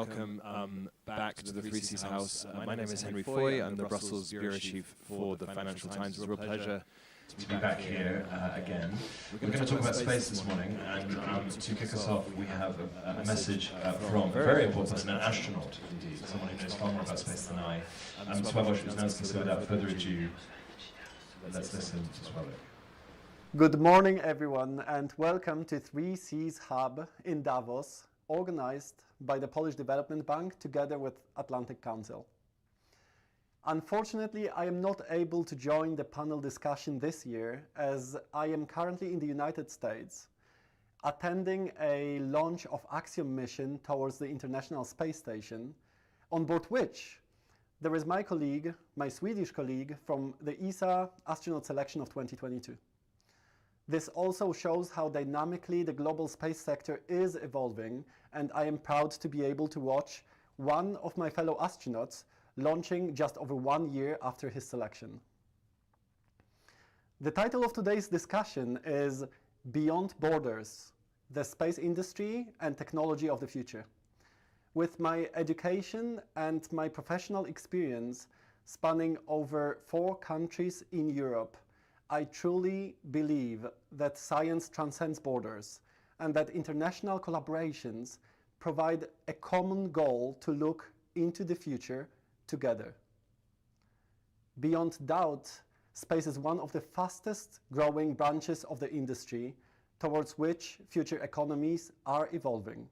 welcome back to the Three Seas House. My name is Henry Foy. I'm the Brussels Bureau Chief for the Financial Times. It's a real pleasure to be back here again. We're going to talk about space this morning, and to kick us off, we have a message from a very important person, an astronaut, indeed, someone who knows far more about space than I. Sławomir Wisnowski, so without further ado, let's listen to Sławomir. Good morning, everyone, and welcome to Three Seas Hub in Davos, organized by the Polish Development Bank together with Atlantic Council. Unfortunately, I am not able to join the panel discussion this year as I am currently in the United States, attending a launch of Axiom mission towards the International Space Station, on board which there is my colleague, my Swedish colleague from the ESA astronaut selection of 2022. This also shows how dynamically the global space sector is evolving, and I am proud to be able to watch one of my fellow astronauts launching just over 1 year after his selection. The title of today's discussion is Beyond Borders, the Space Industry and Technology of the Future. With my education and my professional experience spanning over 4 countries in Europe, I truly believe that science transcends borders and that international collaborations provide a common goal to look into the future together. Beyond doubt, space is one of the fastest growing branches of the industry towards which future economies are evolving.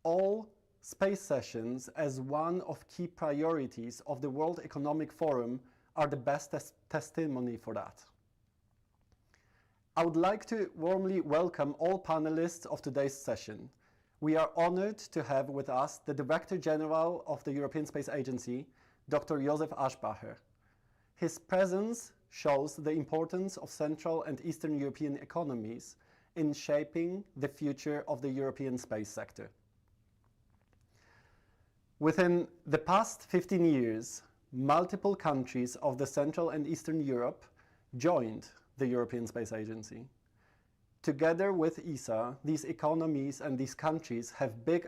All space sessions as one of key priorities of the World Economic Forum are the best testimony for that. I would like to warmly welcome all panelists of today's session. We are honored to have with us the Director General of the European Space Agency, Dr. Josef Aschbacher. His presence shows the importance of Central and Eastern European economies in shaping the future of the European space sector. Within the past 15 years, multiple countries of the Central and Eastern Europe joined the European Space Agency. Together with ESA, these economies and these countries have big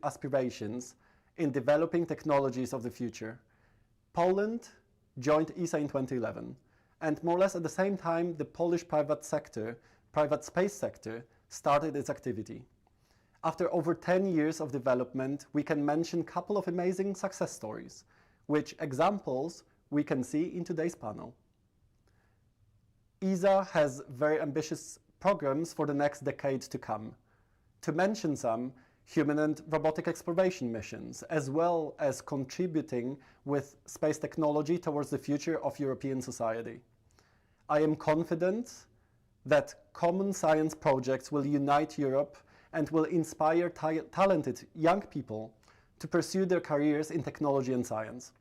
aspirations in developing technologies of the future. Poland joined ESA in 2011, and more or less at the same time, the Polish private space sector started its activity. After over 10 years of development, we can mention a couple of amazing success stories, which examples we can see in today's panel. ESA has very ambitious programs for the next decade to come. To mention some, human and robotic exploration missions, as well as contributing with space technology towards the future of European society. I am confident that common science projects will unite Europe and will inspire talented young people to pursue their careers in technology and science.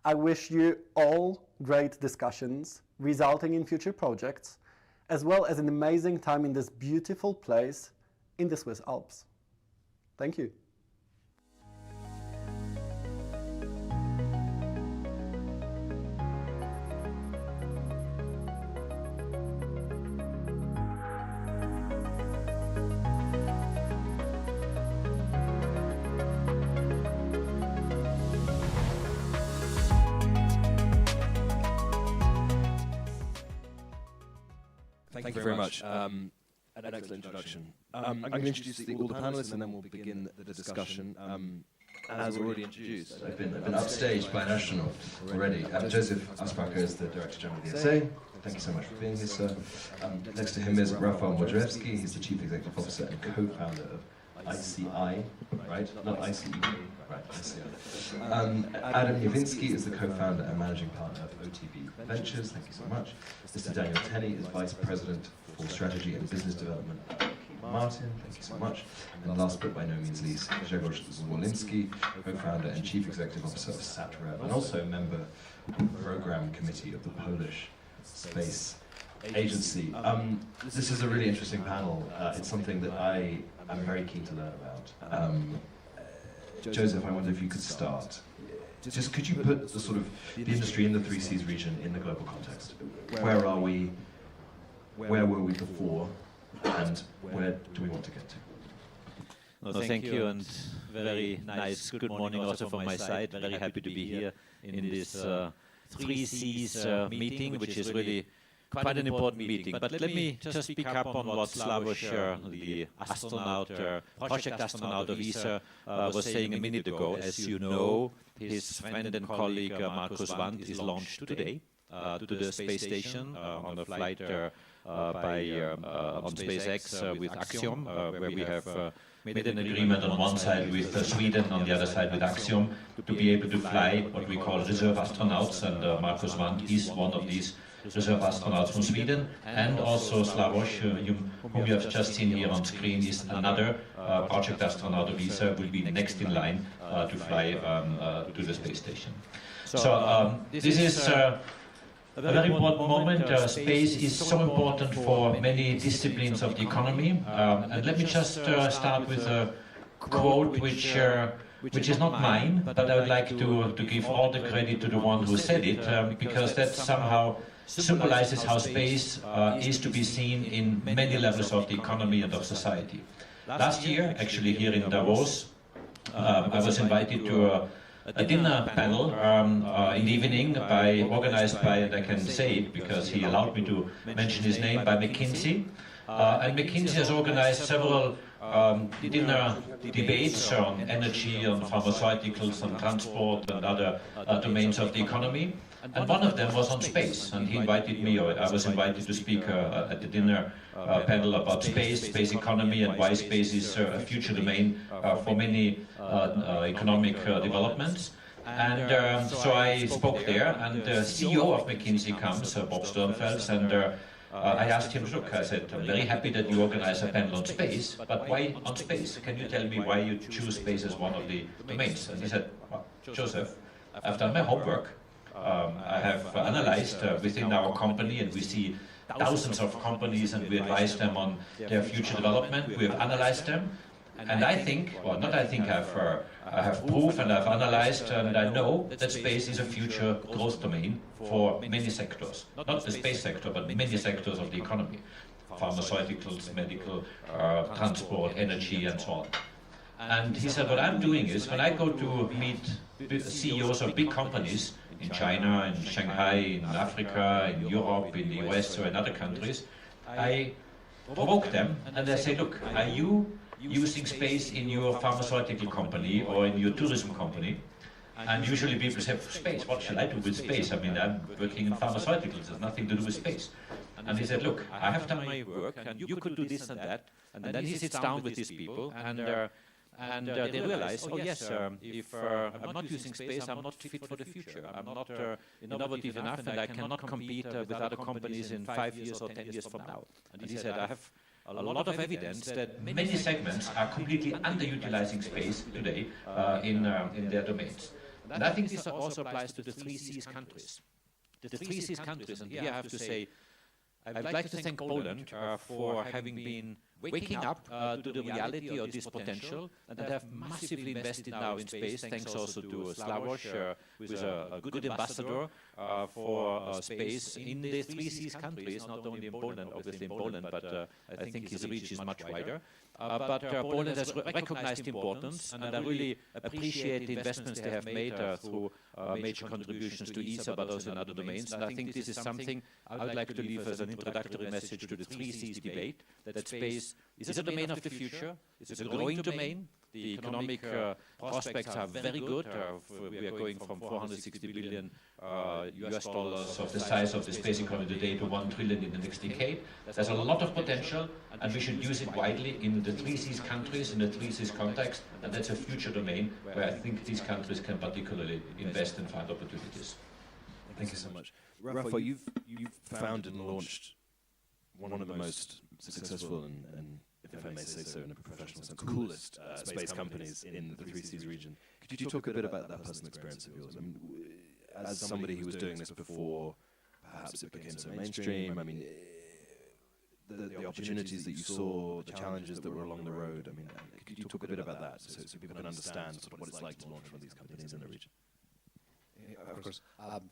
I wish you all great discussions resulting in future projects, as well as an amazing time in this beautiful place in the Swiss Alps. Thank you. Thank you very much. An excellent introduction. I'm going to introduce all the panelists and then we'll begin the discussion. As already introduced, I've been upstaged by an astronaut already. Josef Aschbacher is the Director General of the ESA. Thank you so much for being here, sir. Next to him is Rafał Modrzewski. He's the Chief Executive Officer and co-founder of ICI, right? Not ICE, right, ICI. Adam Jawinski is the co-founder and managing partner of OTB Ventures. Thank you so much. Mr. Daniel Tenney is Vice President for Strategy and Business Development at Martin. Thank you so much. And last but by no means least, Grzegorz Zwolinski, co-founder and Chief Executive Officer of SatRev, and also a member of the Program Committee of the Polish Space Agency. This is a really interesting panel. It's something that I am very keen to learn about. Joseph, I wonder if you could start. Just could you put the sort of the industry in the Three Seas region in the global context? Where are we? Where were we before? And where do we want to get to? No, thank you, and very nice. Good morning also from my side. Very happy to be here in this 3Cs meeting, which is really quite an important meeting. But let me just pick up on what Slavoj, the astronaut, project astronaut of ESA, was saying a minute ago. As you know, his friend and colleague Markus Wandt is launched today to the space station on a flight on SpaceX with Axiom, where we have made an agreement on one side with Sweden, on the other side with Axiom, to be able to fly what we call reserve astronauts, and Markus Wandt is one of these reserve astronauts from Sweden, and also Slavoj, whom you have just seen here on screen, is another project astronaut of ESA, will be next in line to fly to the space station. So this is a very important moment. Space is so important for many disciplines of the economy. And let me just start with a quote which is not mine, but I would like to give all the credit to the one who said it, because that somehow symbolizes how space is to be seen in many levels of the economy and of society. Last year, actually here in Davos, I was invited to a dinner panel in the evening organized by, and I can say it because he allowed me to mention his name, by McKinsey. And McKinsey has organized several dinner debates on energy, on pharmaceuticals, on transport and other domains of the economy. And one of them was on space, and he invited me, or I was invited to speak at the dinner panel about space economy, and why space is a future domain for many economic developments. And so I spoke there, and the CEO of McKinsey comes, Bob Sternfels, and I asked him, look, I said, I'm very happy that you organize a panel on space, but why on space? Can you tell me why you choose space as one of the domains? And he said, well, Joseph, I've done my homework. I have analyzed within our company, and we see thousands of companies, and we advise them on their future development. We have analyzed them, and I think, well, not I think, I have proof, and I've analyzed, and I know that space is a future growth domain for many sectors. Not the space sector, but many sectors of the economy. Pharmaceuticals, medical, transport, energy, and so on. And he said, what I'm doing is, when I go to meet CEOs of big companies, in China, in Shanghai, in Africa, in Europe, in the US, or in other countries, I provoke them and I say, look, are you using space in your pharmaceutical company or in your tourism company? And usually people say, space, what shall I do with space? I mean, I'm working in pharmaceuticals, there's nothing to do with space. And he said, look, I have done my work, and you could do this and that. And then he sits down with these people, and they realize, oh yes, if I'm not using space, I'm not fit for the future. I'm not innovative enough, and I cannot compete with other companies in 5 years or 10 years from now. And he said, I have a lot of evidence that many segments are completely underutilizing space today in their domains. And I think this also applies to the 3Cs countries. The 3Cs countries, and here I have to say, I would like to thank Poland for having been waking up to the reality of this potential, and have massively invested now in space, thanks also to Slavoj, who is a good ambassador for space in the 3Cs countries, not only in Poland, obviously in Poland, but I think his reach is much wider. But Poland has recognized importance, and I really appreciate the investments they have made through major contributions to ESA, but also in other domains. And I think this is something I would like to leave as an introductory message to the 3Cs debate, that space is a domain of the future, it's a growing domain. The economic prospects are very good. We are going from 460 billion US dollars of the size of the space economy today to 1 trillion in the next decade. There's a lot of potential, and we should use it widely in the 3Cs countries, in the 3Cs context, and that's a future domain where I think these countries can particularly invest and find opportunities. Thank you so much. Rafa, you've founded and launched one of the most successful and if I may say so in a professional sense, coolest space companies in the 3Cs region. Could you talk a bit about that personal experience of yours? I mean, as somebody who was doing this before, perhaps it became so mainstream. I mean, the opportunities that you saw, the challenges that were along the road. I mean, could you talk a bit about that so people can understand sort of what it's like to launch one of these companies in the region? Of course.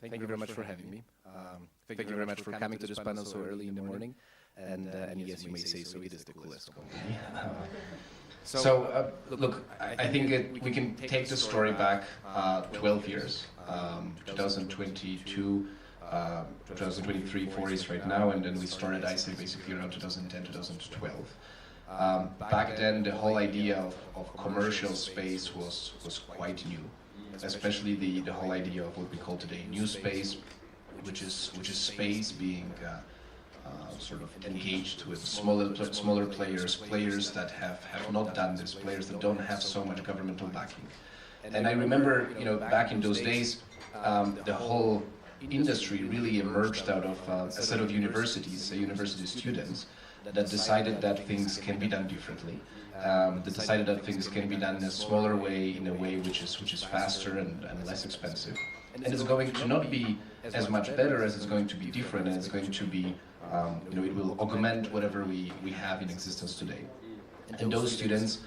Thank you very much for having me. Thank you very much for coming to this panel so early in the morning. And yes, you may say so, it is the coolest company. Look, I think we can take the story back 12 years, 2022, 2023, 4 years right now, and then we started ISA basically around 2010, 2012. Back then, the whole idea of commercial space was quite new, especially the whole idea of what we call today new space, which is space being sort of engaged with smaller players that have not done this, players that don't have so much governmental backing. And I remember, back in those days, the whole industry really emerged out of a set of university students that decided that things can be done differently. That decided that things can be done in a smaller way, in a way which is faster and less expensive. And it's going to not be as much better as it's going to be different, and it's going to be, it will augment whatever we have in existence today. And those students,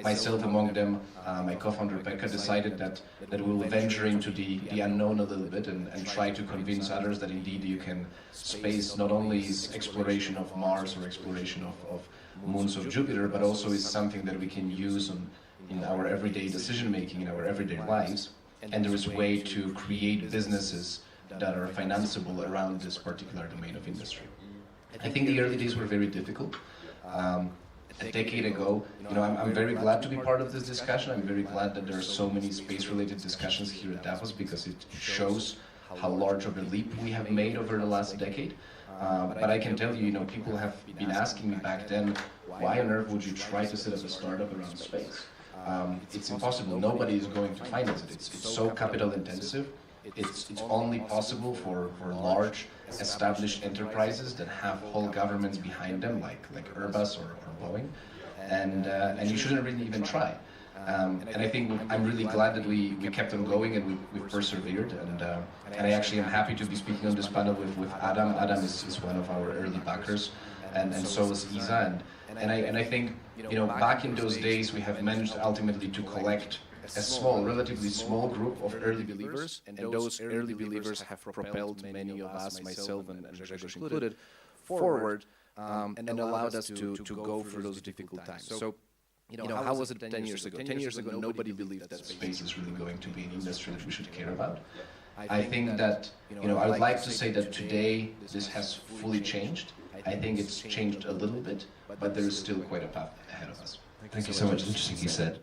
myself among them, my co-founder Becca, decided that we will venture into the unknown a little bit and try to convince others that indeed you can space not only is exploration of Mars or exploration of moons of Jupiter, but also is something that we can use in our everyday decision making, in our everyday lives. And there is a way to create businesses that are financeable around this particular domain of industry. I think the early days were very difficult. A decade ago, I'm very glad to be part of this discussion. I'm very glad that there are so many space-related discussions here at Davos, because it shows how large of a leap we have made over the last decade. But I can tell you, people have been asking me back then, why on earth would you try to set up a startup around space? It's impossible. Nobody is going to finance it. It's so capital intensive. It's only possible for large established enterprises that have whole governments behind them, like Airbus or Boeing, and you shouldn't really even try. And I think I'm really glad that we kept on going and we persevered. And I actually am happy to be speaking on this panel with Adam. Adam is one of our early backers, and so is Isa. And I think back in those days we have managed ultimately to collect a relatively small group of early believers, and those early believers have propelled many of us, myself and Grzegorz included, forward and allowed us to go through those difficult times. So, how was it 10 years ago? 10 years ago, nobody believed that space is really going to be an industry that we should care about. I think that, I would like to say that today this has fully changed. I think it's changed a little bit, but there is still quite a path ahead of us. Thank you so much. Interesting you said.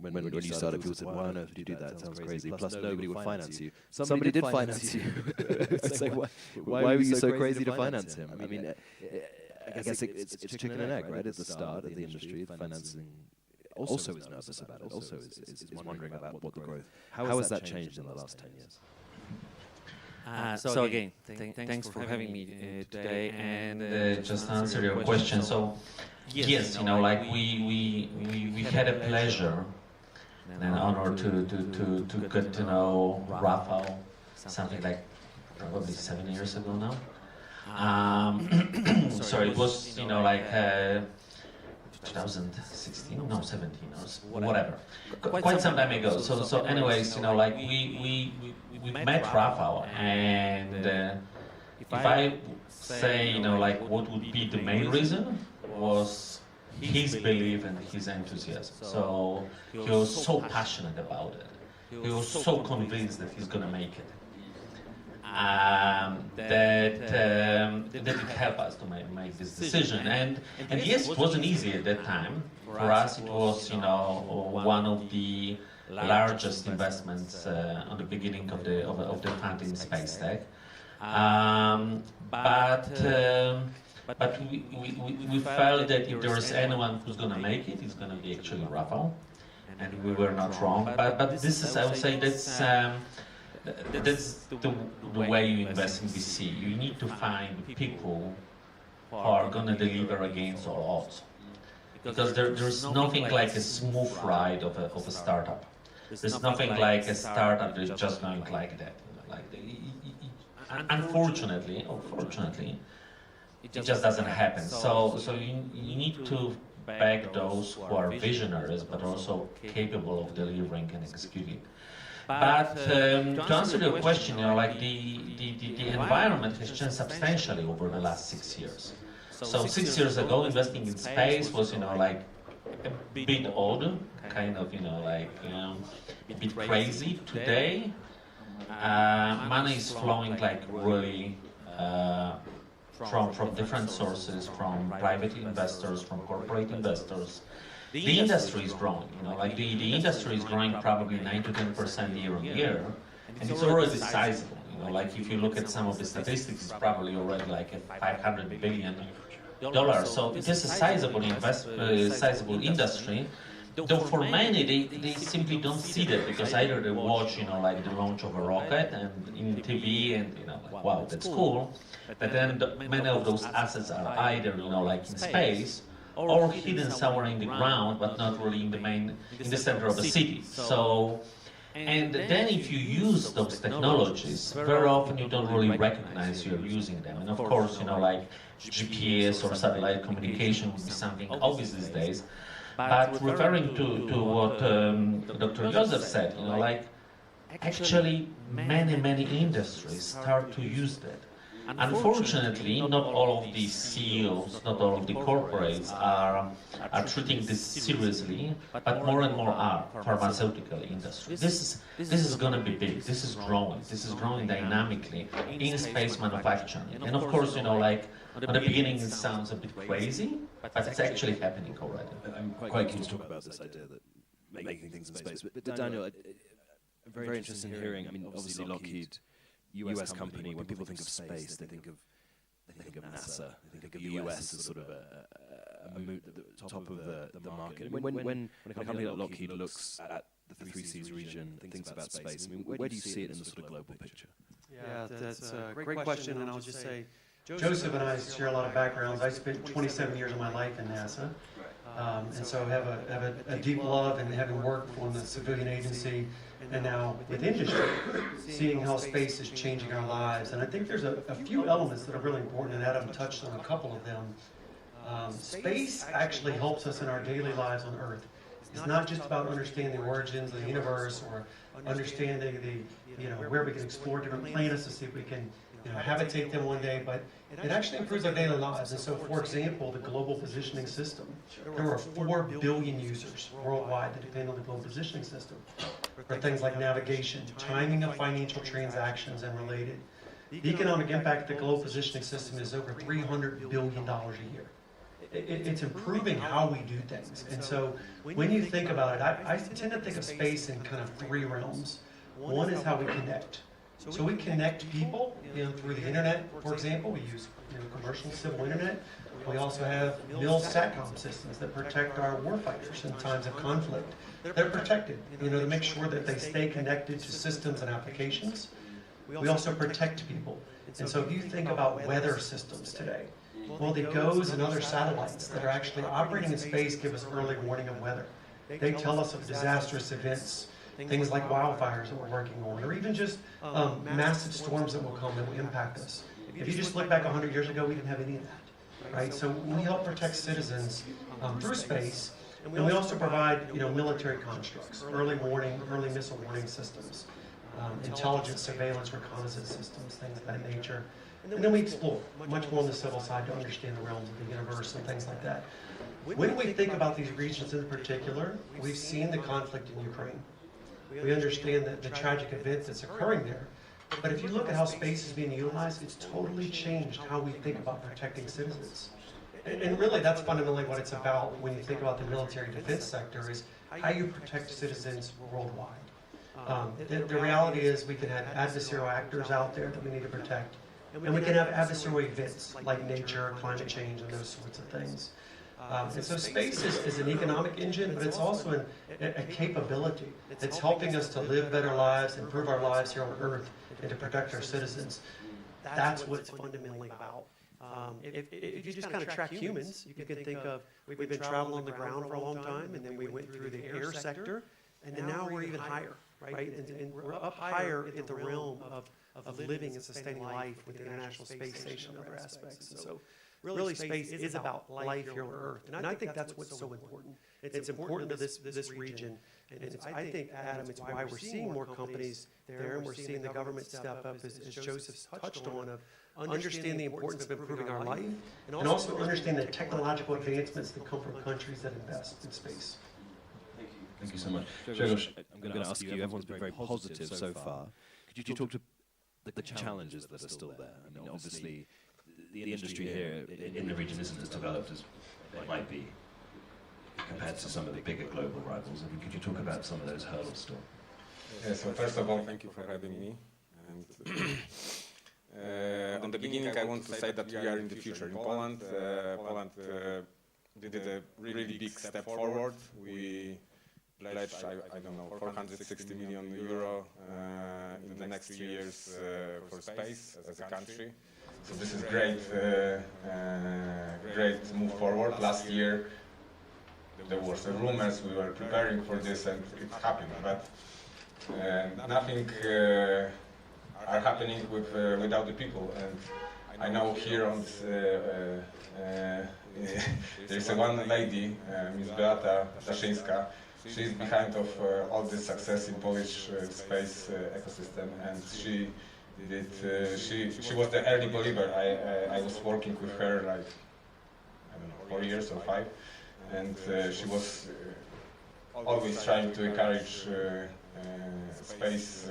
When you started, people said, why on earth would you do that? It sounds crazy. Plus, nobody would finance you. Somebody did finance you. It's like, why were you so crazy to finance him? I mean, I guess it's chicken and egg, right? At the start of the industry, financing also is nervous about it, also is wondering about what the growth. How has that changed in the last 10 years? So again, thanks for having me today. And just to answer your question, so yes, we had a pleasure and an honor to get to know Rafael something like probably 7 years ago now. So it was 2016, no 17 or whatever, quite some time ago. So anyways, we met Rafael, and if I say what would be the main reason was his belief and his enthusiasm. So he was so passionate about it. He was so convinced that he's going to make it. That it helped us to make this decision. And yes, it wasn't easy at that time. For us, it was one of the largest investments on the beginning of the fund in space tech. But we felt that if there is anyone who's going to make it, it's going to be actually Rafael, and we were not wrong. But this is, I would say, that's the way you invest in VC. You need to find people who are going to deliver against all odds, because there's nothing like a smooth ride of a startup. There's nothing like a startup that's just going like that. Unfortunately, or fortunately, it just doesn't happen. So you need to back those who are visionaries, but also capable of delivering and executing. But to answer your question, like the environment has changed substantially over the last 6 years. So 6 years ago, investing in space was, like a bit odd, kind of, like a bit crazy. Today, money is flowing like really from different sources, from private investors, from corporate investors. The industry is growing, like the industry is growing probably 9 to 10% year on year, and it's already sizable. Like if you look at some of the statistics, it's probably already like a $500 billion. So it is a sizable industry. Though for many, they simply don't see that, because either they watch, like the launch of a rocket and in TV, and like, wow, that's cool. But then many of those assets are either, like in space, or hidden somewhere in the ground, but not really in the center of the city. So, and then if you use those technologies, very often you don't really recognize you're using them. And of course, like GPS or satellite communication would be something obvious these days. But referring to what Dr. Joseph said, like actually many industries start to use that. Unfortunately, not all of the CEOs, not all of the corporates are treating this seriously, but more and more are. Pharmaceutical industry. This is going to be big. This is growing dynamically in space manufacturing. And of course, like at the beginning it sounds a bit crazy, but it's actually happening already. I'm quite keen to talk about this idea that making things in space. But Daniel, I'm very interested in hearing. I mean, obviously Lockheed, US company. When people think of space, they think of NASA. They think of the US as sort of a moot at the top of the market. When a company like Lockheed looks at the 3Cs region and thinks about space, I mean, where do you see it in the sort of global picture? Yeah, that's a great question, and I'll just say, Joseph and I share a lot of backgrounds. I spent 27 years of my life in NASA, and so I have a deep love in having worked for the civilian agency, and now with industry, seeing how space is changing our lives. And I think there's a few elements that are really important, and Adam touched on a couple of them. Space actually helps us in our daily lives on Earth. It's not just about understanding the origins of the universe or understanding where we can explore different planets to see if we can habitate them one day, but it actually improves our daily lives. And so, for example, the global positioning system, there are 4 billion users worldwide that depend on the global positioning system for things like navigation, timing of financial transactions and related. The economic impact of the global positioning system is over $300 billion a year. It's improving how we do things. And so when you think about it, I tend to think of space in kind of 3 realms. One is how we connect. So we connect people through the internet, for example. We use commercial civil internet. We also have mil-satcom systems that protect our warfighters in times of conflict. They're protected, to make sure that they stay connected to systems and applications. We also protect people. And so if you think about weather systems today, well, the GOES and other satellites that are actually operating in space give us early warning of weather. They tell us of disastrous events, things like wildfires that we're working on, or even just massive storms that will come that will impact us. If you just look back 100 years ago, we didn't have any of that, right? So we help protect citizens through space, and we also provide, military constructs, early warning, early missile warning systems, intelligence, surveillance, reconnaissance systems, things of that nature. And then we explore much more on the civil side to understand the realms of the universe and things like that. When we think about these regions in particular, we've seen the conflict in Ukraine. We understand that the tragic event that's occurring there. But if you look at how space is being utilized, it's totally changed how we think about protecting citizens. And really, that's fundamentally what it's about when you think about the military defense sector, is how you protect citizens worldwide. The reality is we can have adversarial actors out there that we need to protect. And we can have adversarial events like nature, climate change, and those sorts of things. And so space is an economic engine, but it's also a capability that's helping us to live better lives, improve our lives here on Earth, and to protect our citizens. That's what it's fundamentally about. If you just kind of track humans, you can think of, we've been traveling on the ground for a long time, and then we went through the air sector, and now we're even higher, right? And we're up higher in the realm of of living and sustaining life with the International Space Station and other aspects. And so really space is about life here on Earth. And I think that's what's so important. It's important to this region. And I think, Adam, it's why we're seeing more companies there, and we're seeing the government step up, as Joseph's touched on, of understand the importance of improving our life, and also understand the technological advancements that come from countries that invest in space. Thank you so much. Grzegorz, I'm going to ask you, everyone's been very positive so far. Could you talk to the challenges that are still there? I mean, obviously, the industry here in the region isn't as developed as it might be compared to some of the bigger global rivals. I mean, could you talk about some of those hurdles still? Yeah, so first of all, thank you for having me. And on the beginning, I want to say that we are in the future. In Poland, Poland did a really big step forward. We pledged, I don't know, 460 million euro in the next 3 years for space as a country. So this is great, great move forward. Last year, there was rumors, we were preparing for this, and it happened. But nothing are happening without the people. And I know here on there's one lady, Ms. Beata Daszyńska. She's behind of all this success in Polish space ecosystem, and she was the early believer. I was working with her like, I don't know, 4 years or 5, and she was always trying to encourage space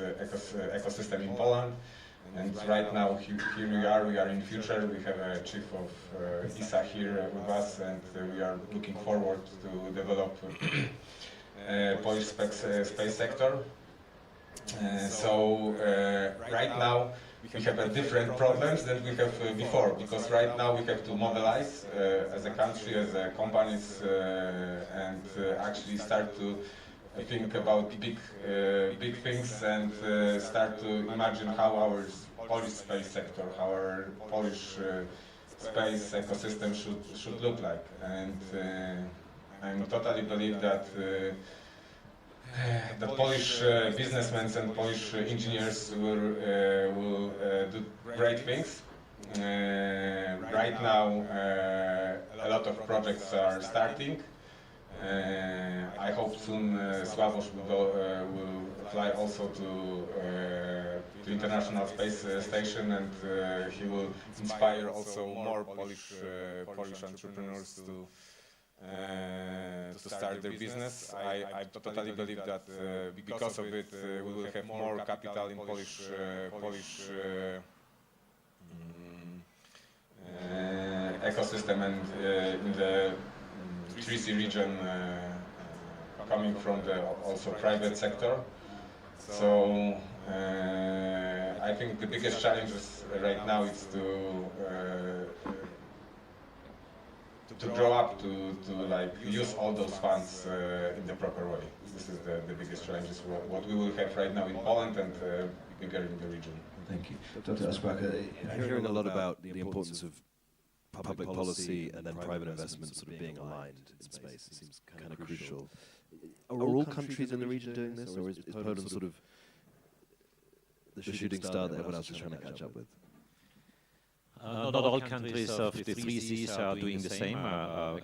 ecosystem in Poland. And right now here we are in the future. We have a chief of ESA here with us, and we are looking forward to develop Polish space sector. So right now we have different problems than we have before, because right now we have to mobilize as a country, as a companies, and actually start to think about big things, and start to imagine how our Polish space sector, how our Polish space ecosystem should look like. And I totally believe that the Polish businessmen and Polish engineers will do great things. Right now, a lot of projects are starting. I hope soon Sławosz will fly also to International Space Station, and he will inspire also more Polish entrepreneurs to start their business. I totally believe that because of it, we will have more capital in Polish ecosystem, and in the 3C region coming from the also private sector. So I think the biggest challenges right now is to grow up to like use all those funds in the proper way. This is the biggest challenges what we will have right now in Poland and bigger in the region. Thank you. Dr. Aspaker, I'm hearing a lot about the importance of public policy and then private investment sort of being aligned in space. It seems kind of crucial. Are all countries in the region doing this, or is Poland sort of the shooting star that everyone else is trying to catch up with? Not all countries of the 3Cs are doing the same.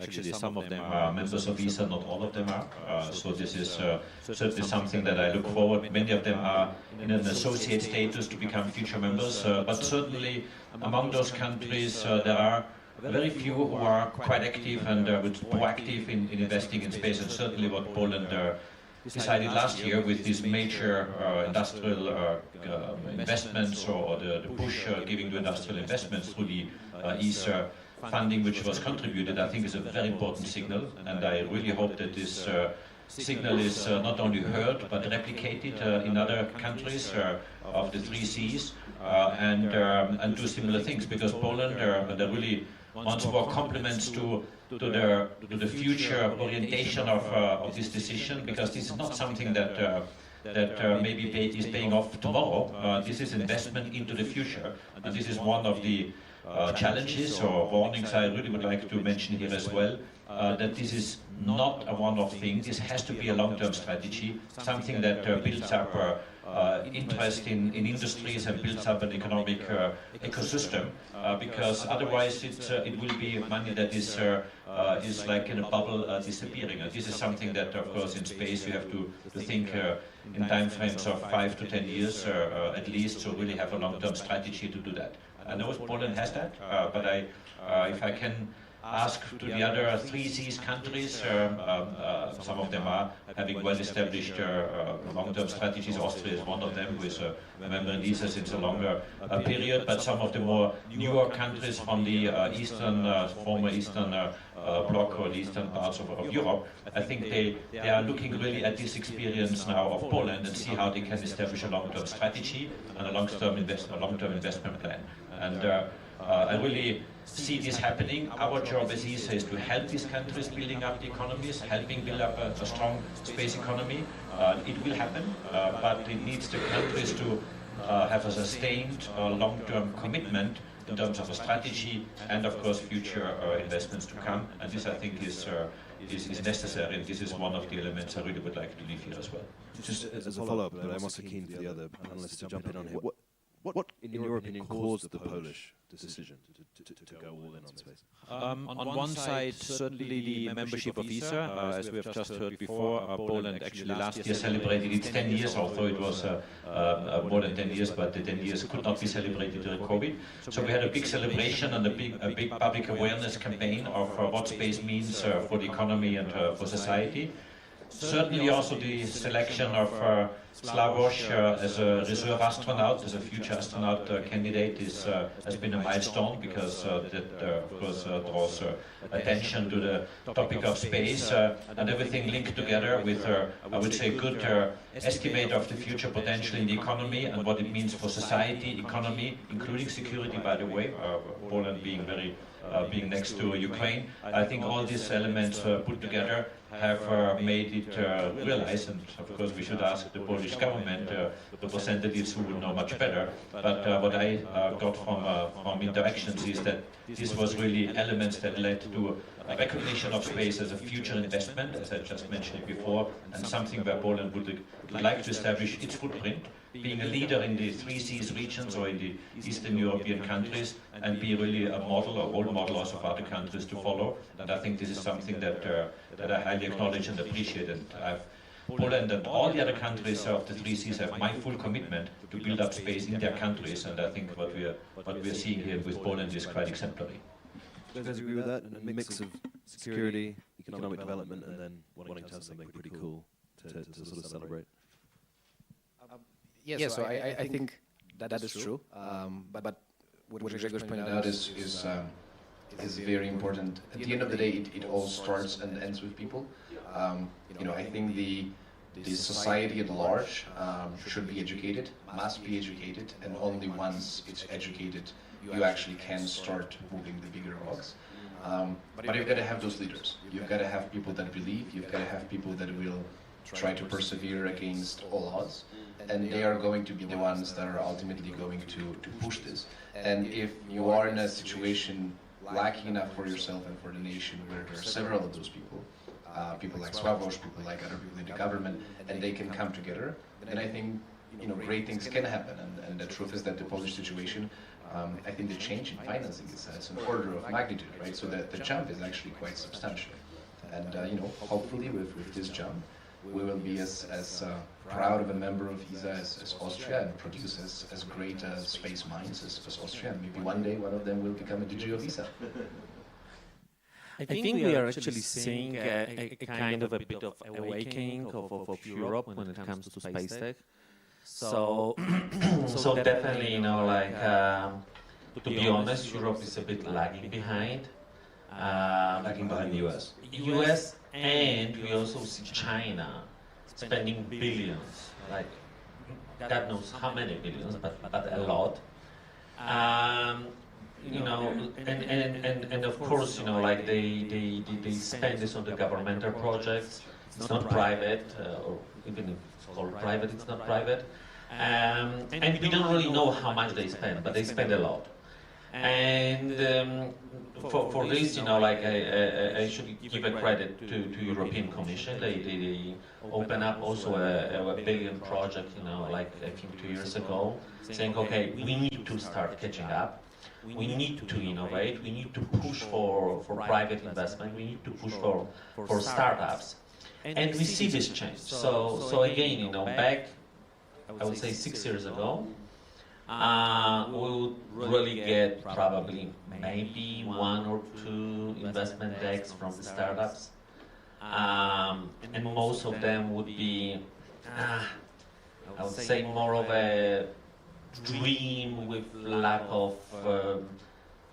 Actually, some of them are members of ESA, not all of them are. So this is certainly something that I look forward. Many of them are in an associate status to become future members. But certainly, among those countries, there are very few who are quite active and proactive in investing in space. And certainly what Poland decided last year with these major industrial investments, or the push giving to industrial investments through the ESA funding which was contributed, I think is a very important signal, and I really hope that this signal is not only heard but replicated in other countries of the 3Cs and do similar things, because Poland really once more compliments to the future orientation of this decision, because this is not something that maybe is paying off tomorrow. This is investment into the future, and this is one of the challenges or warnings I really would like to mention here as well, that this is not a one-off thing. This has to be a long-term strategy, something that builds up interest in industries and builds up an economic ecosystem, because otherwise it will be money that is like in a bubble disappearing. And this is something that, of course, in space you have to think in time frames of 5 to 10 years at least, to really have a long-term strategy to do that. I know Poland has that, but if I can ask to the other 3 Cs countries, some of them are having well-established long-term strategies. Austria is one of them, with a member in ESA since a longer period, but some of the more newer countries from the former Eastern Bloc or the eastern parts of Europe, I think they are looking really at this experience now of Poland and see how they can establish a long-term strategy and a long-term investment plan. And I really see this happening. Our job as ESA is to help these countries building up the economies, helping build up a strong space economy. It will happen, but it needs the countries to have a sustained long-term commitment in terms of a strategy and, of course, future investments to come. And this, I think, is necessary, and this is one of the elements I really would like to leave here as well. Just as a follow-up, but I'm also keen for the other panelists to jump in on here. What, in your opinion, caused the Polish decision to go all in on space? On one side, certainly the membership of ESA, as we have just heard before. Poland actually last year celebrated its 10 years, although it was more than 10 years, but the 10 years could not be celebrated during COVID. So we had a big celebration and a big public awareness campaign of what space means for the economy and for society. Certainly also the selection of Slavoj as a reserve astronaut, as a future astronaut candidate, has been a milestone, because that, of course, draws attention to the topic of space, and everything linked together with, I would say, good estimate of the future potential in the economy and what it means for society, economy, including security, by the way, Poland being next to Ukraine. I think all these elements put together have made it realize, and of course we should ask the Polish government, the representatives who will know much better, but what I got from interactions is that this was really elements that led to a recognition of space as a future investment, as I just mentioned before, and something where Poland would like to establish its footprint, being a leader in the 3 Cs regions or in the Eastern European countries, and be really a model, a role model also for other countries to follow. And I think this is something that I highly acknowledge and appreciate. And Poland and all the other countries of the 3 Cs have my full commitment to build up space in their countries, and I think what we are seeing here with Poland is quite exemplary. Do you guys agree with that? A mix of security, economic development, and then wanting to have something pretty cool to sort of celebrate? Yeah, so I think that is true. But what Grzegorz pointed out is very important. At the end of the day, it all starts and ends with people. I think the society at large should be educated, must be educated, and only once it's educated, you actually can start moving the bigger rocks. But you've got to have those leaders. You've got to have people that believe. You've got to have people that will try to persevere against all odds. And they are going to be the ones that are ultimately going to push this. And if you are in a situation lacking enough for yourself and for the nation, where there are several of those people, people like Slavoj, people like other people in the government, and they can come together, then I think great things can happen. And the truth is that the Polish situation, I think the change in financing is an order of magnitude, right? So the jump is actually quite substantial. And hopefully with this jump, we will be as proud of a member of ESA as Austria, and produce as great space minds as Austria. And maybe one day one of them will become a DG of ESA. I think we are actually seeing a kind of a bit of awakening of Europe when it comes to space tech. So definitely, to be honest, Europe is a bit lagging behind. The US. US, and we also see China spending billions, like God knows how many billions, but a lot. And of course, they spend this on the governmental projects. It's not private, or even if it's called private, it's not private. And we don't really know how much they spend, but they spend a lot. And for this, like I should give a credit to European Commission. They open up also a billion project, like I think 2 years ago, saying, okay, we need to start catching up. We need to innovate. We need to push for private investment. We need to push for startups. And we see this change. So again, back, I would say 6 years ago, we would really get probably maybe 1 or 2 investment decks from the startups. And most of them would be, I would say, more of a dream with lack of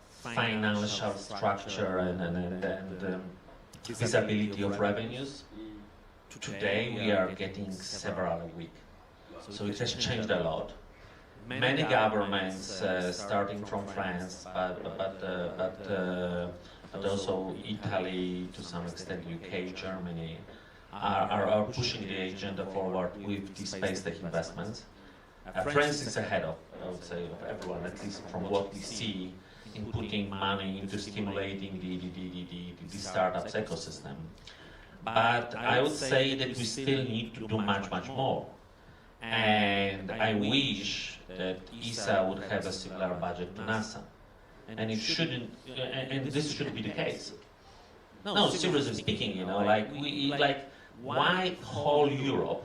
financial structure and visibility of revenues. Today we are getting several a week, so it has changed a lot. Many governments, starting from France, but also Italy, to some extent UK, Germany, are pushing the agenda forward with the space tech investments. France is ahead of, I would say, of everyone, at least from what we see in putting money into stimulating the startups ecosystem. But I would say that we still need to do much, much more. And I wish that ESA would have a similar budget to NASA. And it shouldn't, and this should be the case. No, seriously speaking, why whole Europe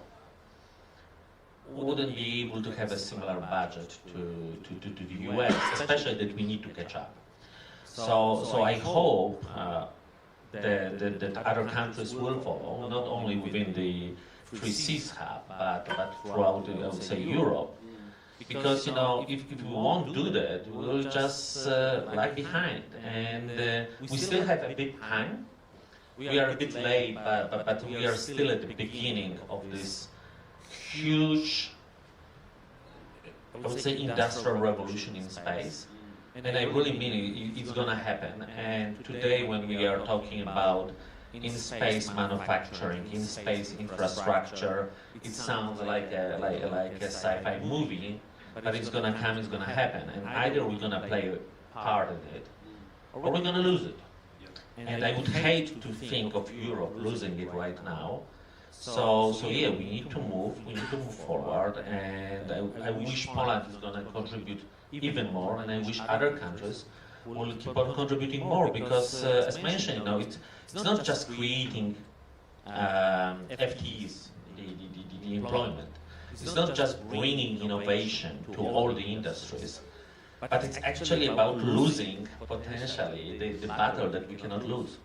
wouldn't be able to have a similar budget to the US, especially that we need to catch up. So I hope that other countries will follow, not only within the 3Cs hub, but throughout, I would say, Europe. Because, if we won't do that, we'll just lag behind. And we still have a bit time. We are a bit late, but we are still at the beginning of this huge, I would say, industrial revolution in space. And I really mean it's going to happen. And today, when we are talking about in-space manufacturing, in-space infrastructure, it sounds like a sci-fi movie, but it's going to come, it's going to happen. And either we're going to play a part in it, or we're going to lose it. And I would hate to think of Europe losing it right now. So yeah, we need to move forward, and I wish Poland is going to contribute even more, and I wish other countries will keep on contributing more, because as mentioned, it's not just creating FTEs, the employment. It's not just bringing innovation to all the industries, but it's actually about losing, potentially, the battle that we cannot lose.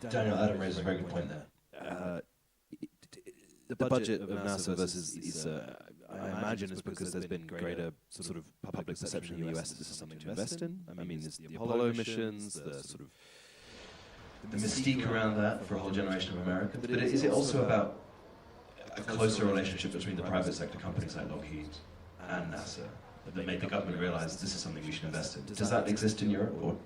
Daniel, Adam raises a very good point there. The budget of NASA versus ESA, I imagine, is because there's been greater sort of public perception in the US that this is something to invest in. I mean, there's the Apollo missions, the sort of the mystique around that for a whole generation of Americans. But is it also about a closer relationship between the private sector companies like Lockheed and NASA that made the government realize this is something we should invest in? Does that exist in Europe, or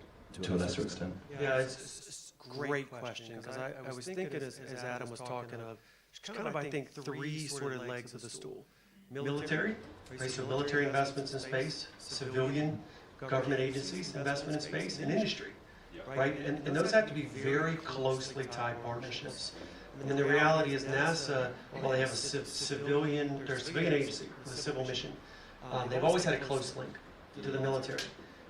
to a lesser extent? Yeah, it's a great question, because I was thinking as Adam was talking of, kind of, I think, 3 sort of legs of the stool. Military, right, so military investments in space, civilian government agencies investment in space, and industry, right? And those have to be very closely tied partnerships. And the reality is NASA, while they have a civilian agency with a civil mission, they've always had a close link to the military,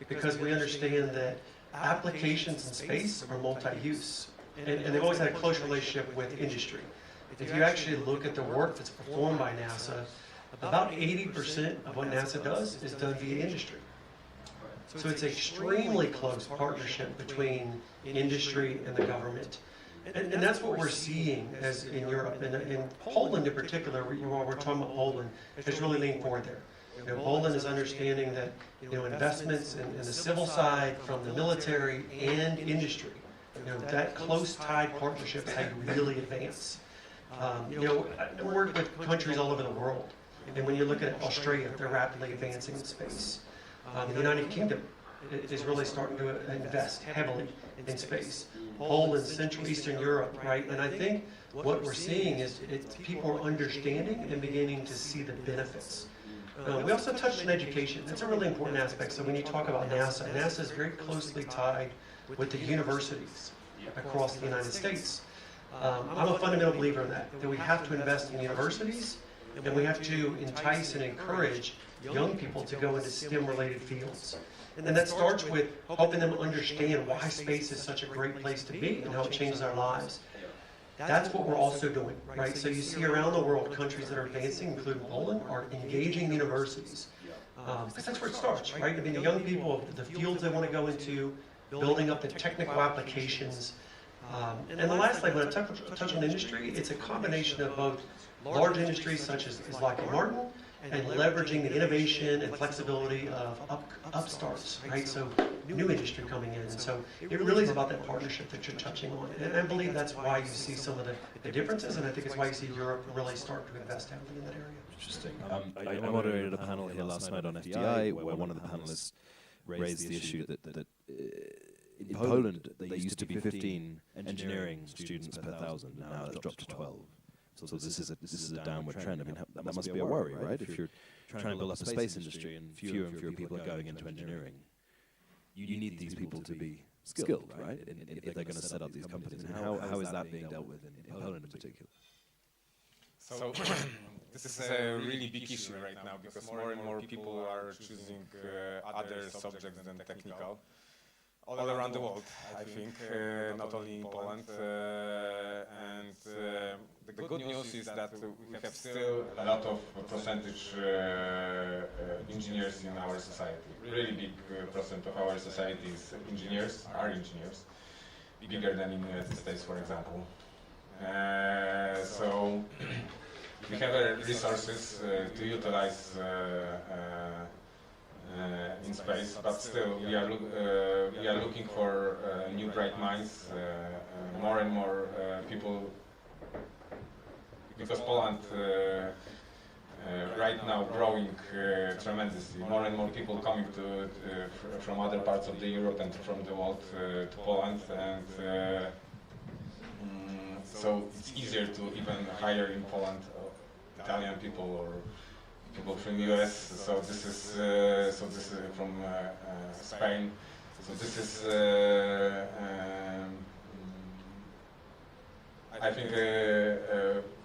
because we understand that applications in space are multi-use, and they've always had a close relationship with industry. If you actually look at the work that's performed by NASA, about 80% of what NASA does is done via industry. So it's an extremely close partnership between industry and the government. And that's what we're seeing as in Europe. And in Poland in particular, while we're talking about Poland, has really leaned forward there. Poland is understanding that investments in the civil side from the military and industry, that close tied partnership is how you really advance. I work with countries all over the world, and when you look at Australia, they're rapidly advancing in space. The United Kingdom is really starting to invest heavily in space. Poland, Central Eastern Europe, right? And I think what we're seeing is people are understanding and beginning to see the benefits We also touched on education. That's a really important aspect. So when you talk about NASA, NASA is very closely tied with the universities across the United States. I'm a fundamental believer in that we have to invest in universities, and we have to entice and encourage young people to go into STEM-related fields. And that starts with helping them understand why space is such a great place to be and how it changes our lives. That's what we're also doing, right? So you see around the world, countries that are advancing, including Poland, are engaging universities. Because that's where it starts, right? I mean, the young people, the fields they want to go into, building up the technical applications. And the last thing, when I touch on industry, it's a combination of both large industries such as Lockheed Martin, and leveraging the innovation and flexibility of upstarts, right? So new industry coming in. And so it really is about that partnership that you're touching on. And I believe that's why you see some of the differences, and I think it's why you see Europe really start to invest heavily in that area. Interesting. I moderated a panel here last night on FDI where one of the panelists raised the issue that in Poland there used to be 15 engineering students per 1,000, and now it's dropped to 12. So this is a downward trend. I mean, that must be a worry, right? If you're trying to build up a space industry and fewer people are going into engineering, you need these people to be skilled, right? If they're going to set up these companies. And how is that being dealt with in Poland in particular? So this is a really big issue right now because more and more people are choosing other subjects than technical. All around the world, I think, not only in Poland. And the good news is that we have still a lot of percentage engineers in our society. Really big percent of our society is engineers, are engineers, bigger than in the United States, for example. So we have resources to utilize in space, but still we are looking for new bright minds, more and more people, because Poland right now growing tremendously. More and more people coming from other parts of the Europe and from the world to Poland, and so it's easier to even hire in Poland Italian people or people from the US. So this is from Spain. So this is I think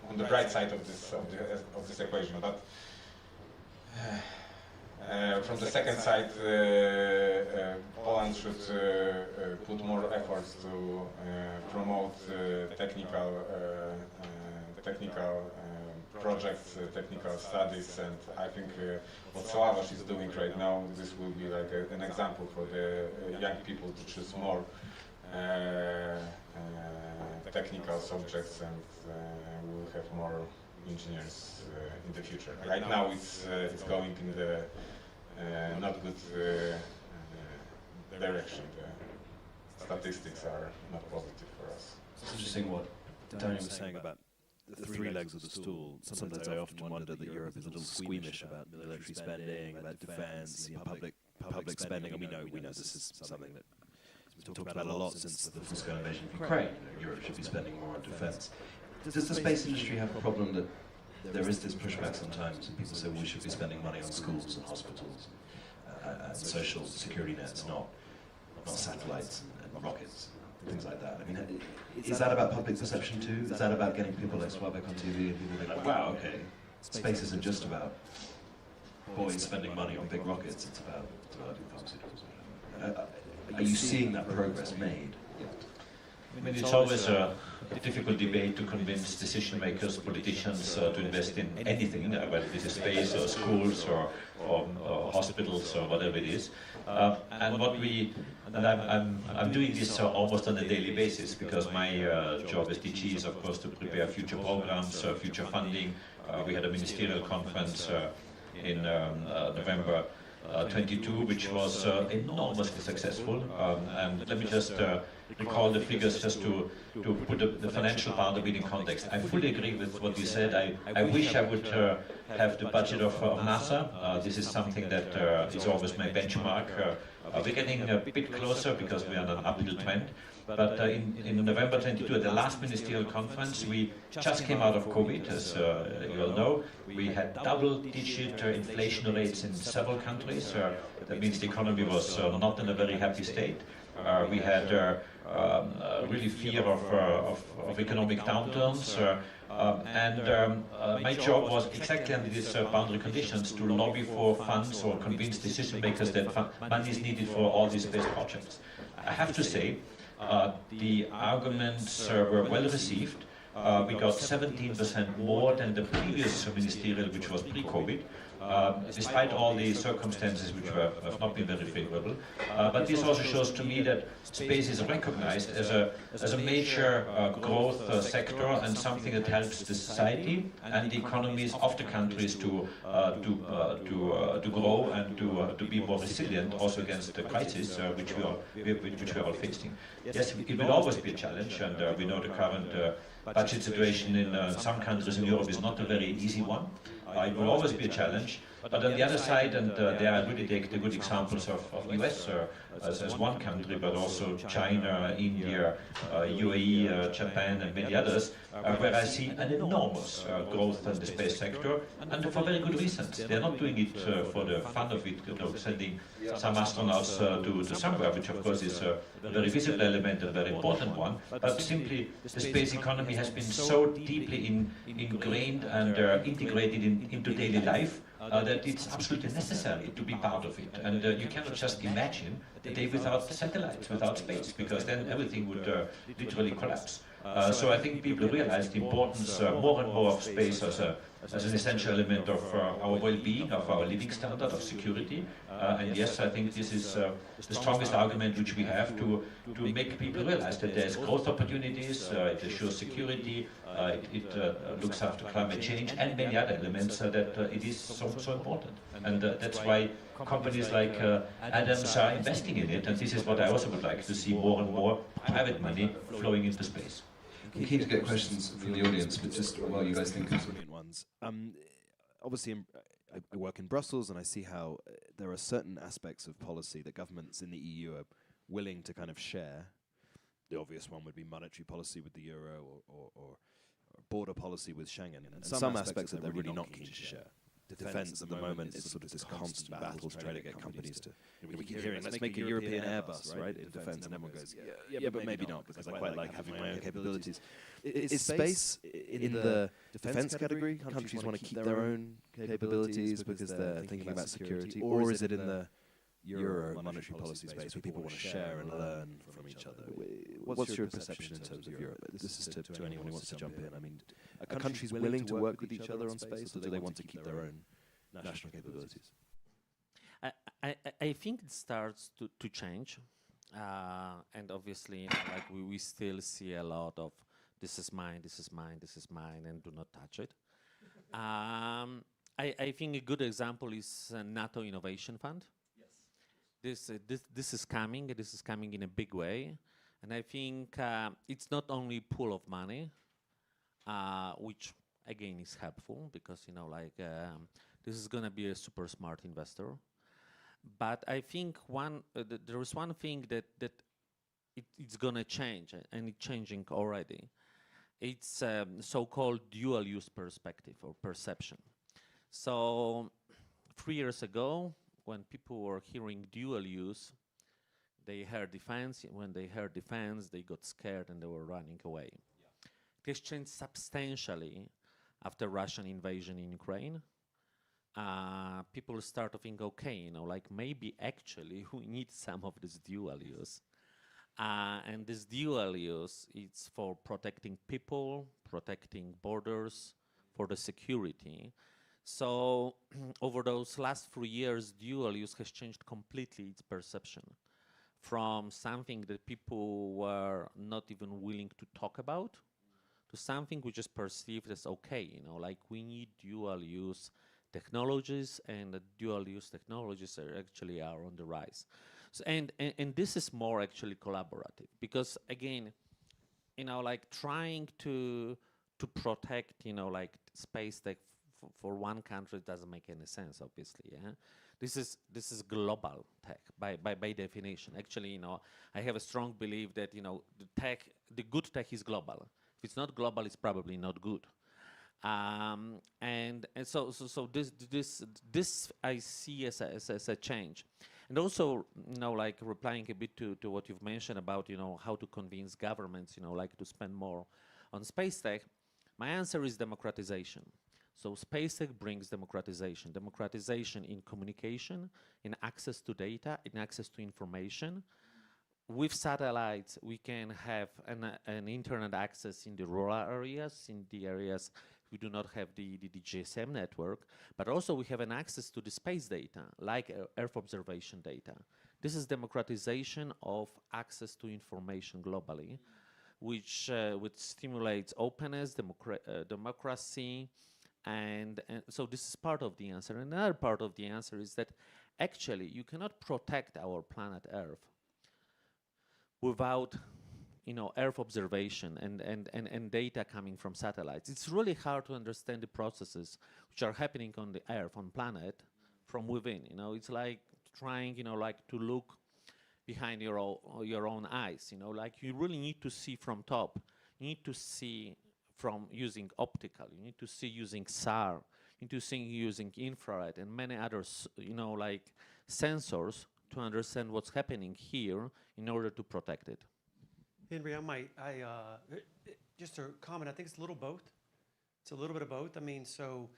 on the bright side of this equation, but from the second side, Poland should put more efforts to promote technical projects, technical studies, and I think what Sławosz is doing right now, this will be like an example for the young people to choose more technical subjects, and we will have more engineers in the future. Right now it's going in the not good direction. The statistics are not positive for us. It's interesting what Daniel was saying about the three legs of the stool. Sometimes I often wonder that Europe is a little squeamish about military spending, about defence, public spending, and we know this is something that we've talked about a lot since the full-scale invasion of Ukraine. Europe should be spending more on defence. Does the space industry have a problem that there is this pushback sometimes, and people say we should be spending money on schools and hospitals and social security nets, not satellites and rockets? Things like that. I mean, is that about public perception too? Is that about getting people like Sławek on TV and people being like, wow, okay, space isn't just about boys spending money on big rockets, it's about developing pharmaceuticals. Are you seeing that progress made? I mean, it's always a difficult debate to convince decision makers, politicians to invest in anything, whether it is space or schools or hospitals or whatever it is. And I'm doing this almost on a daily basis, because my job as DG is, of course, to prepare future programs, future funding. We had a ministerial conference in November 22, which was enormously successful. And let me just recall the figures just to put the financial part of it in context. I fully agree with what you said. I wish I would have the budget of NASA. This is something that is always my benchmark. We're getting a bit closer because we are on an uphill trend. But in November 22, at the last ministerial conference, we just came out of COVID, as you all know. We had double-digit inflation rates in several countries. That means the economy was not in a very happy state. We had really fear of economic downturns. My job was exactly under these boundary conditions to lobby for funds or convince decision makers that money is needed for all these space projects. I have to say, the arguments were well received. We got 17% more than the previous ministerial, which was pre-COVID, despite all the circumstances which have not been very favorable. But this also shows to me that space is recognized as a major growth sector and something that helps the society and the economies of the countries to grow and to be more resilient also against the crisis which we are all facing. Yes, it will always be a challenge, and we know the current budget situation in some countries in Europe is not a very easy one. It will always be a challenge. But on the other side, and there I really take the good examples of US as one country, but also China, India, UAE, Japan, and many others, where I see an enormous growth in the space sector, and for very good reasons. They're not doing it for the fun of it, sending some astronauts to somewhere, which of course is a very visible element, a very important one, but simply the space economy has been so deeply ingrained and integrated into daily life that it's absolutely necessary to be part of it. And you cannot just imagine a day without satellites, without space, because then everything would literally collapse. So I think people realize the importance more and more of space as an essential element of our well-being, of our living standard, of security. And yes, I think this is the strongest argument which we have to make people realize that there's growth opportunities, it assures security, it looks after climate change and many other elements that it is so important. And that's why companies like Adams are investing in it, and this is what I also would like to see more and more private money flowing into space. I'm keen to get questions from the audience, but just while you guys think of brilliant ones. Obviously, I work in Brussels, and I see how there are certain aspects of policy that governments in the EU are willing to kind of share. The obvious one would be monetary policy with the euro, or border policy with Schengen. And some aspects that they're really not keen to share. Defense at the moment is sort of this constant battle to try to get companies to. We keep hearing, let's make a European Airbus, right, in defense, and everyone goes, yeah, but maybe not, because I quite like having my own capabilities. Is space in the defense category? Countries want to keep their own capabilities because they're thinking about security, or is it in the Euro monetary policy space where people want to share and learn from each other? What's your perception in terms of Europe? This is to anyone who wants to jump in. I mean, are countries willing to work with each other on space, or do they want to keep their own national capabilities? I think it starts to change, and obviously, like we still see a lot of this is mine, this is mine, this is mine, and do not touch it. I think a good example is NATO Innovation Fund. This is coming. This is coming in a big way, and I think it's not only pool of money, which again is helpful because this is going to be a super smart investor. But I think there is one thing that it's going to change, and it's changing already. It's so-called dual-use perspective or perception. So 3 years ago, when people were hearing dual use, they heard defense. When they heard defense, they got scared and they were running away. It has changed substantially after Russian invasion in Ukraine. People start to think, okay, maybe actually we need some of this dual use. And this dual use, it's for protecting people, protecting borders, for the security. So over those last 3 years, dual use has changed completely its perception from something that people were not even willing to talk about to something which is perceived as okay, we need dual use technologies, and the dual use technologies are on the rise. So, and this is more actually collaborative because again, trying to protect, space tech for one country doesn't make any sense, obviously. Yeah? This is global tech, by definition. Actually, I have a strong belief that the good tech is global. If it's not global, it's probably not good. And so this I see as a change. And also, like replying a bit to what you've mentioned about, how to convince governments, like to spend more on space tech, my answer is democratization. So space tech brings democratization. Democratization in communication, in access to data, in access to information. With satellites, we can have an internet access in the rural areas, in the areas we do not have the GSM network, but also we have an access to the space data, like Earth observation data. This is democratization of access to information globally, which stimulates openness, democracy, and so this is part of the answer. Another part of the answer is that actually you cannot protect our planet Earth without Earth observation and data coming from satellites. It's really hard to understand the processes which are happening on the Earth, on planet, from within. It's like trying, like to look behind your own eyes. Like you really need to see from top. You need to see from using optical. You need to see using SAR. You need to see using infrared and many others, like sensors to understand what's happening here in order to protect it. Henry, just a comment, I think it's a little both. It's a little bit of both. I mean, so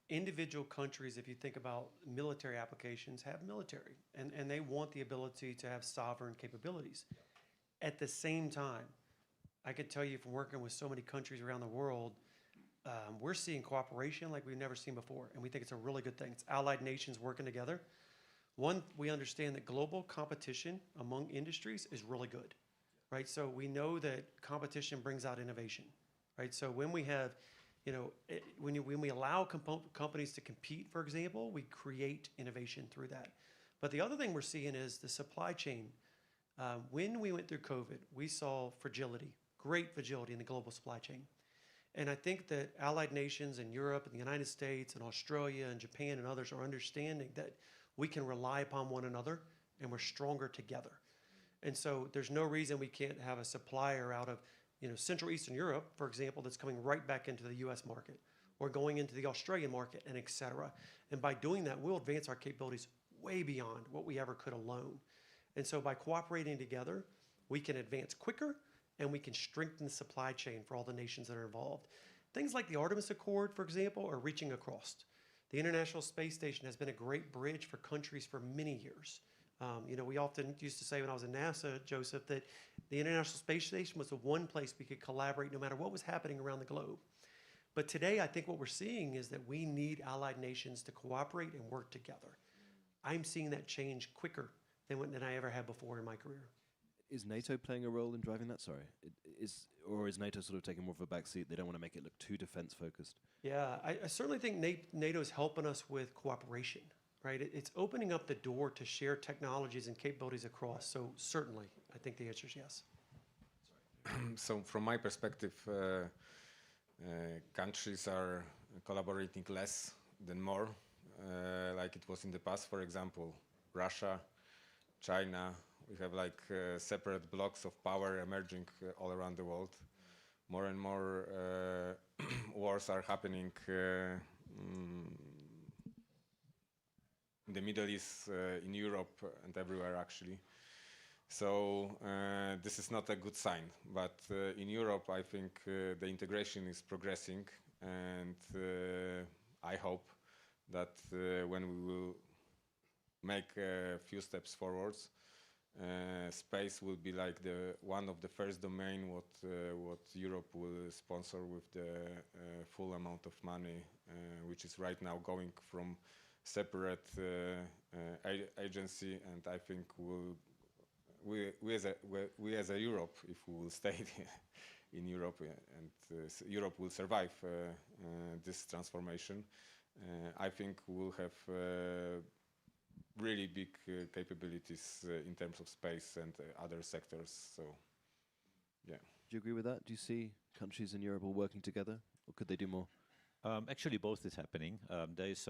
individual countries, if you think about military applications, have military, and they want the ability to have sovereign capabilities. At the same time, I could tell you from working with so many countries around the world, we're seeing cooperation like we've never seen before, and we think it's a really good thing. It's allied nations working together. One, we understand that global competition among industries is really good. Right, so we know that competition brings out innovation, right? So when we have, when we allow companies to compete, for example, we create innovation through that. But the other thing we're seeing is the supply chain. When we went through COVID, we saw fragility, great fragility in the global supply chain. And I think that allied nations in Europe and the United States and Australia and Japan and others are understanding that we can rely upon one another and we're stronger together. And so there's no reason we can't have a supplier out of Central Eastern Europe, for example, that's coming right back into the US market or going into the Australian market and et cetera. And by doing that, we'll advance our capabilities way beyond what we ever could alone. And so by cooperating together, we can advance quicker and we can strengthen the supply chain for all the nations that are involved. Things like the Artemis Accord, for example, are reaching across. The International Space Station has been a great bridge for countries for many years. We often used to say when I was in NASA, Joseph, that the International Space Station was the one place we could collaborate no matter what was happening around the globe. But today, I think what we're seeing is that we need allied nations to cooperate and work together. I'm seeing that change quicker than I ever had before in my career. Is NATO playing a role in driving that? Sorry. Or is NATO sort of taking more of a backseat? They don't want to make it look too defense-focused? Yeah, I certainly think NATO is helping us with cooperation. Right? It's opening up the door to share technologies and capabilities across. So certainly, I think the answer is yes. So from my perspective, countries are collaborating less than more, like it was in the past. For example, Russia, China, we have like separate blocks of power emerging all around the world. More and more wars are happening in the Middle East, in Europe, and everywhere actually. So this is not a good sign. But in Europe, I think the integration is progressing, and I hope that when we will make a few steps forwards, space will be like one of the first domain what Europe will sponsor with the full amount of money, which is right now going from separate agency, and I think we as a Europe, if we will stay in Europe, and Europe will survive this transformation, I think we'll have really big capabilities in terms of space and other sectors. So, yeah. Do you agree with that? Do you see countries in Europe all working together, or could they do more? Actually, both is happening. There is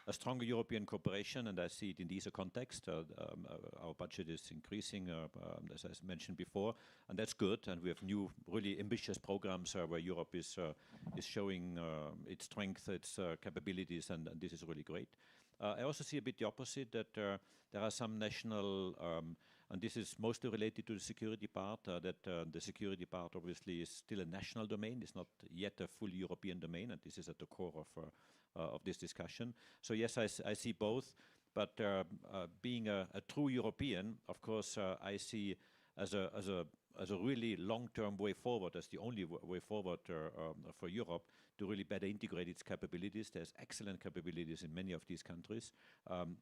a stronger European cooperation, and I see it in this context. Our budget is increasing, as I mentioned before, and that's good. And we have new, really ambitious programs where Europe is showing its strength, its capabilities, and this is really great. I also see a bit the opposite, that there are some national, and this is mostly related to the security part, that the security part obviously is still a national domain. It's not yet a fully European domain, and this is at the core of this discussion. So yes, I see both, but being a true European, of course, I see as a really long-term way forward, as the only way forward for Europe to really better integrate its capabilities. There's excellent capabilities in many of these countries.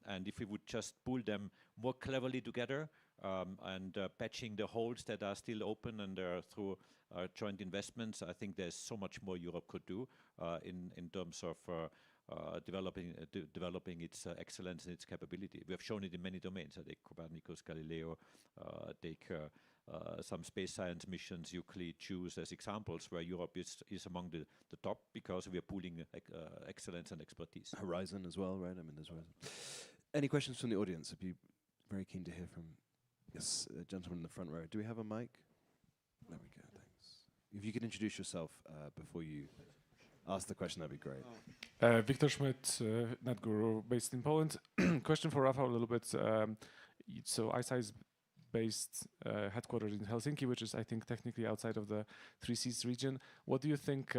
And if we would just pull them more cleverly together and patching the holes that are still open and through joint investments, I think there's so much more Europe could do in terms of developing its excellence and its capability. We have shown it in many domains. Take Copernicus, Galileo, take some space science missions, Euclid, JUICE as examples where Europe is among the top because we are pooling excellence and expertise. Horizon as well, right? I mean, there's Horizon. Any questions from the audience? I'd be very keen to hear from, yes, a gentleman in the front row. Do we have a mic? There we go, thanks. If you could introduce yourself before you ask the question, that'd be great. Victor Schmidt, NetGuru, based in Poland. Question for Rafał a little bit. So ISA is based headquartered in Helsinki, which is, I think, technically outside of the Three Seas region. What do you think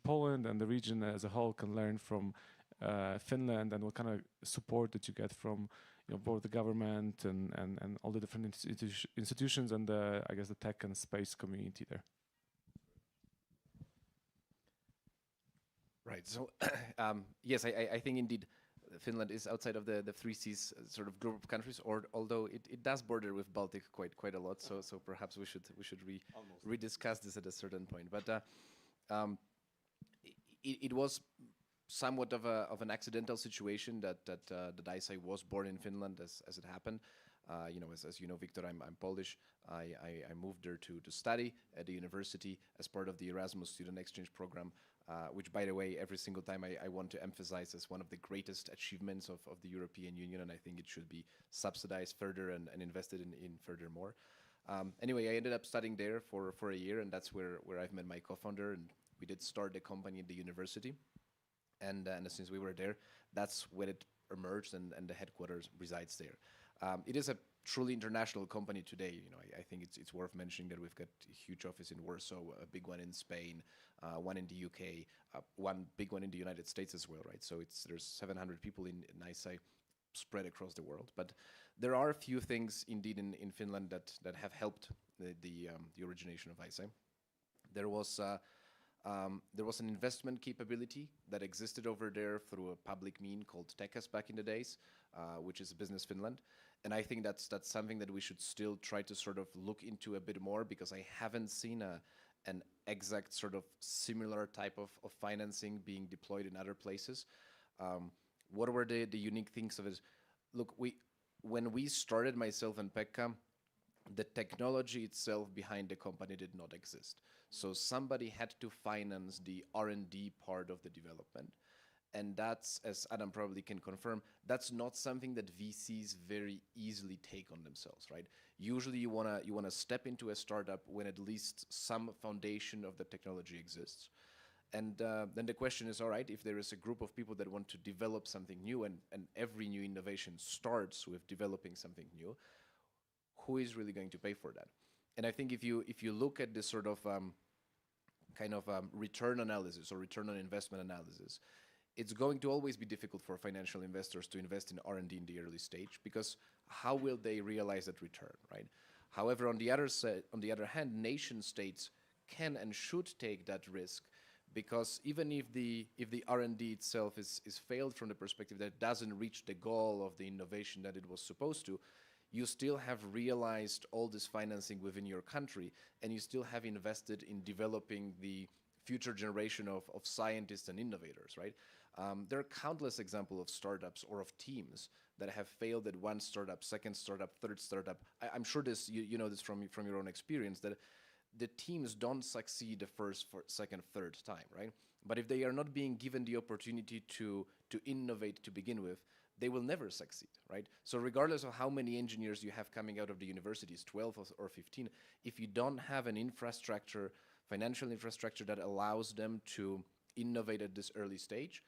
Poland and the region as a whole can learn from Finland, and what kind of support did you get from both the government and all the different institutions and I guess the tech and space community there? Right. So, yes, I think indeed Finland is outside of the Three Seas sort of group of countries, although it does border with Baltic quite a lot. So perhaps we should rediscuss this at a certain point. But it was somewhat of an accidental situation that ISA was born in Finland as it happened. As you know, Victor, I'm Polish. I moved there to study at the university as part of the Erasmus student exchange program, which, by the way, every single time I want to emphasize as one of the greatest achievements of the European Union, and I think it should be subsidized further and invested in furthermore. Anyway, I ended up studying there for a year, and that's where I've met my co-founder, and we did start the company at the university. And since we were there, that's when it emerged, and the headquarters resides there. It is a truly international company today. I think it's worth mentioning that we've got a huge office in Warsaw, a big one in Spain, one in the UK, one big one in the United States as well, right? So there's 700 people in ISA spread across the world. But there are a few things indeed in Finland that have helped the origination of ISA. There was an investment capability that existed over there through a public mean called Techas back in the days, which is Business Finland. And I think that's something that we should still try to sort of look into a bit more, because I haven't seen an exact sort of similar type of financing being deployed in other places. What were the unique things of it? Look, when we started, myself and Pekka, the technology itself behind the company did not exist. So somebody had to finance the R&D part of the development. And that's, as Adam probably can confirm, that's not something that VCs very easily take on themselves, right? Usually you wanna step into a startup when at least some foundation of the technology exists. And then the question is, all right, if there is a group of people that want to develop something new, and every new innovation starts with developing something new, who is really going to pay for that? And I think if you look at this sort of return analysis or return on investment analysis, it's going to always be difficult for financial investors to invest in R&D in the early stage, because how will they realize that return, right? However, on the other hand, nation states can and should take that risk, because even if the R&D itself is failed from the perspective that it doesn't reach the goal of the innovation that it was supposed to, you still have realized all this financing within your country, and you still have invested in developing the future generation of scientists and innovators, right? There are countless examples of startups or of teams that have failed at one startup, second startup, third startup. I'm sure you know this from your own experience, that the teams don't succeed the first, second, third time, right? But if they are not being given the opportunity to to innovate to begin with, they will never succeed, right? So regardless of how many engineers you have coming out of the universities, 12 or 15, if you don't have an infrastructure, financial infrastructure that allows them to innovate at this early stage,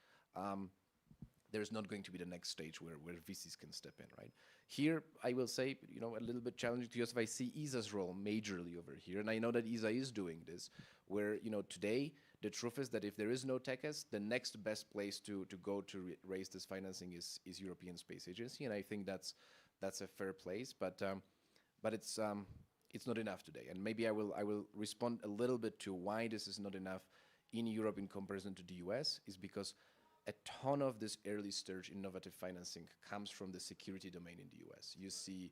there's not going to be the next stage where VCs can step in, right? Here, I will say, a little bit challenging to Joseph, I see ESA's role majorly over here, and I know that ESA is doing this, where, today, the truth is that if there is no TechES, the next best place to go to raise this financing is European Space Agency, and I think that's a fair place, but it's not enough today, and maybe I will respond a little bit to why this is not enough in Europe in comparison to the US, is because a ton of this early stage innovative financing comes from the security domain in the US. You see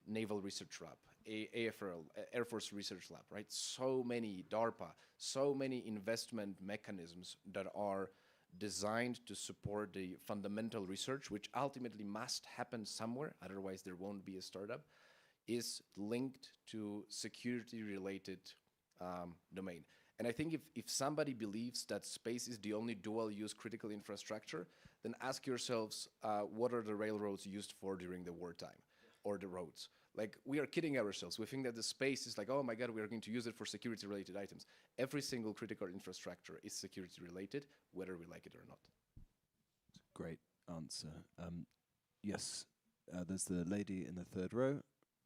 Naval Research Lab, AFRL, Air Force Research Lab, right? So many, DARPA, so many investment mechanisms that are designed to support the fundamental research, which ultimately must happen somewhere, otherwise there won't be a startup, is linked to security-related domain. And I think if somebody believes that space is the only dual-use critical infrastructure, then ask yourselves, what are the railroads used for during the wartime, or the roads? Like, we are kidding ourselves. We think that the space is like, oh my God, we are going to use it for security-related items. Every single critical infrastructure is security-related, whether we like it or not. Great answer. Yes, there's the lady in the third row,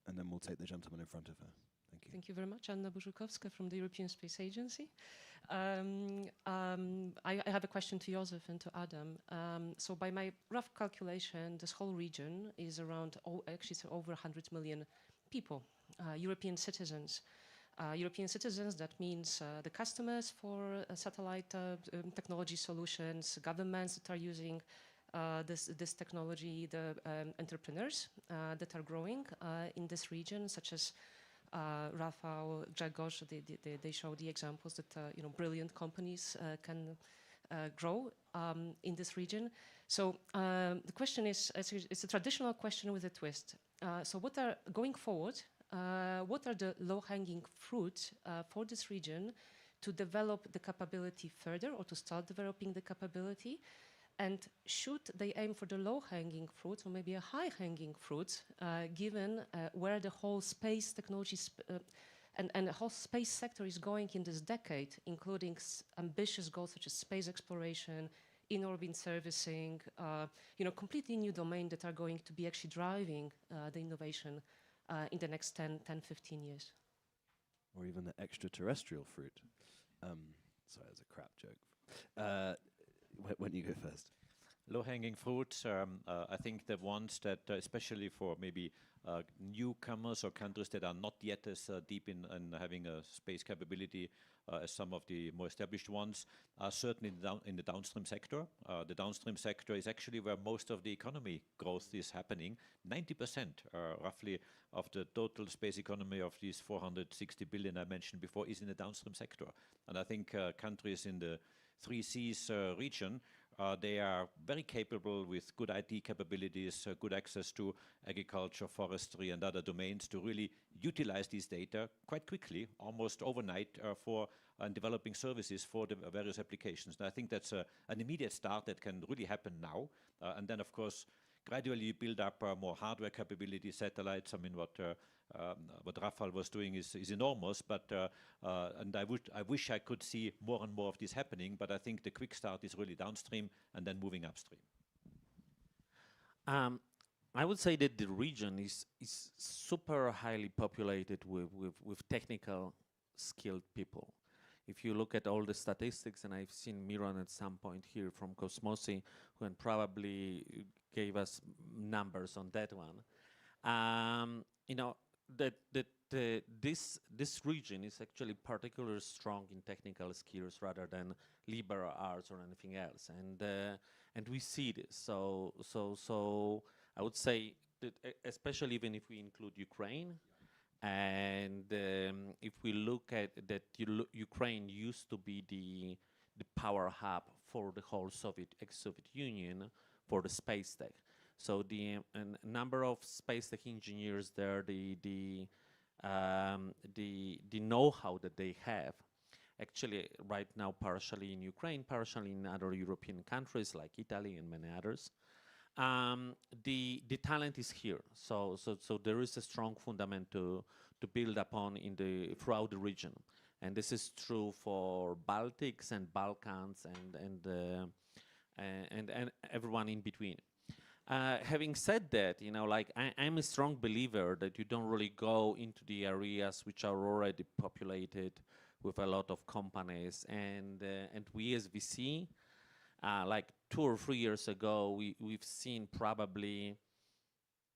and then we'll take the gentleman in front of her. Thank you. Thank you very much. Anna Burzukowska from the European Space Agency. I have a question to Joseph and to Adam. So by my rough calculation, this whole region is around, actually it's over 100 million people, European citizens. European citizens, that means the customers for satellite technology solutions, governments that are using this technology, the entrepreneurs that are growing in this region, such as Rafał, Grzegorz, they show the examples that brilliant companies can grow in this region. So the question is, it's a traditional question with a twist. So going forward, what are the low-hanging fruits for this region to develop the capability further, or to start developing the capability? And should they aim for the low-hanging fruits, or maybe a high-hanging fruit, given where the whole space technology and the whole space sector is going in this decade, including ambitious goals such as space exploration, in-orbit servicing, completely new domain that are going to be actually driving the innovation in the next 10, 15 years. Or even the extraterrestrial fruit. Sorry, that's a crap joke. When you go first. Low-hanging fruits, I think the ones that, especially for maybe newcomers or countries that are not yet as deep in having a space capability as some of the more established ones, are certainly in the downstream sector. The downstream sector is actually where most of the economy growth is happening. 90% roughly of the total space economy of these 460 billion I mentioned before is in the downstream sector. And I think countries in the 3Cs region, they are very capable with good IT capabilities, good access to agriculture, forestry, and other domains to really utilize these data quite quickly, almost overnight, for developing services for the various applications. And I think that's an immediate start that can really happen now. And then, of course, gradually build up more hardware capability, satellites. I mean, what Rafał was doing is enormous, but and I wish I could see more and more of this happening, but I think the quick start is really downstream and then moving upstream. I would say that the region is super highly populated with technical skilled people. If you look at all the statistics, and I've seen Miron at some point here from Cosmosi, who can probably gave us numbers on that one. This region is actually particularly strong in technical skills rather than liberal arts or anything else, and we see this. So I would say that, especially even if we include Ukraine. And if we look at that, Ukraine used to be the power hub for the whole ex-Soviet Union for the space tech. So the number of space tech engineers there, the know-how that they have, actually right now partially in Ukraine, partially in other European countries like Italy and many others. The talent is here, so there is a strong fundament to build upon throughout the region, and this is true for Baltics and Balkans and everyone in between. Having said that, like I'm a strong believer that you don't really go into the areas which are already populated with a lot of companies, and we as VC. Like 2 or 3 years ago, we've seen probably,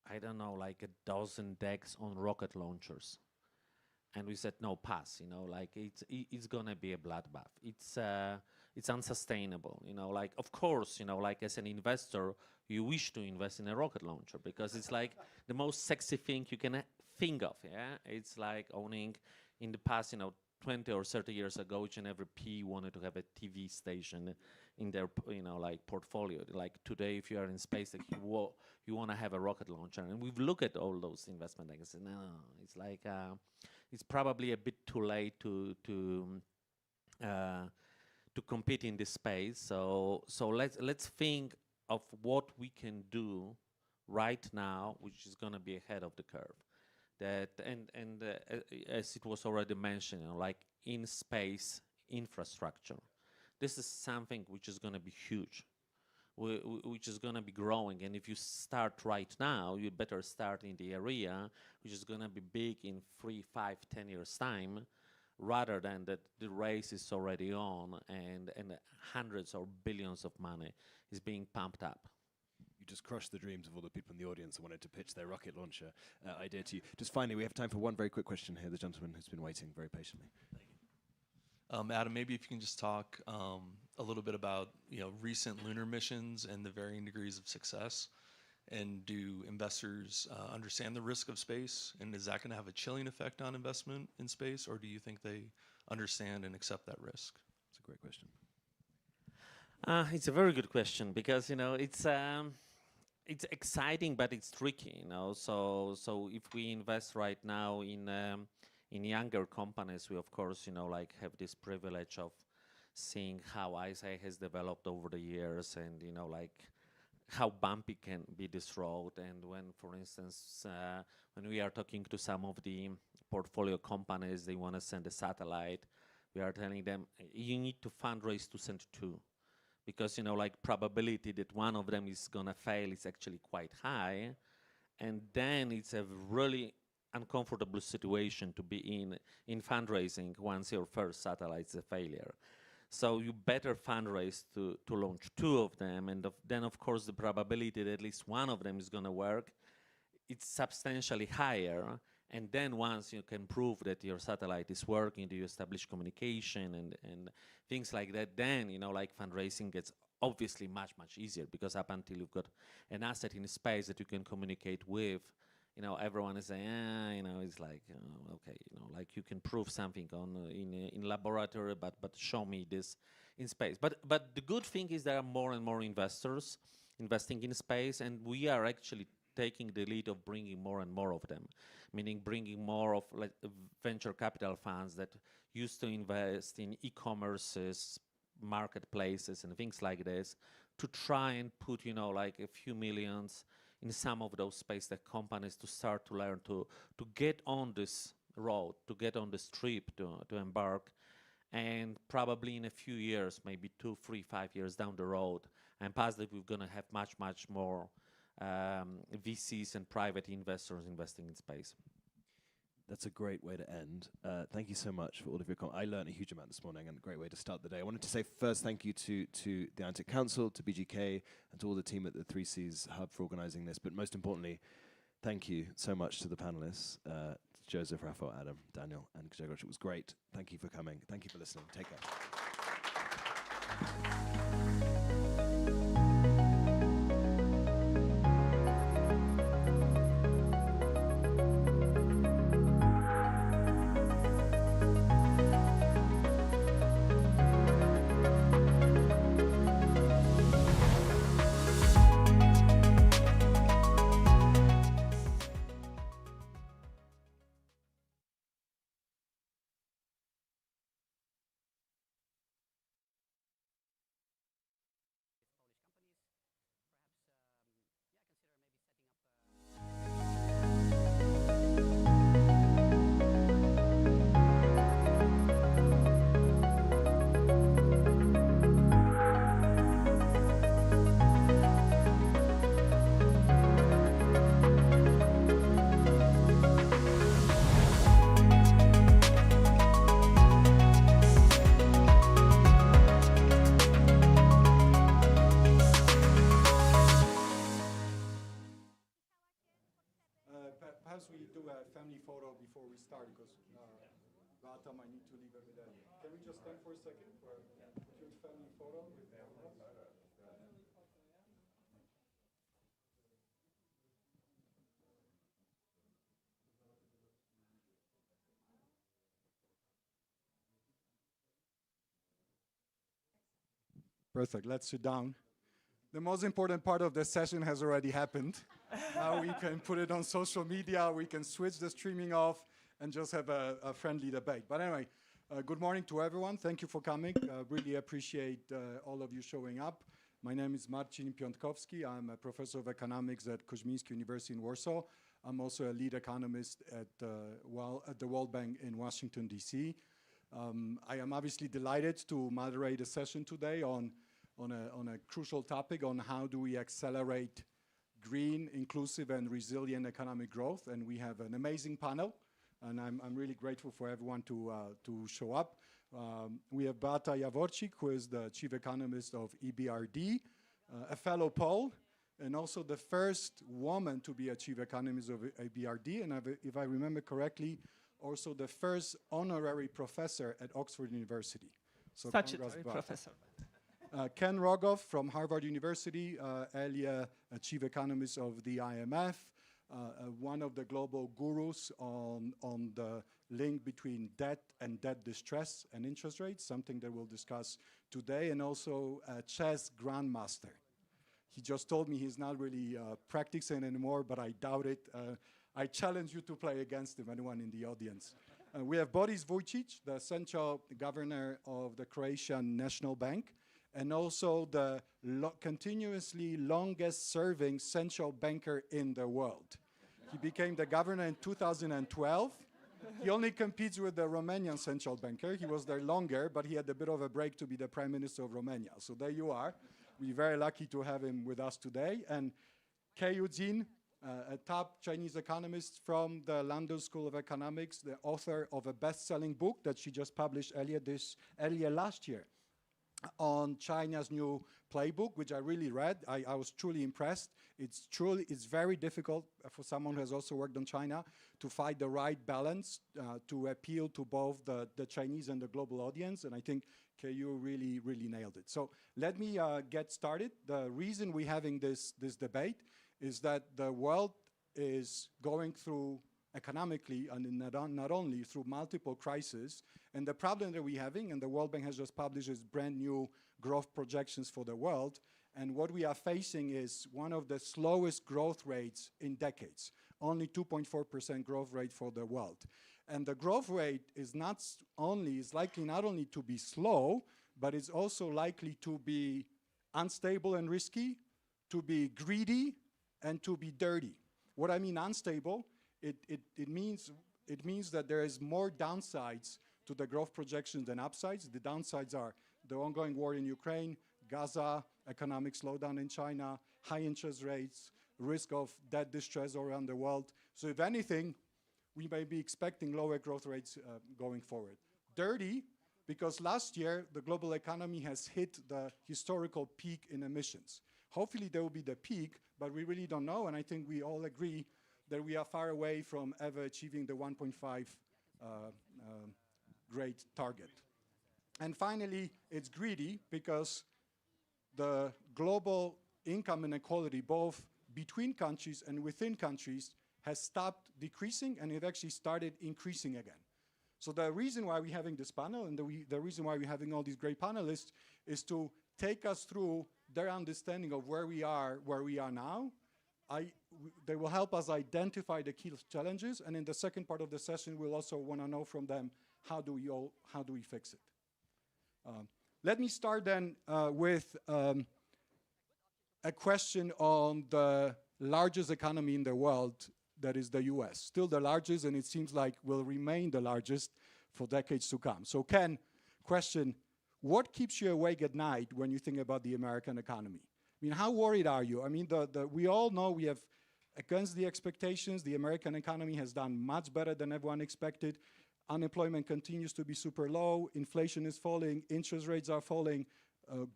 I don't know, like a dozen decks on rocket launchers. And we said, no, pass, like it's gonna be a bloodbath. It's unsustainable, like, of course, like as an investor, you wish to invest in a rocket launcher because it's like the most sexy thing you can think of, yeah? It's like owning, in the past, 20 or 30 years ago, each and every P wanted to have a TV station in their, like portfolio. Like today, if you are in space, like you want to have a rocket launcher. And we've looked at all those investment banks. No, it's like it's probably a bit too late to compete in this space. So let's think of what we can do right now, which is going to be ahead of the curve. As it was already mentioned, like in space infrastructure, this is something which is going to be huge, which is going to be growing. And if you start right now, you better start in the area which is going to be big in 3, 5, 10 years time, rather than that the race is already on and hundreds or billions of money is being pumped up. You just crushed the dreams of all the people in the audience that wanted to pitch their rocket launcher idea to you. Just finally, we have time for one very quick question here. The gentleman who's been waiting very patiently. Adam, maybe if you can just talk a little bit about recent lunar missions and the varying degrees of success, and do investors understand the risk of space, and is that going to have a chilling effect on investment in space, or do you think they understand and accept that risk? It's a great question. It's a very good question because it's exciting, but it's tricky. So if we invest right now in younger companies, we of course like have this privilege of seeing how ISI has developed over the years, and like how bumpy can be this road. And when, for instance, when we are talking to some of the portfolio companies, they want to send a satellite, we are telling them you need to fundraise to send 2. Because like probability that one of them is gonna fail is actually quite high, and then it's a really uncomfortable situation to be in fundraising once your first satellite is a failure. So you better fundraise to launch 2 of them, and then of course the probability that at least one of them is gonna work, it's substantially higher. And then once you can prove that your satellite is working, do you establish communication and things like that, then, like fundraising gets obviously much, much easier, because up until you've got an asset in space that you can communicate with, everyone is saying, it's like, okay, like you can prove something in laboratory, but show me this in space. But the good thing is there are more and more investors investing in space, and we are actually taking the lead of bringing more and more of them, meaning bringing more of like venture capital funds that used to invest in e-commerces, marketplaces, and things like this, to try and put, like a few millions in some of those space tech companies to start to learn to get on this road, to get on this trip, to embark. And probably in a few years, maybe 2, 3, 5 years down the road, I'm positive we're going to have much, much more VCs and private investors investing in space. That's a great way to end. Thank you so much for all of your comments. I learned a huge amount this morning, and a great way to start the day. I wanted to say first thank you to the Atlantic Council, to BGK, and to all the team at the 3Cs Hub for organizing this. But most importantly, thank you so much to the panelists, Joseph, Rafael, Adam, Daniel, and Grzegorz. It was great. Thank you for coming. Thank you for listening. Take care. perhaps we do a family photo before we start because Gautam, I need to leave every day. Can we just stand for a second for a cute family photo with Perfect. Let's sit down. The most important part of the session has already happened. Now we can put it on social media, we can switch the streaming off and just have a friendly debate. But anyway, good morning to everyone. Thank you for coming. Really appreciate all of you showing up. My name is Marcin Piątkowski. I'm a professor of economics at Koźmiński University in Warsaw. I'm also a lead economist at the World Bank in Washington, D.C. I am obviously delighted to moderate a session today on a crucial topic on how do we accelerate green, inclusive, and resilient economic growth. And we have an amazing panel, and I'm really grateful for everyone to show up. We have Beata Jaworczyk, who is the chief economist of EBRD, a fellow Pole, and also the first woman to be a chief economist of EBRD, and if I remember correctly, also the first honorary professor at Oxford University. So statutory professor. Ken Rogoff from Harvard University, earlier a chief economist of the IMF, one of the global gurus on the link between debt and debt distress and interest rates, something that we'll discuss today, and also a chess grandmaster. He just told me he's not really practicing anymore, but I doubt it. I challenge you to play against him, anyone in the audience. We have Boris Vujčić, the central governor of the Croatian National Bank, and also the continuously longest serving central banker in the world. He became the governor in 2012. He only competes with the Romanian central banker. He was there longer, but he had a bit of a break to be the prime minister of Romania. So there you are. We're very lucky to have him with us today. And Keiyu Jin, a top Chinese economist from the London School of Economics, the author of a best-selling book that she just published earlier last year on China's new playbook, which I really read. I was truly impressed. It's very difficult for someone who has also worked on China to find the right balance to appeal to both the Chinese and the global audience. And I think Keiyu really nailed it. So let me get started. The reason we're having this debate is that the world is going through economically and not only through multiple crises. And the problem that we're having, and the World Bank has just published its brand new growth projections for the world, and what we are facing is one of the slowest growth rates in decades, only 2.4% growth rate for the world. And the growth rate is likely not only to be slow, but it's also likely to be unstable and risky, to be greedy, and to be dirty. What I mean unstable, it means that there is more downsides to the growth projections than upsides. The downsides are the ongoing war in Ukraine, Gaza, economic slowdown in China, high interest rates, risk of debt distress around the world. So if anything, we may be expecting lower growth rates going forward. Dirty, because last year the global economy has hit the historical peak in emissions. Hopefully there will be the peak, but we really don't know, and I think we all agree that we are far away from ever achieving the 1.5 grade target. And finally, it's greedy because the global income inequality, both between countries and within countries, has stopped decreasing and it actually started increasing again. So the reason why we're having this panel and the reason why we're having all these great panelists is to take us through their understanding of where we are now. They will help us identify the key challenges, and in the second part of the session, we'll also want to know from them how do we fix it. Let me start then with a question on the largest economy in the world, that is the US. Still the largest, and it seems like will remain the largest for decades to come. So Ken, question, what keeps you awake at night when you think about the American economy? I mean, how worried are you? I mean, we all know we have, against the expectations, the American economy has done much better than everyone expected. Unemployment continues to be super low. Inflation is falling. Interest rates are falling.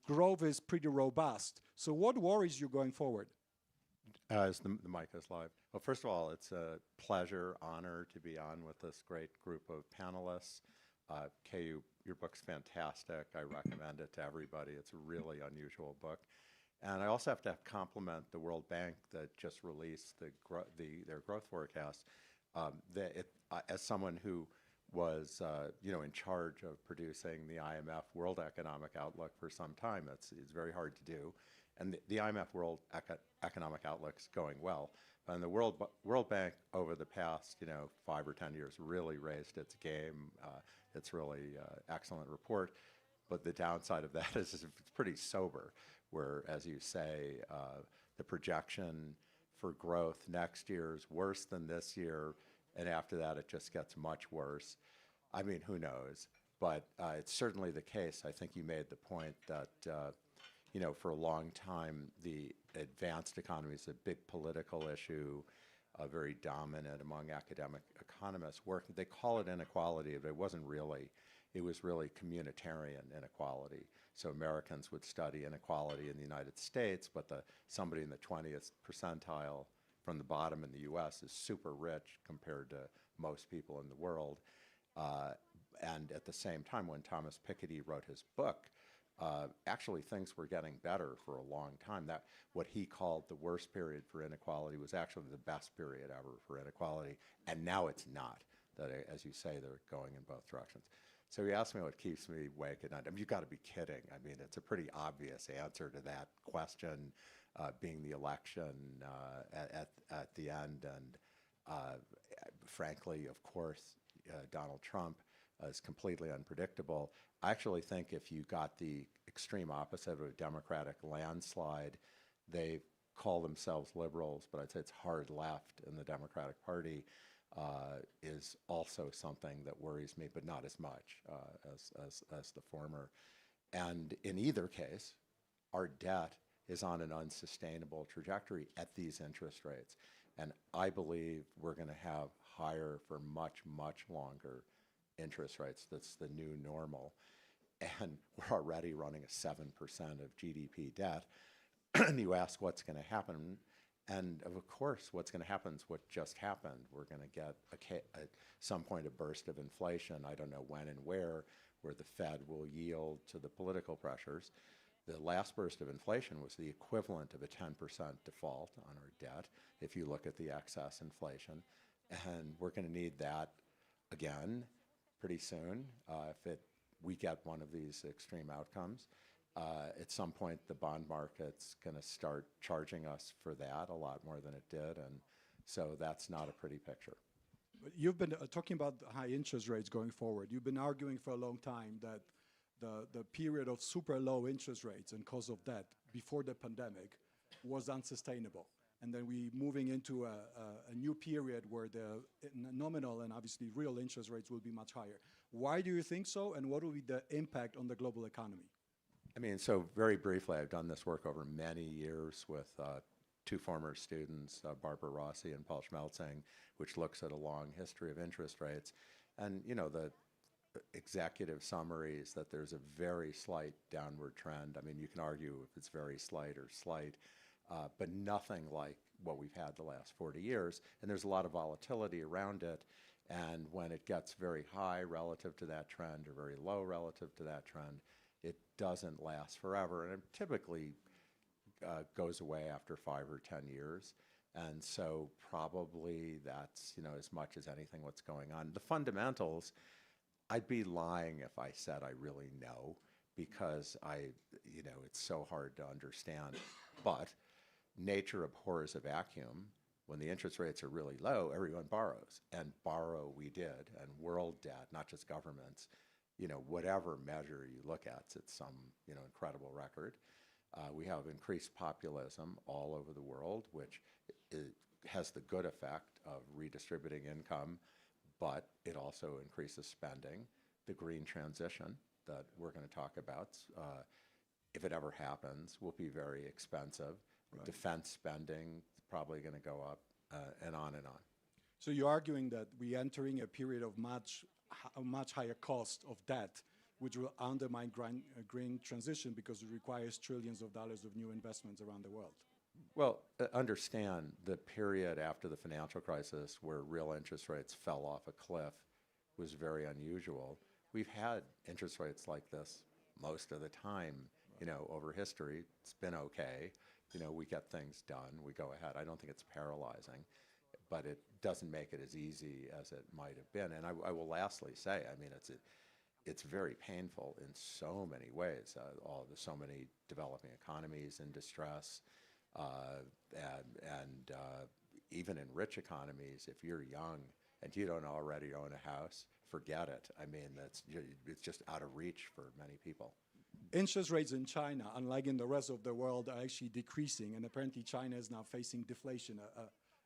Growth is pretty robust. So what worries you going forward? As the mic is live. Well, first of all, it's a pleasure, honor to be on with this great group of panelists. KU, your book's fantastic. I recommend it to everybody. It's a really unusual book. And I also have to compliment the World Bank that just released their growth forecast. As someone who was in charge of producing the IMF World Economic Outlook for some time, it's very hard to do. And the IMF World Economic Outlook's going well. And the World Bank over the past 5 or 10 years really raised its game. It's really excellent report. But the downside of that is it's pretty sober, where, as you say, the projection for growth next year is worse than this year, and after that it just gets much worse. I mean, who knows? But it's certainly the case. I think you made the point that for a long time, the advanced economy is a big political issue, very dominant among academic economists. They call it inequality, but it wasn't really. It was really communitarian inequality. So Americans would study inequality in the United States, but somebody in the 20th percentile from the bottom in the US is super rich compared to most people in the world. And at the same time, when Thomas Piketty wrote his book, actually things were getting better for a long time. That what he called the worst period for inequality was actually the best period ever for inequality, and now it's not. That, as you say, they're going in both directions. So you asked me what keeps me awake at night. I mean, you've got to be kidding. I mean, it's a pretty obvious answer to that question, being the election at the end, and frankly, of course, Donald Trump is completely unpredictable. I actually think if you got the extreme opposite of a Democratic landslide, they call themselves liberals, but I'd say it's hard left in the Democratic Party, is also something that worries me, but not as much as the former. And in either case, our debt is on an unsustainable trajectory at these interest rates. And I believe we're going to have higher for much, much longer interest rates. That's the new normal. And we're already running a 7% of GDP debt. And you ask what's going to happen. And of course, what's going to happen is what just happened. We're going to get at some point a burst of inflation. I don't know when and where the Fed will yield to the political pressures. The last burst of inflation was the equivalent of a 10% default on our debt, if you look at the excess inflation. And we're going to need that again pretty soon if we get one of these extreme outcomes. At some point, the bond market's going to start charging us for that a lot more than it did, and so that's not a pretty picture. You've been talking about high interest rates going forward. You've been arguing for a long time that the period of super low interest rates and cost of debt before the pandemic was unsustainable. And then we're moving into a new period where the nominal and obviously real interest rates will be much higher. Why do you think so, and what will be the impact on the global economy? I mean, so very briefly, I've done this work over many years with two former students, Barbara Rossi and Paul Schmelzing, which looks at a long history of interest rates. And, the executive summary is that there's a very slight downward trend. I mean, you can argue if it's very slight or slight, but nothing like what we've had the last 40 years. And there's a lot of volatility around it. And when it gets very high relative to that trend or very low relative to that trend, it doesn't last forever. And it typically goes away after 5 or 10 years. And so probably that's, as much as anything what's going on. The fundamentals, I'd be lying if I said I really know, because it's so hard to understand. But nature abhors a vacuum. When the interest rates are really low, everyone borrows. And borrow we did. And world debt, not just governments, whatever measure you look at, it's some, incredible record. We have increased populism all over the world, which has the good effect of redistributing income, but it also increases spending. The green transition that we're going to talk about, if it ever happens, will be very expensive. Right. Defense spending is probably going to go up, and on and on. So you're arguing that we're entering a period of much higher cost of debt, which will undermine green transition because it requires trillions of dollars of new investments around the world. Well, understand the period after the financial crisis where real interest rates fell off a cliff was very unusual. We've had interest rates like this most of the time, you know, over history. It's been okay. You know, we get things done, we go ahead. I don't think it's paralyzing, but it doesn't make it as easy as it might have been. And I will lastly say, I mean, it's very painful in so many ways. So many developing economies in distress, and even in rich economies, if you're young and you don't already own a house, forget it. I mean, it's just out of reach for many people. Interest rates in China, unlike in the rest of the world, are actually decreasing, and apparently China is now facing deflation,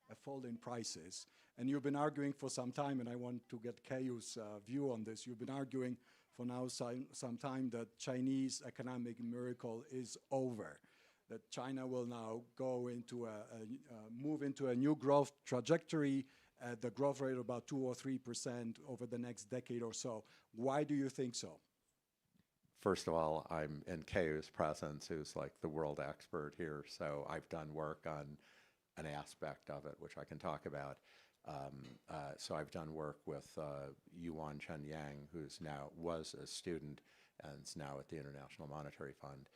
a fall in prices. And you've been arguing for some time, and I want to get Kayu's view on this. You've been arguing for now some time that Chinese economic miracle is over, that China will now go into move into a new growth trajectory at the growth rate of about 2 or 3% over the next decade or so. Why do you think so? First of all, I'm in Kayu's presence, who's like the world expert here, so I've done work on an aspect of it, which I can talk about. So I've done work with Yuan Chenyang, who's now was a student and is now at the International Monetary Fund,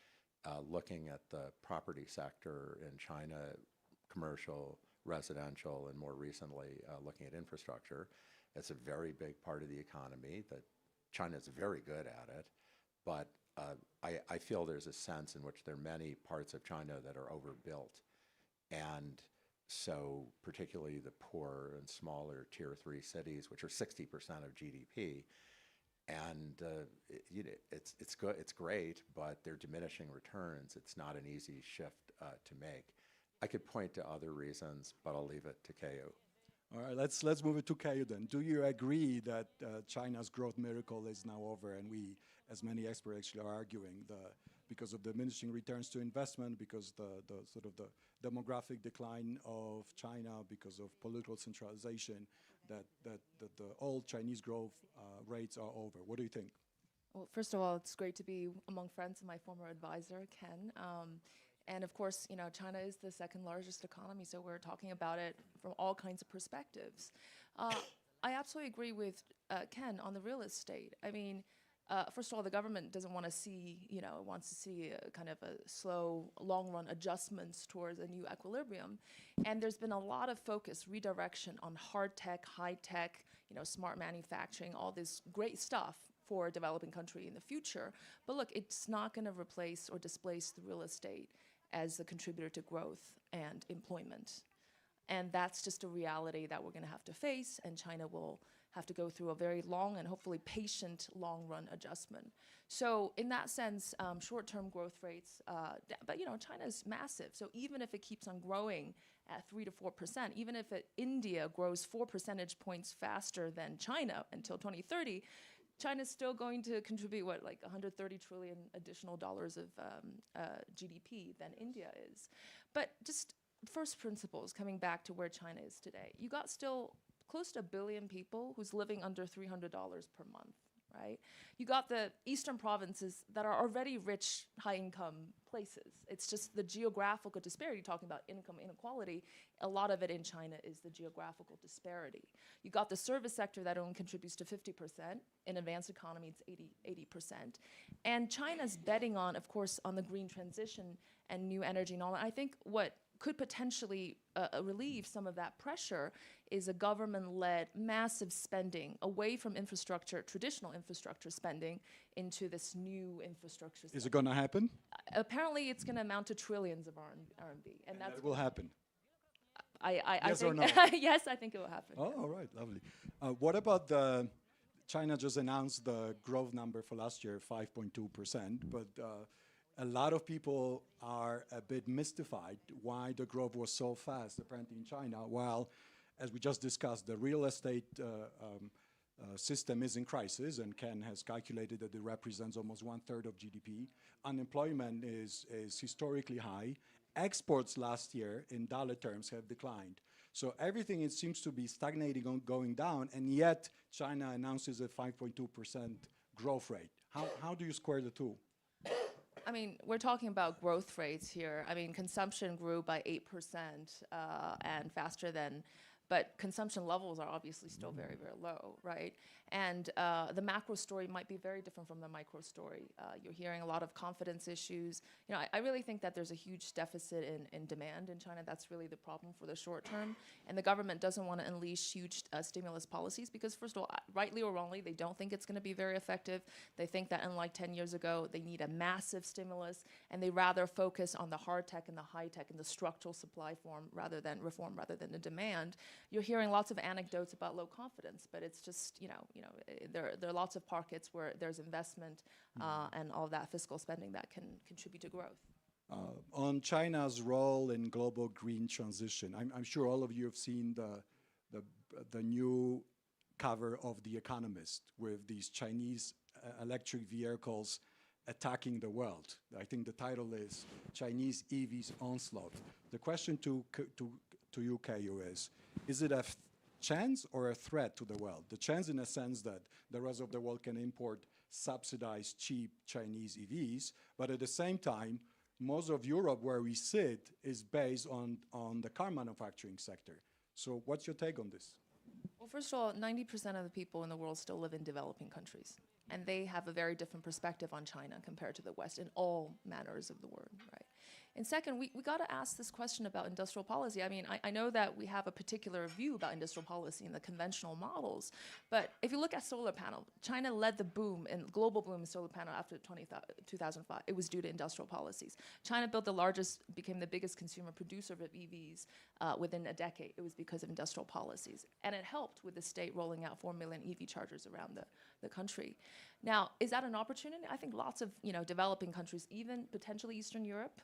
looking at the property sector in China, commercial, residential, and more recently looking at infrastructure. It's a very big part of the economy that China's very good at it, but I feel there's a sense in which there are many parts of China that are overbuilt. And so particularly the poor and smaller tier 3 cities, which are 60% of GDP, and it's good, it's great, but they're diminishing returns. It's not an easy shift to make. I could point to other reasons, but I'll leave it to Kayu. All right, let's move it to Kayu then. Do you agree that China's growth miracle is now over, and we, as many experts actually are arguing, because of diminishing returns to investment, because the sort of the demographic decline of China, because of political centralization, that the old Chinese growth rates are over? What do you think? Well, first of all, it's great to be among friends of my former advisor, Ken. And of course, you know, China is the second largest economy, so we're talking about it from all kinds of perspectives. I absolutely agree with Ken on the real estate. I mean, first of all, the government doesn't want to see, you know, it wants to see a kind of a slow, long-run adjustments towards a new equilibrium. And there's been a lot of focus, redirection on hard tech, high tech, you know, smart manufacturing, all this great stuff for a developing country in the future. But look, it's not going to replace or displace the real estate as a contributor to growth and employment. And that's just a reality that we're going to have to face, and China will have to go through a very long and hopefully patient long-run adjustment. So in that sense, short-term growth rates, but you know, China is massive. So even if it keeps on growing at 3 to 4%, even if India grows 4 percentage points faster than China until 2030, China's still going to contribute, what, like 130 trillion additional dollars of GDP than India is. But just first principles, coming back to where China is today, you got still close to 1 billion people who's living under $300 per month, right? You got the eastern provinces that are already rich, high-income places. It's just the geographical disparity, talking about income inequality, a lot of it in China is the geographical disparity. You got the service sector that only contributes to 50%. In advanced economy, it's 80%. And China's betting on, of course, on the green transition and new energy and all that. I think what could potentially relieve some of that pressure is a government-led massive spending away from infrastructure, traditional infrastructure spending, into this new infrastructure. Is it going to happen? Apparently, it's going to amount to trillions of RMB, and that will happen. I yes think or no? yes, I think it will happen. Oh, all right, lovely. What about China just announced the growth number for last year, 5.2%, but a lot of people are a bit mystified why the growth was so fast, apparently in China, while, as we just discussed, the real estate system is in crisis, and Ken has calculated that it represents almost 1/3 of GDP. Unemployment is historically high. Exports last year, in dollar terms, have declined. So everything, it seems to be stagnating on going down, and yet China announces a 5.2% growth rate. How do you square the two? I mean, we're talking about growth rates here. I mean, consumption grew by 8% and faster than, but consumption levels are obviously still very, very low, right? And the macro story might be very different from the micro story. You're hearing a lot of confidence issues. You know, I really think that there's a huge deficit in demand in China. That's really the problem for the short term. And the government doesn't want to unleash huge stimulus policies because, first of all, rightly or wrongly, they don't think it's going to be very effective. They think that unlike 10 years ago, they need a massive stimulus, and they rather focus on the hard tech and the high tech and the structural supply reform rather than the demand. You're hearing lots of anecdotes about low confidence, but it's just, there are lots of pockets where there's investment and all that fiscal spending that can contribute to growth. On China's role in global green transition, I'm sure all of you have seen the new cover of The Economist with these Chinese electric vehicles attacking the world. I think the title is Chinese EVs Onslaught. The question to you, KU, is it a chance or a threat to the world? The chance in a sense that the rest of the world can import subsidized, cheap Chinese EVs, but at the same time, most of Europe, where we sit, is based on the car manufacturing sector. So what's your take on this? Well, first of all, 90% of the people in the world still live in developing countries. And they have a very different perspective on China compared to the West in all manners of the word, right? And second, we got to ask this question about industrial policy. I mean, I know that we have a particular view about industrial policy in the conventional models, but if you look at solar panel, China led the boom in global boom in solar panel after 2005. It was due to industrial policies. China became the biggest consumer producer of EVs within a decade. It was because of industrial policies. And it helped with the state rolling out 4 million EV chargers around the country. Now, is that an opportunity? I think lots of developing countries, even potentially Eastern Europe,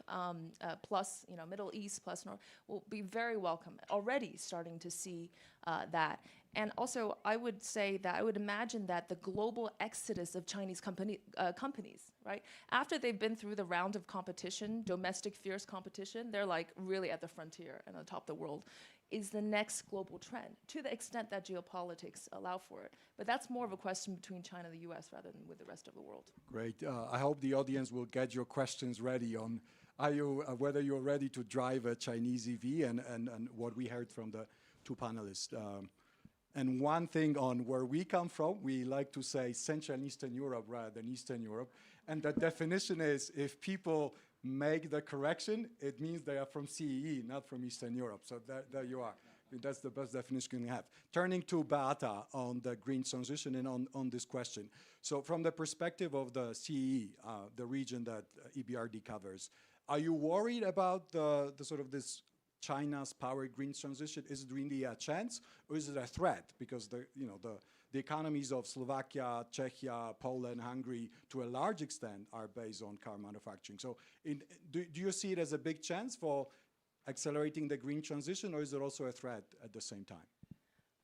plus Middle East, plus North, will be very welcome. Already starting to see that. And also, I would imagine that the global exodus of Chinese companies, right? After they've been through the round of competition, domestic fierce competition, they're like really at the frontier and on top of the world, is the next global trend, to the extent that geopolitics allow for it. But that's more of a question between China and the US rather than with the rest of the world. Great. I hope the audience will get your questions ready on whether you're ready to drive a Chinese EV and what we heard from the two panelists. And one thing on where we come from, we like to say Central and Eastern Europe rather than Eastern Europe. And the definition is if people make the correction, it means they are from CEE, not from Eastern Europe. So there you are. That's the best definition you have. Turning to Beata on the green transition and on this question. So from the perspective of the CEE, the region that EBRD covers, are you worried about the sort of this China's power green transition? Is it really a chance or is it a threat? Because the economies of Slovakia, Czechia, Poland, Hungary, to a large extent, are based on car manufacturing. So do you see it as a big chance for accelerating the green transition, or is it also a threat at the same time?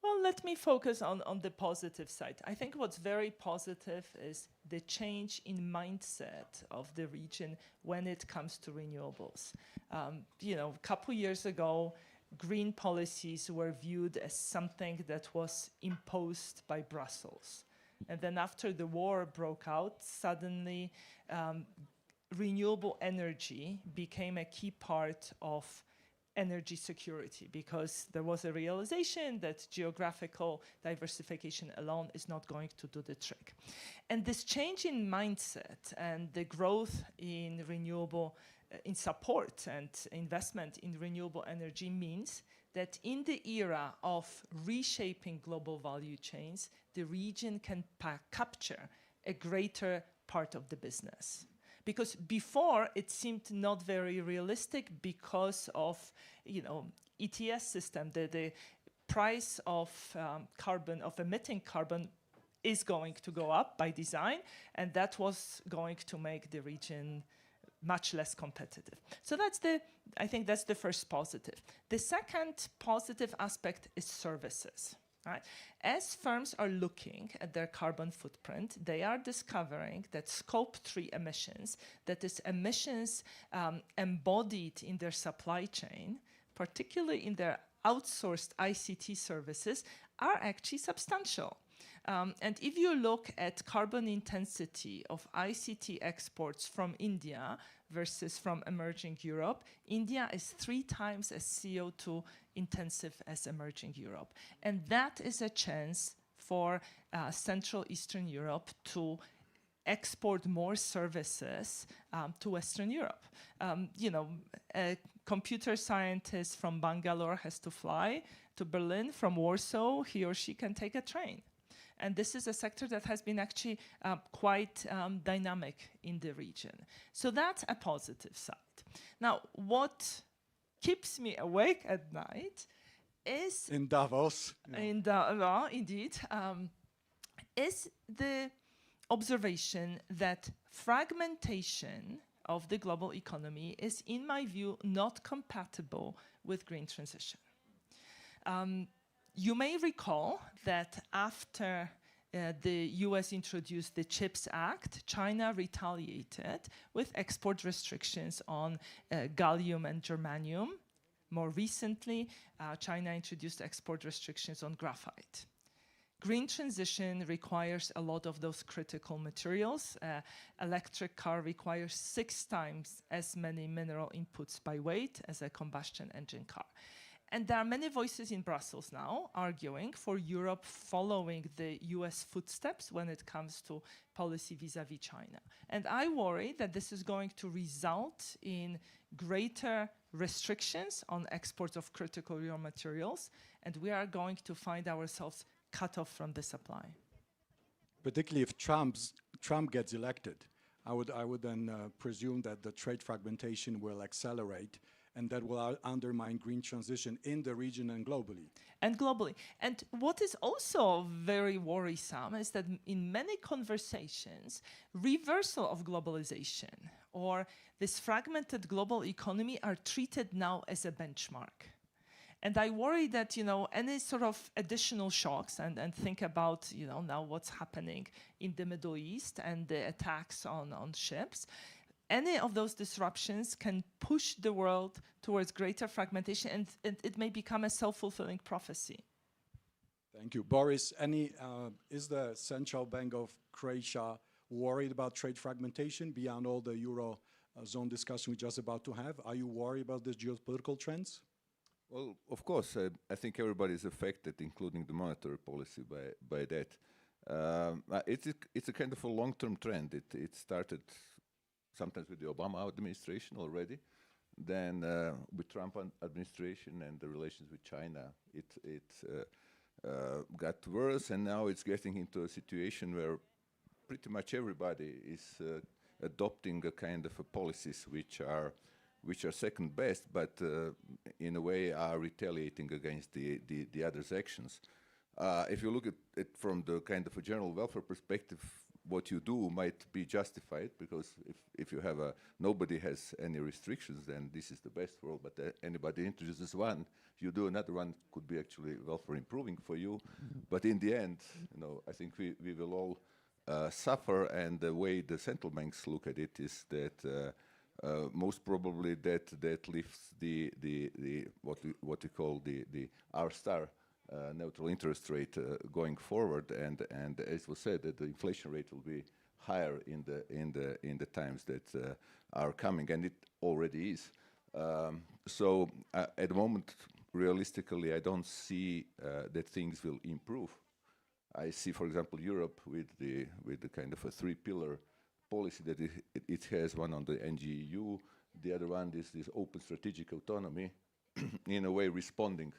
Well, let me focus on the positive side. I think what's very positive is the change in mindset of the region when it comes to renewables. A couple years ago, green policies were viewed as something that was imposed by Brussels. And then after the war broke out, suddenly renewable energy became a key part of energy security because there was a realization that geographical diversification alone is not going to do the trick. And this change in mindset and the growth in renewable in support and investment in renewable energy means that in the era of reshaping global value chains, the region can capture a greater part of the business. Because before it seemed not very realistic because of, ETS system, the price of carbon, of emitting carbon is going to go up by design, and that was going to make the region much less competitive. So I think that's the first positive. The second positive aspect is services. Right? As firms are looking at their carbon footprint, they are discovering that Scope 3 emissions, that is emissions embodied in their supply chain, particularly in their outsourced ICT services, are actually substantial. And if you look at carbon intensity of ICT exports from India versus from emerging Europe, India is 3 times as CO2 intensive as emerging Europe. And that is a chance for Central Eastern Europe to export more services to Western Europe. A computer scientist from Bangalore has to fly to Berlin. From Warsaw, he or she can take a train. And this is a sector that has been actually quite dynamic in the region. So that's a positive side. Now, what keeps me awake at night is... In Davos. Yeah. Indeed. Is the observation that fragmentation of the global economy is, in my view, not compatible with green transition. You may recall that after the US introduced the CHIPS Act, China retaliated with export restrictions on gallium and germanium. More recently, China introduced export restrictions on graphite. Green transition requires a lot of those critical materials. Electric car requires 6 times as many mineral inputs by weight as a combustion engine car. And there are many voices in Brussels now arguing for Europe following the US footsteps when it comes to policy vis-à-vis China. And I worry that this is going to result in greater restrictions on exports of critical raw materials, and we are going to find ourselves cut off from the supply. Particularly if Trump gets elected, I would then presume that the trade fragmentation will accelerate, and that will undermine green transition in the region and globally. And what is also very worrisome is that in many conversations, reversal of globalization or this fragmented global economy are treated now as a benchmark. And I worry that, any sort of additional shocks, and think about, now what's happening in the Middle East and the attacks on ships, any of those disruptions can push the world towards greater fragmentation, and it may become a self-fulfilling prophecy. Thank you. Boris, is the Central Bank of Croatia worried about trade fragmentation beyond all the Eurozone discussion we're just about to have? Are you worried about the geopolitical trends? Well, of course, I think everybody is affected, including the monetary policy, by that. It's a kind of a long-term trend. It started sometimes with the Obama administration already, then with Trump administration and the relations with China, it got worse, and now it's getting into a situation where pretty much everybody is adopting a kind of policies which are second best, but in a way are retaliating against the others' actions. If you look at it from the kind of a general welfare perspective, what you do might be justified, because if you have nobody has any restrictions, then this is the best world. But anybody introduces one, you do another one, could be actually welfare improving for you. But in the end, I think we will all suffer. And the way the central banks look at it is that most probably that lifts the what we call the R-star. Neutral interest rate going forward, and as was said, that the inflation rate will be higher in the times that are coming, and it already is. So at the moment, realistically, I don't see that things will improve. I see, for example, Europe with the kind of a 3-pillar policy that it has. One on the NGEU, the other one is this open strategic autonomy, in a way responding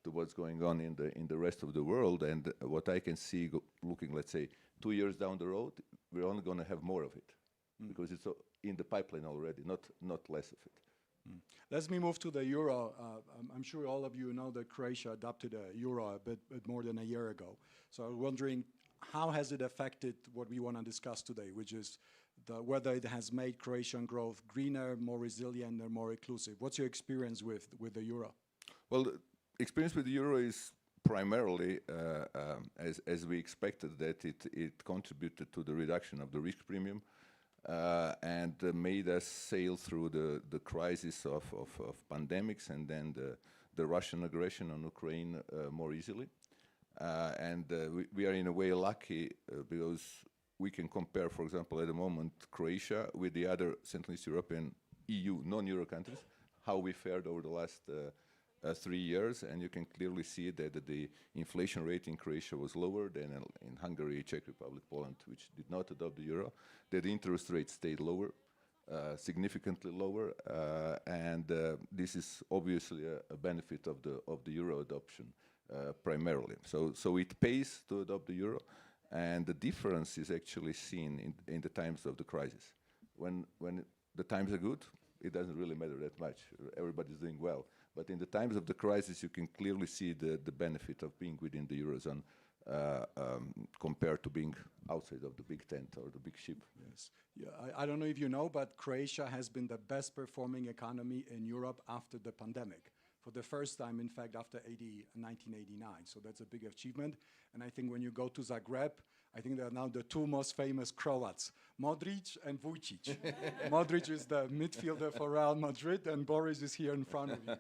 to what's going on in the rest of the world. And what I can see looking, let's say, 2 years down the road, we're only going to have more of it, because it's in the pipeline already, not less of it. Let's move to the euro. I'm sure all of you know that Croatia adopted a euro a bit more than a year ago. So I'm wondering, how has it affected what we want to discuss today, which is whether it has made Croatian growth greener, more resilient, or more inclusive? What's your experience with the euro? Well, experience with the euro is primarily, as we expected, that it contributed to the reduction of the risk premium and made us sail through the crisis of pandemics and then the Russian aggression on Ukraine more easily. We are in a way lucky because we can compare, for example, at the moment, Croatia with the other Central East European EU non-Euro countries, how we fared over the last 3 years, and you can clearly see that the inflation rate in Croatia was lower than in Hungary, Czech Republic, Poland, which did not adopt the euro, that the interest rate stayed lower, significantly lower, and this is obviously a benefit of the euro adoption primarily. So it pays to adopt the euro, and the difference is actually seen in the times of the crisis. When the times are good, it doesn't really matter that much. Everybody's doing well. But in the times of the crisis, you can clearly see the benefit of being within the Eurozone compared to being outside of the big tent or the big ship. Yes. Yeah, I don't know if you know, but Croatia has been the best performing economy in Europe after the pandemic. For the first time, in fact, after 1989. So that's a big achievement. And I think when you go to Zagreb, I think they are now the two most famous Croats, Modric and Vujicic. Modric is the midfielder for Real Madrid, and Boris is here in front of you.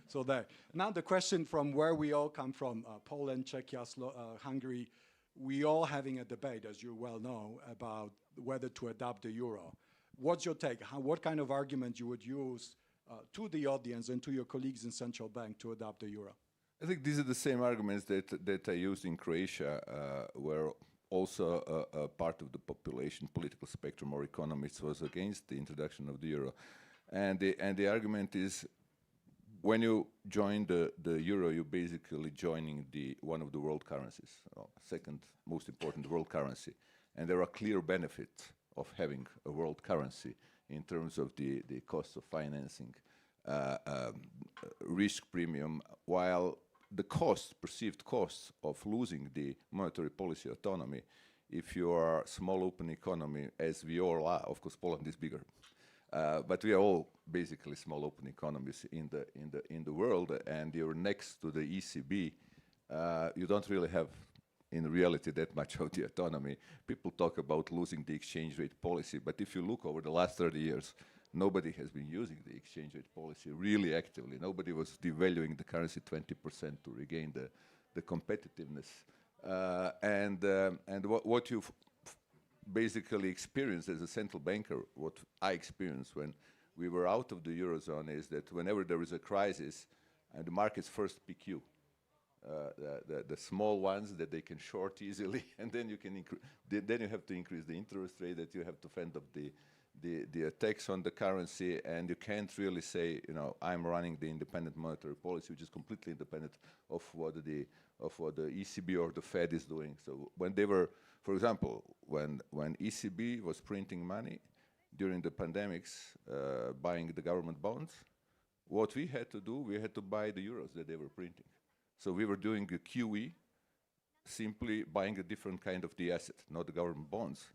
So there. Now the question from where we all come from, Poland, Czechia, Hungary, we all having a debate, as you well know, about whether to adopt the euro. What's your take? What kind of argument you would use to the audience and to your colleagues in central bank to adopt the euro? I think these are the same arguments that I used in Croatia, where also a part of the population, political spectrum or economists was against the introduction of the euro. And the argument is, when you join the euro, you're basically joining one of the world currencies, second most important world currency. And there are clear benefits of having a world currency in terms of the cost of financing, risk premium, while the perceived costs of losing the monetary policy autonomy, if you are a small open economy, as we all are, of course Poland is bigger, but we are all basically small open economies in the world, and you're next to the ECB, you don't really have in reality that much of the autonomy. People talk about losing the exchange rate policy, but if you look over the last 30 years, nobody has been using the exchange rate policy really actively. Nobody was devaluing the currency 20% to regain the competitiveness. And what you've basically experienced as a central banker, what I experienced when we were out of the Eurozone, is that whenever there is a crisis, and the markets first pick you. The small ones that they can short easily, and then you can then you have to increase the interest rate, that you have to fend off the attacks on the currency, and you can't really say, I'm running the independent monetary policy, which is completely independent of what the ECB or the Fed is doing. So when they were, for example, when ECB was printing money during the pandemics, buying the government bonds, what we had to do, we had to buy the euros that they were printing. So we were doing a QE, simply buying a different kind of the asset, not the government bonds,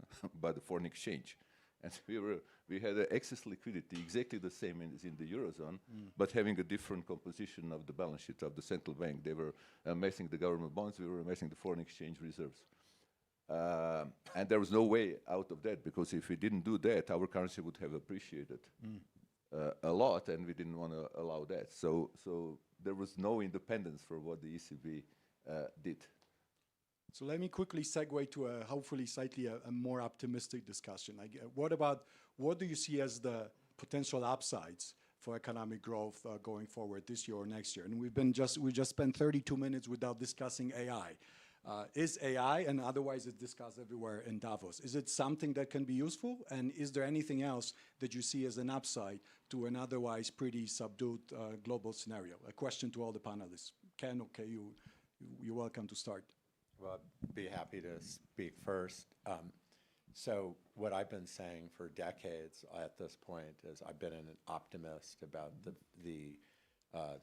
but the foreign exchange. And we had excess liquidity, exactly the same as in the Eurozone, but having a different composition of the balance sheet of the central bank. They were amassing the government bonds, we were amassing the foreign exchange reserves. And there was no way out of that, because if we didn't do that, our currency would have appreciated a lot, and we didn't want to allow that. So there was no independence for what the ECB did. So let me quickly segue to a hopefully slightly a more optimistic discussion. What do you see as the potential upsides for economic growth going forward this year or next year? And we just spent 32 minutes without discussing AI. Is AI, and otherwise it's discussed everywhere in Davos, is it something that can be useful? And is there anything else that you see as an upside to an otherwise pretty subdued global scenario? A question to all the panelists. Ken, okay, you're welcome to start. Well, I'd be happy to speak first. So what I've been saying for decades at this point is I've been an optimist about the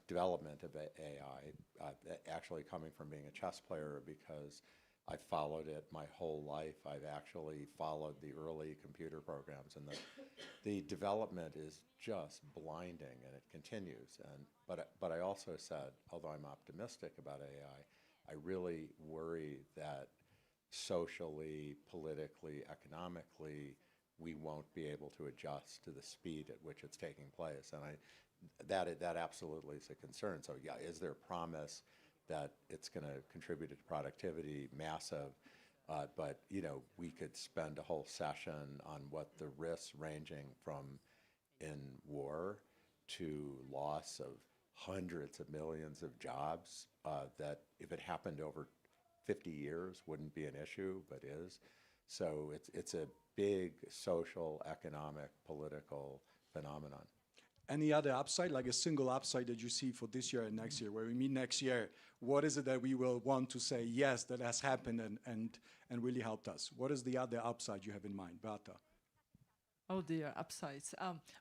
development of AI, actually coming from being a chess player, because I followed it my whole life. I've actually followed the early computer programs, and the development is just blinding, and it continues. But I also said, although I'm optimistic about AI, I really worry that socially, politically, economically, we won't be able to adjust to the speed at which it's taking place. And that absolutely is a concern. So yeah, is there promise that it's going to contribute to productivity, massive. But we could spend a whole session on what the risks ranging from in war to loss of hundreds of millions of jobs that if it happened over 50 years wouldn't be an issue, but is. So it's a big social, economic, political phenomenon. Any other upside, like a single upside that you see for this year and next year? Where we meet next year, what is it that we will want to say, yes, that has happened and really helped us? What is the other upside you have in mind, Beata? Oh dear, upsides.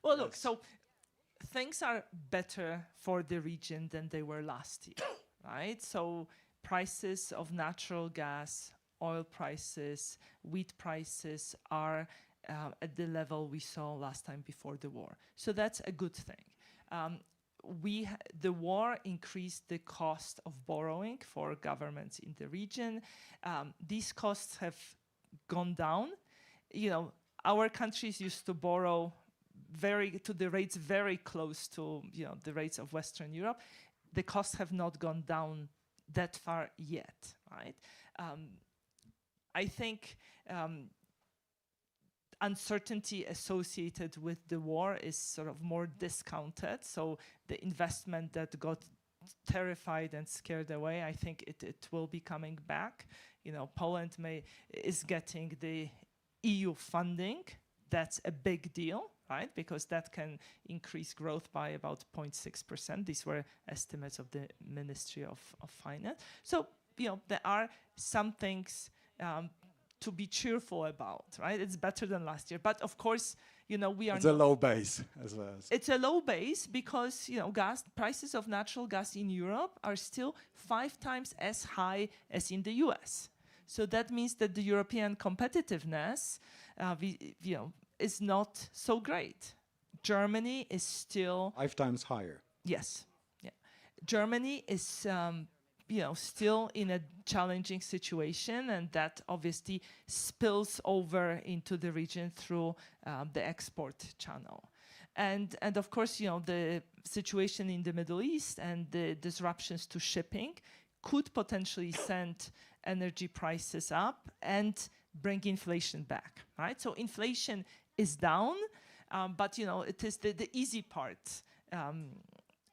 Well, look, so things are better for the region than they were last year, right? So prices of natural gas, oil prices, wheat prices are at the level we saw last time before the war. So that's a good thing. The war increased the cost of borrowing for governments in the region. These costs have gone down. Our countries used to borrow to the rates very close to the rates of Western Europe. The costs have not gone down that far yet, right? I think uncertainty associated with the war is sort of more discounted. So the investment that got terrified and scared away, I think it will be coming back. Poland is getting the EU funding. That's a big deal, right? Because that can increase growth by about 0.6%. These were estimates of the Ministry of Finance. So, there are some things to be cheerful about, right? It's better than last year. But of course, we are. It's a low base as well. It's a low base because, gas prices of natural gas in Europe are still 5 times as high as in the US. So that means that the European competitiveness, is not so great. Germany is still 5 times higher. Yes. Yeah. Germany is, still in a challenging situation, and that obviously spills over into the region through the export channel. And of course, the situation in the Middle East and the disruptions to shipping could potentially send energy prices up and bring inflation back, right? So inflation is down, but it is the easy part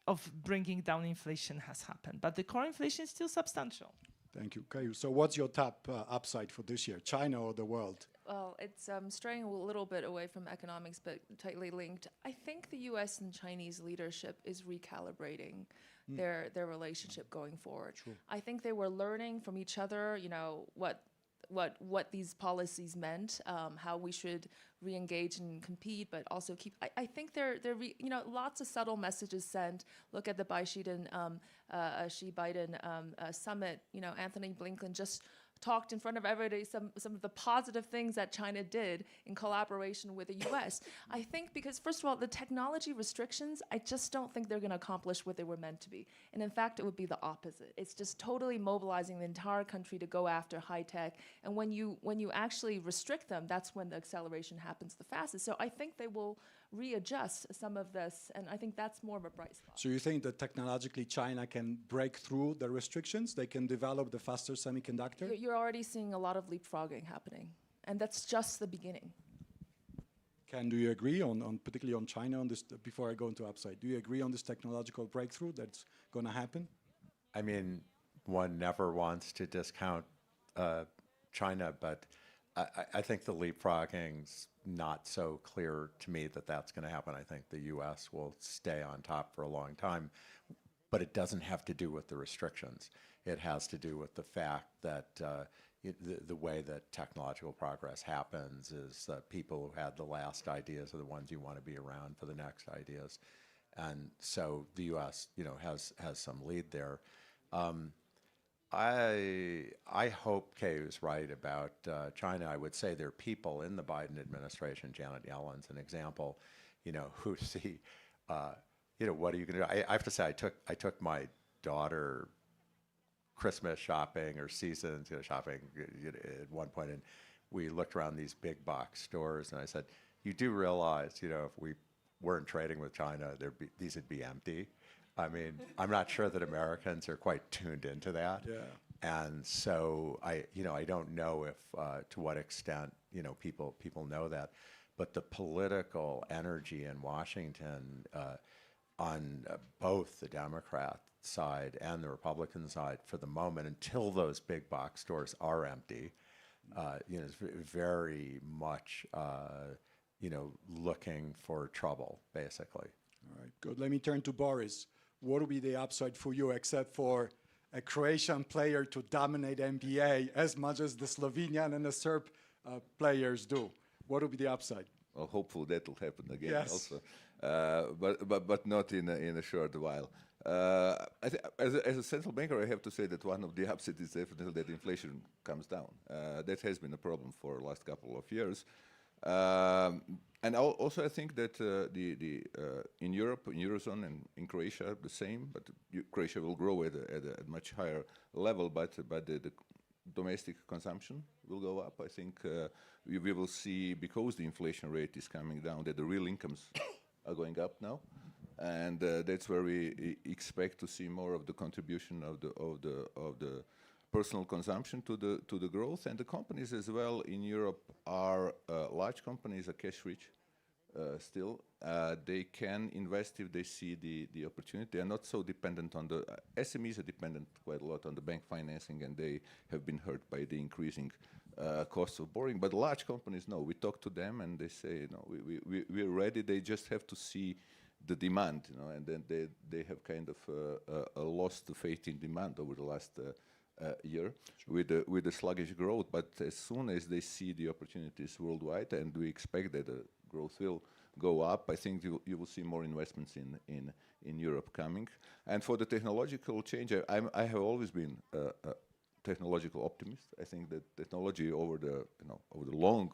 of bringing down inflation has happened. But the core inflation is still substantial. Thank you, Kayu. So what's your top upside for this year, China or the world? Well, it's straying a little bit away from economics, but tightly linked. I think the U.S. and Chinese leadership is recalibrating their relationship going forward. True. I think they were learning from each other, what these policies meant, how we should re-engage and compete, but also keep. I think they're lots of subtle messages sent. Look at the Xi-Biden summit. Anthony Blinken just talked in front of everybody some of the positive things that China did in collaboration with the U.S. I think because, first of all, the technology restrictions, I just don't think they're going to accomplish what they were meant to be. And in fact, it would be the opposite. It's just totally mobilizing the entire country to go after high tech. And when you actually restrict them, that's when the acceleration happens the fastest. So I think they will readjust some of this, and I think that's more of a bright spot. So you think that technologically China can break through the restrictions? They can develop the faster semiconductor? You're already seeing a lot of leapfrogging happening, and that's just the beginning. Ken, do you agree on particularly on China on this? Before I go into upside, do you agree on this technological breakthrough that's going to happen? I mean, one never wants to discount China, but I think the leapfrogging's not so clear to me that that's going to happen. I think the U.S. will stay on top for a long time, but it doesn't have to do with the restrictions. It has to do with the fact that the way that technological progress happens is that people who had the last ideas are the ones you want to be around for the next ideas. And so the U.S., has some lead there. I hope Kay is right about China. I would say there are people in the Biden administration, Janet Yellen's an example, who see, what are you going to do? I have to say, I took my daughter Christmas shopping or seasons shopping at one point, and we looked around these big box stores, and I said, you do realize, if we weren't trading with China, these would be empty. I mean, I'm not sure that Americans are quite tuned into that. Yeah. And so I don't know if to what extent, people know that, but the political energy in Washington on both the Democrat side and the Republican side for the moment, until those big box stores are empty, is very much, looking for trouble, basically. All right, good. Let me turn to Boris. What would be the upside for you, except for a Croatian player to dominate NBA as much as the Slovenian and the Serb players do? What would be the upside? Well, hopefully that will happen again Yes. also, but not in a short while. As a central banker, I have to say that one of the upsides is definitely that inflation comes down. That has been a problem for the last couple of years. And also, I think that in Europe, in Eurozone, and in Croatia, the same. But Croatia will grow at a much higher level, but the domestic consumption will go up. I think we will see, because the inflation rate is coming down, that the real incomes are going up now, and that's where we expect to see more of the contribution of the personal consumption to the growth. And the companies as well in Europe are large companies, are cash rich still. They can invest if they see the opportunity. They are not so dependent on the SMEs are dependent quite a lot on the bank financing, and they have been hurt by the increasing costs of borrowing. But large companies, no, we talk to them and they say, no, we're ready. They just have to see the demand, and then they have kind of lost the faith in demand over the last year with the sluggish growth. But as soon as they see the opportunities worldwide, and we expect that the growth will go up, I think you will see more investments in Europe coming. And for the technological change, I have always been a technological optimist. I think that technology over the long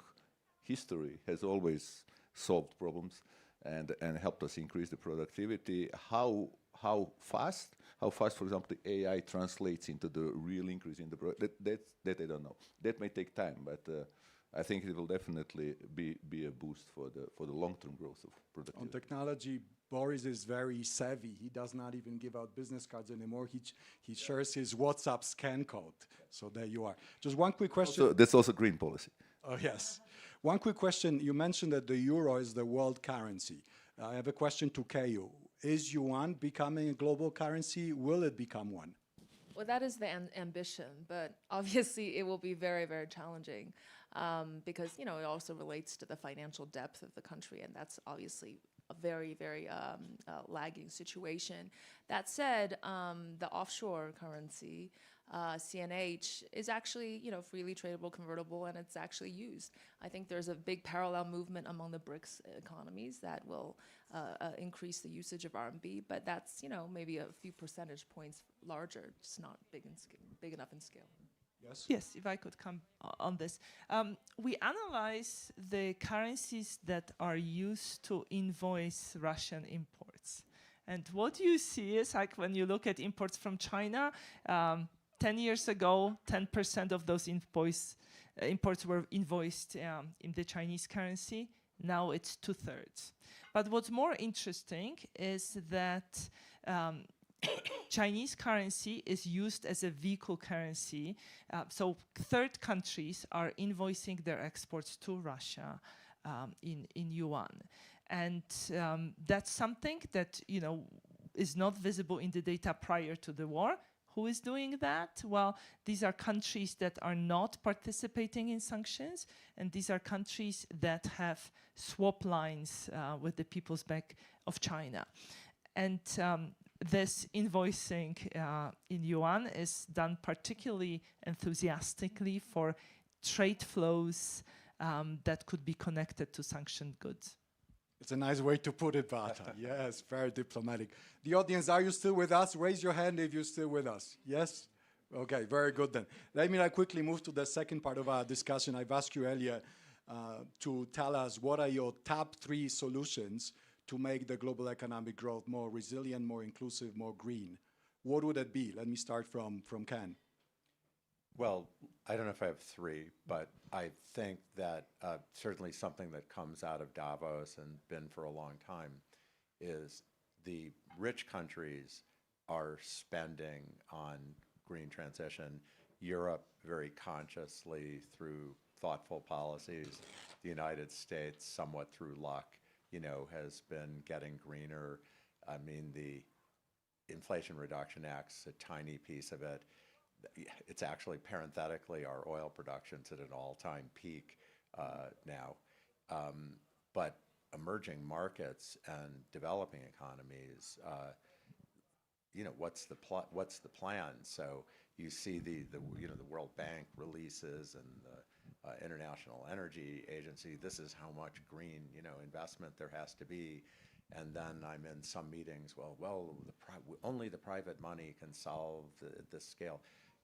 history has always solved problems and helped us increase the productivity. How fast, for example, the AI translates into the real increase in the that I don't know. That may take time, but I think it will definitely be a boost for the long-term growth of productivity. On technology, Boris is very savvy. He does not even give out business cards anymore. He shares his WhatsApp scan code. So there you are. Just one quick question. That's also green policy. Oh, yes. One quick question. You mentioned that the euro is the world currency. I have a question to Keio. Is yuan becoming a global currency? Will it become one? Well, that is the ambition, but obviously it will be very, very challenging because, it also relates to the financial depth of the country, and that's obviously a very, very lagging situation. That said, the offshore currency, CNH, is actually, freely tradable, convertible, and it's actually used. I think there's a big parallel movement among the BRICS economies that will increase the usage of RMB, but that's, maybe a few percentage points larger, just not big enough in scale. Yes? Yes, if I could come on this. We analyze the currencies that are used to invoice Russian imports. And what you see is, like, when you look at imports from China, 10 years ago, 10% of those imports were invoiced in the Chinese currency. Now it's 2/3. But what's more interesting is that Chinese currency is used as a vehicle currency. So third countries are invoicing their exports to Russia in yuan. And that's something that, is not visible in the data prior to the war. Who is doing that? Well, these are countries that are not participating in sanctions, and these are countries that have swap lines with the People's Bank of China. And this invoicing in yuan is done particularly enthusiastically for trade flows that could be connected to sanctioned goods. It's a nice way to put it, Bata. Yes, very diplomatic. The audience, are you still with us? Raise your hand if you're still with us. Yes? Okay, very good then. Let me quickly move to the second part of our discussion. I've asked you earlier to tell us what are your top 3 solutions to make the global economic growth more resilient, more inclusive, more green. What would it be? Let me start from Ken. Well, I don't know if I have 3, but I think that certainly something that comes out of Davos and been for a long time is the rich countries are spending on green transition. Europe very consciously through thoughtful policies. The United States, somewhat through luck, has been getting greener. I mean, the Inflation Reduction Act's a tiny piece of it. It's actually, parenthetically, our oil production's at an all-time peak now. But emerging markets and developing economies, what's the plan? So you see the World Bank releases and the International Energy Agency. This is how much green investment there has to be. And then I'm in some meetings. Only the private money can solve this scale.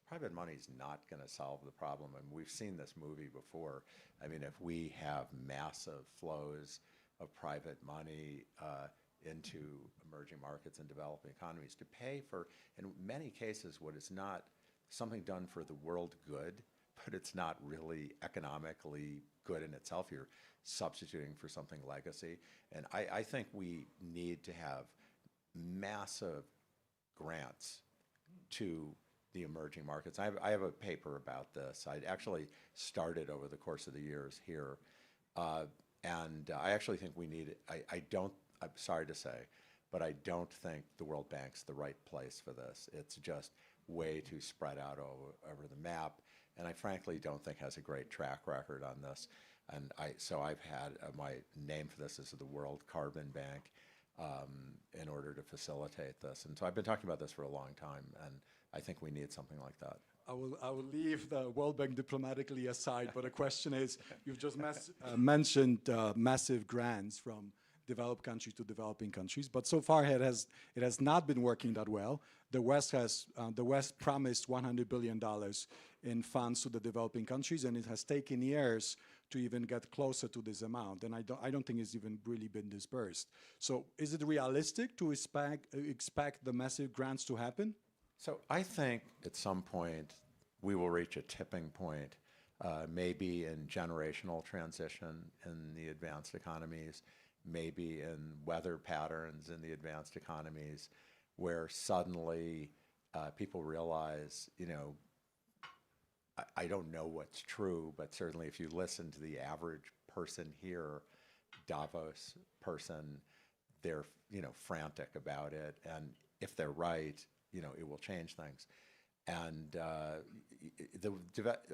Private money is not going to solve the problem, and we've seen this movie before. I mean, if we have massive flows of private money into emerging markets and developing economies to pay for, in many cases, what is not something done for the world good, but it's not really economically good in itself. You're substituting for something legacy. And I think we need to have massive grants to the emerging markets. I have a paper about this. I actually started over the course of the years here. And I actually think we need it. I'm sorry to say, but I don't think the World Bank's the right place for this. It's just way too spread out over the map. And I frankly don't think has a great track record on this. And so I've had my name for this is the World Carbon Bank in order to facilitate this. And so I've been talking about this for a long time, and I think we need something like that. I will leave the World Bank diplomatically aside, but the question is, you've just mentioned massive grants from developed countries to developing countries, but so far it has not been working that well. The West promised $100 billion in funds to the developing countries, and it has taken years to even get closer to this amount, and I don't think it's even really been dispersed. So is it realistic to expect the massive grants to happen? So I think at some point we will reach a tipping point, maybe in generational transition in the advanced economies, maybe in weather patterns in the advanced economies, where suddenly people realize, I don't know what's true, but certainly if you listen to the average person here, Davos person, they're frantic about it, and if they're right, it will change things. And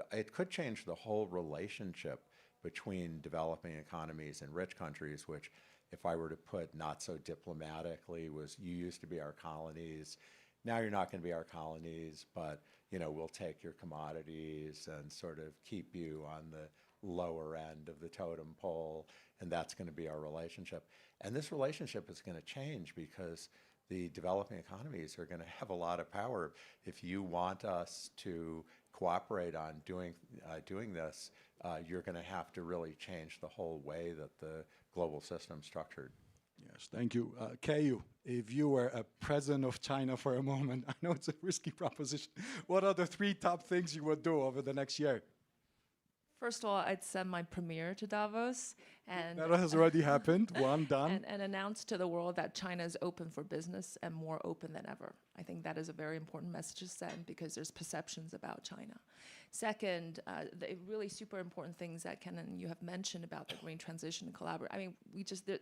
it could change the whole relationship between developing economies and rich countries, which, if I were to put not so diplomatically, was you used to be our colonies, now you're not going to be our colonies, but we'll take your commodities and sort of keep you on the lower end of the totem pole, and that's going to be our relationship. And this relationship is going to change because the developing economies are going to have a lot of power. If you want us to cooperate on doing this, you're going to have to really change the whole way that the global system's structured. Yes, thank you. Keiyu, if you were a president of China for a moment, I know it's a risky proposition, what are the 3 top things you would do over the next year? First of all, I'd send my premier to Davos. And that has already happened, one done. And announce to the world that China is open for business and more open than ever. I think that is a very important message to send because there's perceptions about China. Second, the really super important things that Ken and you have mentioned about the green transition and collaborate. I mean,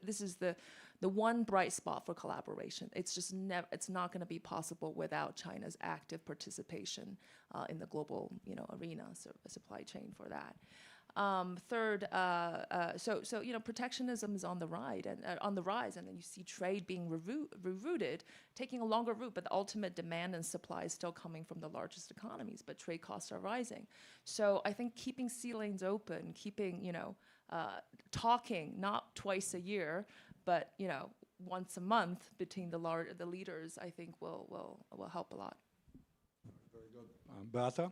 this is the one bright spot for collaboration. It's just it's not going to be possible without China's active participation in the global arena, so a supply chain for that. Third, protectionism is on the rise, and then you see trade being rerouted, taking a longer route, but the ultimate demand and supply is still coming from the largest economies, but trade costs are rising. So I think keeping sea lanes open, keeping, talking not twice a year, but, once a month between the leaders, I think will help a lot. Very good. Beata?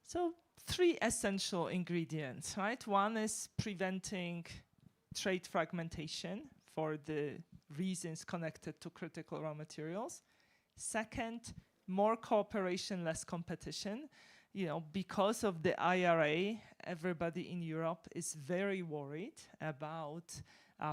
So 3 essential ingredients, right? One is preventing trade fragmentation for the reasons connected to critical raw materials. Second, more cooperation, less competition. Because of the IRA, everybody in Europe is very worried about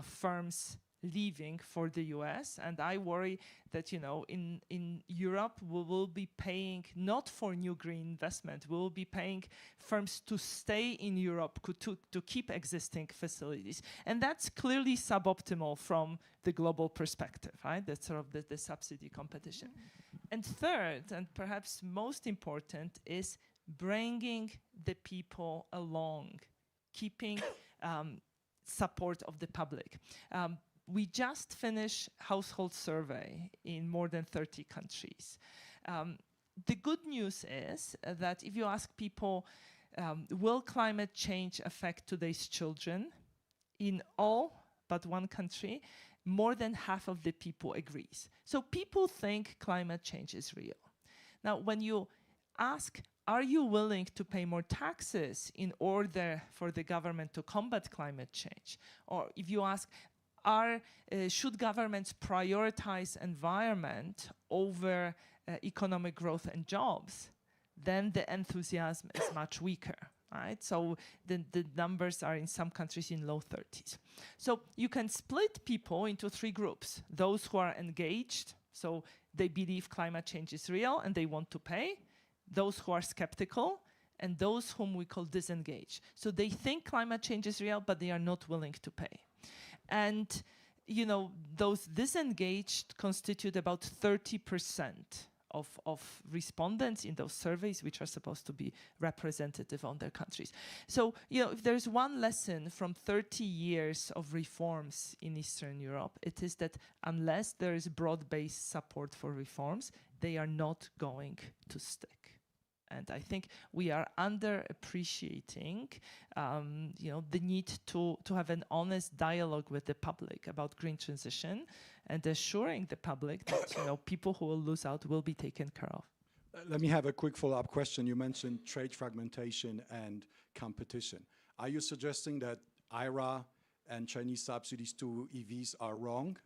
firms leaving for the US, and I worry that, you know, in Europe we will be paying not for new green investment, we will be paying firms to stay in Europe, to keep existing facilities, and that's clearly suboptimal from the global perspective, right? That's sort of the subsidy competition. And third, and perhaps most important, is bringing the people along, keeping support of the public. We just finished household survey in more than 30 countries. The good news is that if you ask people, will climate change affect today's children? In all but one country, more than half of the people agrees. So people think climate change is real. Now, when you ask, are you willing to pay more taxes in order for the government to combat climate change? Or if you ask, should governments prioritize environment over economic growth and jobs, then the enthusiasm is much weaker, right? So the numbers are in some countries in low 30s. So you can split people into three groups. Those who are engaged, so they believe climate change is real and they want to pay. Those who are skeptical, and those whom we call disengaged. So they think climate change is real, but they are not willing to pay. And, you know, those disengaged constitute about 30% of respondents in those surveys, which are supposed to be representative on their countries. So, you know, if there's one lesson from 30 years of reforms in Eastern Europe, it is that unless there is broad-based support for reforms, they are not going to stick. And I think we are underappreciating, you know, the need to have an honest dialogue with the public about green transition and assuring the public that, you know, people who will lose out will be taken care of. Let me have a quick follow-up question. You mentioned trade fragmentation and competition. Are you suggesting that IRA and Chinese subsidies to EVs are wrong?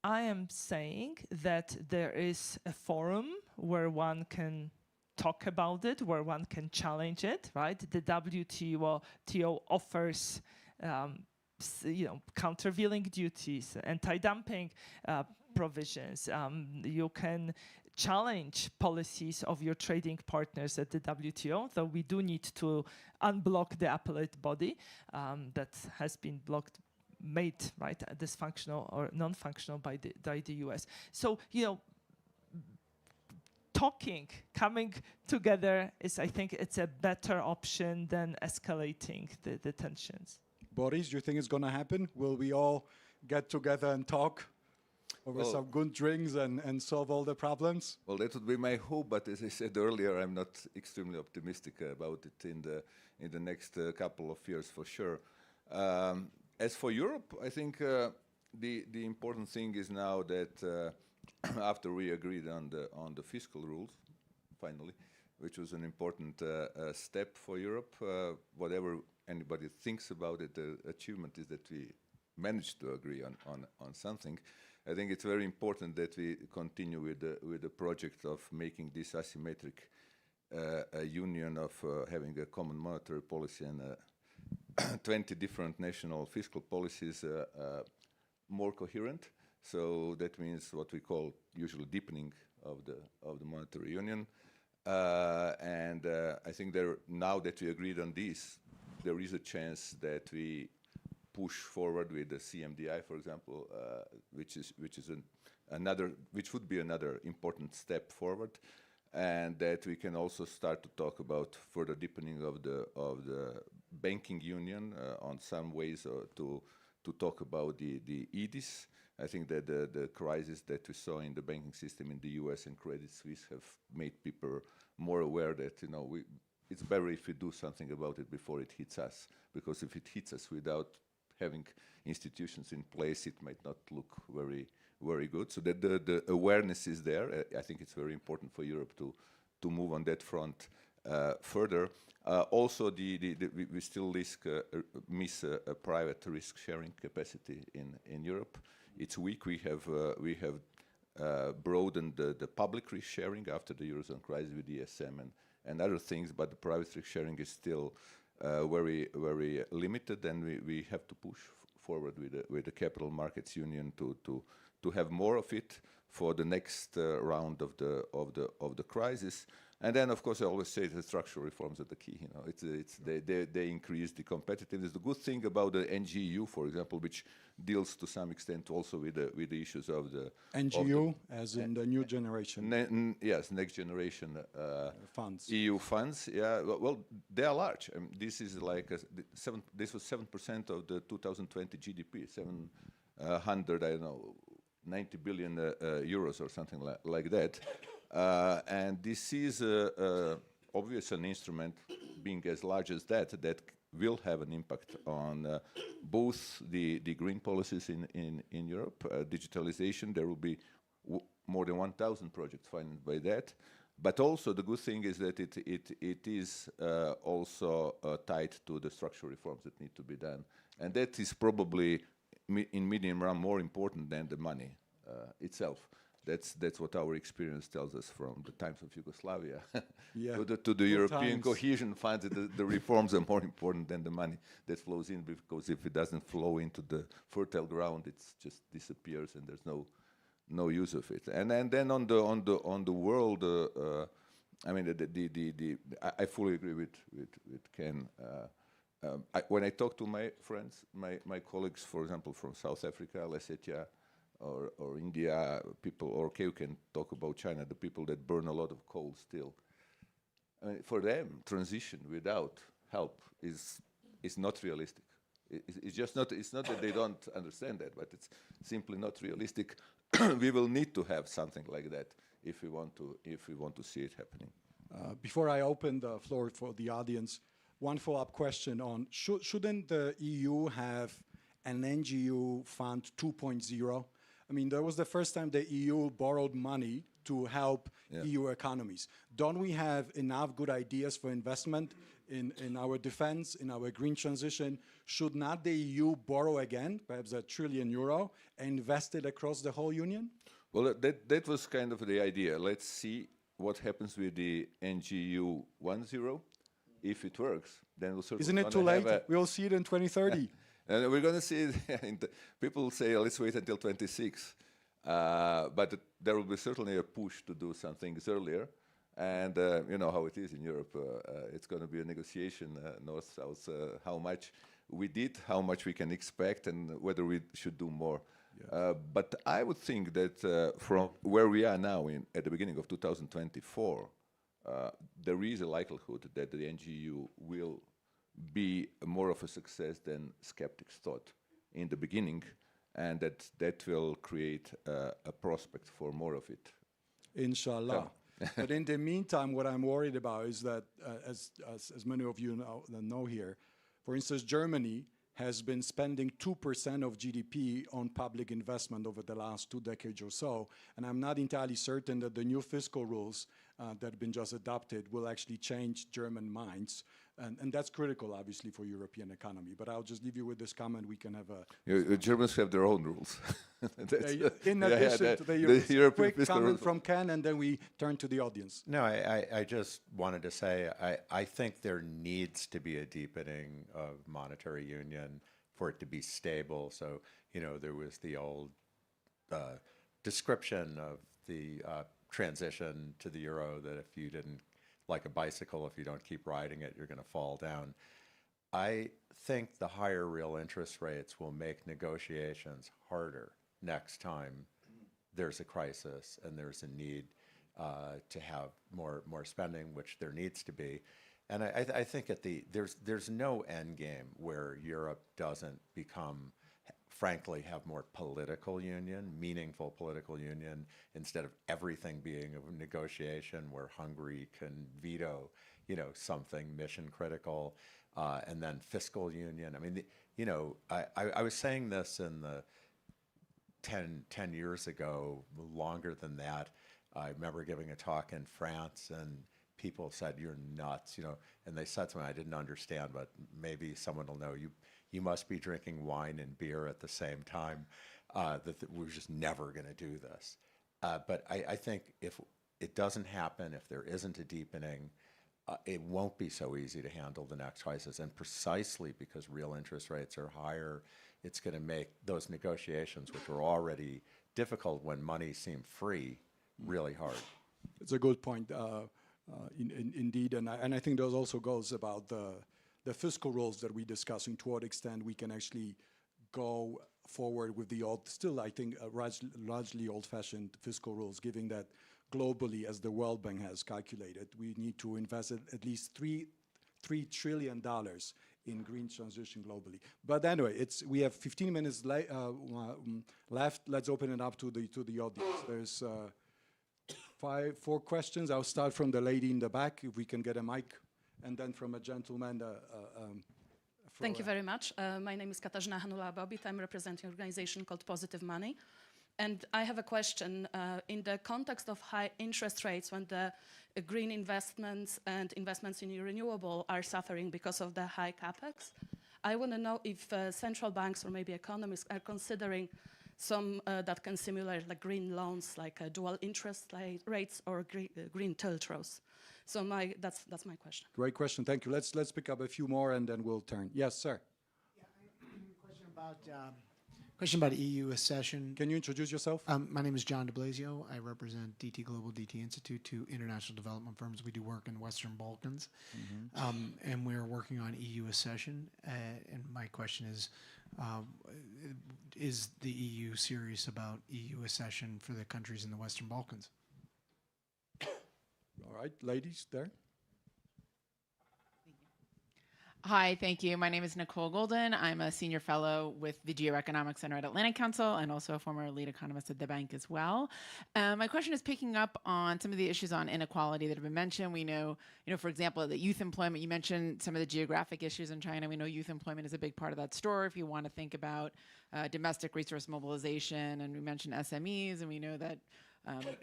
I am saying that there is a forum where one can talk about it, where one can challenge it, right? The WTO offers, you know, countervailing duties, anti-dumping provisions. You can challenge policies of your trading partners at the WTO, though we do need to unblock the appellate body that has been made right dysfunctional or non-functional by the US. So, you know, coming together is, I think, it's a better option than escalating the tensions. Boris, do you think it's going to happen? Will we all get together and talk over some good drinks and solve all the problems? Well, that would be my hope, but as I said earlier, I'm not extremely optimistic about it in the next couple of years for sure. As for Europe, I think the important thing is now that after we agreed on the fiscal rules, finally, which was an important step for Europe, whatever anybody thinks about it, the achievement is that we managed to agree on something. I think it's very important that we continue with the project of making this asymmetric union of having a common monetary policy and 20 different national fiscal policies more coherent. So that means what we call usually deepening of the monetary union. And I think now that we agreed on this, there is a chance that we push forward with the CMDI, for example, which would be another important step forward, and that we can also start to talk about further deepening of the banking union on some ways to talk about the EDIS. I think that the crisis that we saw in the banking system in the US and Credit Suisse have made people more aware that, you know, it's better if we do something about it before it hits us, because if it hits us without having institutions in place, it might not look very, very good. So that the awareness is there. I think it's very important for Europe to move on that front further. Also, we still miss a private risk-sharing capacity in Europe. It's weak. We have broadened the public risk sharing after the Eurozone crisis with ESM and other things, but the private risk sharing is still very, very limited, and we have to push forward with the capital markets union to have more of it for the next round of the crisis. And then, of course, I always say the structural reforms are the key. You know, they increase the competitiveness. The good thing about the NGU, for example, which deals to some extent also with the issues of the NGU, as in the new generation. Yes, next generation funds. EU funds. Yeah, well, they are large. This is like this was 7% of the 2020 GDP, 700, I don't know, 90 billion euros or something like that. And this is obviously an instrument, being as large as that will have an impact on both the green policies in Europe, digitalization. There will be more than 1,000 projects funded by that. But also the good thing is that it is also tied to the structural reforms that need to be done. And that is probably, in medium run, more important than the money itself. That's what our experience tells us from the times of Yugoslavia to the European cohesion funds. The reforms are more important than the money that flows in, because if it doesn't flow into the fertile ground, it just disappears and there's no use of it. And then on the world, I mean, I fully agree with Ken. When I talk to my friends, my colleagues, for example, from South Africa, Lesotho, or India, people, or okay, we can talk about China, the people that burn a lot of coal still. I mean, for them, transition without help is not realistic. It's just not. It's not that they don't understand that, but it's simply not realistic. We will need to have something like that if we want to see it happening. Before I open the floor for the audience, one follow-up question on shouldn't the EU have an NGU fund 2.0? I mean, that was the first time the EU borrowed money to help EU economies. Don't we have enough good ideas for investment in our defense, in our green transition? Should not the EU borrow again, perhaps €1 trillion, and invest it across the whole union? Well, that was kind of the idea. Let's see what happens with the NGU 1.0. If it works, then we'll certainly. Isn't it too late? We'll see it in 2030. And we're going to see it. People say, let's wait until 26. But there will be certainly a push to do some things earlier. And you know how it is in Europe. It's going to be a negotiation, north-south, how much we did, how much we can expect, and whether we should do more. Yes. But I would think that from where we are now, at the beginning of 2024, there is a likelihood that the NGU will be more of a success than skeptics thought in the beginning, and that will create a prospect for more of it. Inshallah. But in the meantime, what I'm worried about is that, as many of you know here, for instance, Germany has been spending 2% of GDP on public investment over the last 2 decades or so, and I'm not entirely certain that the new fiscal rules that have been just adopted will actually change German minds, and that's critical, obviously, for European economy. But I'll just leave you with this comment. We can have a... Germans have their own rules. In addition to the European quick comment from Ken, and then we turn to the audience. No, I just wanted to say, I think there needs to be a deepening of monetary union for it to be stable. So, you know, there was the old description of the transition to the euro that if you didn't, like a bicycle, if you don't keep riding it, you're going to fall down. I think the higher real interest rates will make negotiations harder next time there's a crisis and there's a need to have more spending, which there needs to be. And I think there's no end game where Europe doesn't become, frankly, have more political union, meaningful political union, instead of everything being a negotiation where Hungary can veto, you know, something mission critical, and then fiscal union. I mean, you know, I was saying this in the 10 years ago, longer than that. I remember giving a talk in France, and people said, "You're nuts," you know, and they said something I didn't understand, but maybe someone will know. You must be drinking wine and beer at the same time. That we're just never going to do this. But I think if it doesn't happen, if there isn't a deepening, it won't be so easy to handle the next crisis. And precisely because real interest rates are higher it's going to make those negotiations, which were already difficult when money seemed free, really hard. It's a good point, indeed, and I think those also goes about the fiscal rules that we're discussing, to what extent we can actually go forward with the old, still I think largely old-fashioned fiscal rules, given that globally, as the World Bank has calculated, we need to invest at least $3 trillion in green transition globally. But anyway, we have 15 minutes left. Let's open it up to the audience. There's 4 questions. I'll start from the lady in the back, if we can get a mic, and then from a gentleman. Thank you very much. My name is Katarzyna Hanula-Bobit. I'm representing an organization called Positive Money. And I have a question. In the context of high interest rates, when the green investments and investments in renewable are suffering because of the high capex, I want to know if central banks or maybe economists are considering some that can simulate like green loans, like dual interest rates or green TLTROs. So that's my question. Great question. Thank you. Let's pick up a few more and then we'll turn. Yes, sir. Yeah, question about EU accession. Can you introduce yourself? My name is John de Blasio. I represent DT Global, DT Institute, 2 international development firms. We do work in the Western Balkans, and we're working on EU accession. And my question is the EU serious about EU accession for the countries in the Western Balkans? All right, ladies there. Hi, thank you. My name is Nicole Golden. I'm a senior fellow with the Geoeconomic Center at Atlantic Council and also a former lead economist at the bank as well. My question is picking up on some of the issues on inequality that have been mentioned. We know, for example, that youth employment, you mentioned some of the geographic issues in China. We know youth employment is a big part of that story if you want to think about domestic resource mobilization, and we mentioned SMEs, and we know that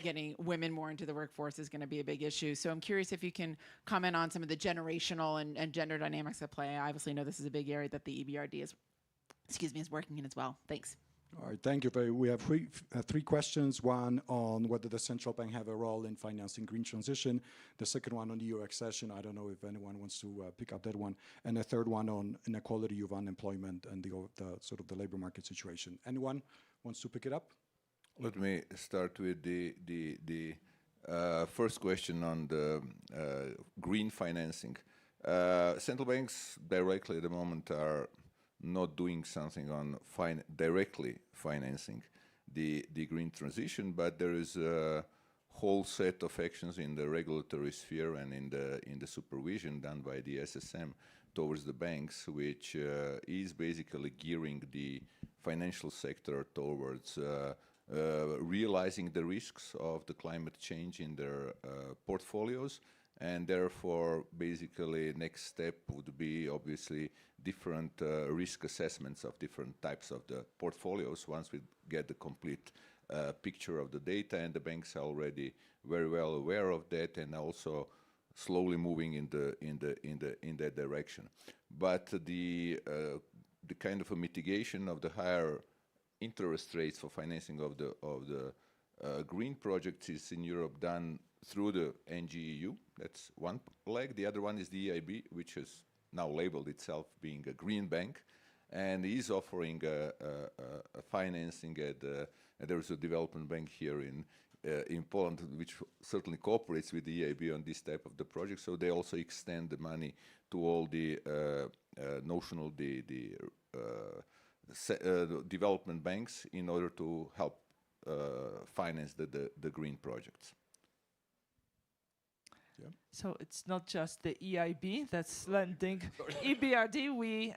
getting women more into the workforce is going to be a big issue. So I'm curious if you can comment on some of the generational and gender dynamics at play. I obviously know this is a big area that the EBRD is working in as well. Thanks. All right, thank you. We have 3 questions. One on whether the central bank have a role in financing green transition. The second one on EU accession. I don't know if anyone wants to pick up that one. And the third one on inequality of unemployment and the sort of the labor market situation. Anyone wants to pick it up? Let me start with the first question on the green financing. Central banks directly at the moment are not doing something on directly financing the green transition, but there is a whole set of actions in the regulatory sphere and in the supervision done by the SSM towards the banks, which is basically gearing the financial sector towards realizing the risks of the climate change in their portfolios, and therefore basically next step would be obviously different risk assessments of different types of the portfolios once we get the complete picture of the data, and the banks are already very well aware of that and also slowly moving in that direction. But the kind of a mitigation of the higher interest rates for financing of the green projects is in Europe done through the NGEU. That's one leg. The other one is the EIB, which has now labeled itself being a green bank, and is offering a financing and there is a development bank here in Poland, which certainly cooperates with the EIB on this type of the project. So they also extend the money to all the development banks in order to help finance the green projects. Yeah. So it's not just the EIB that's lending. EBRD, we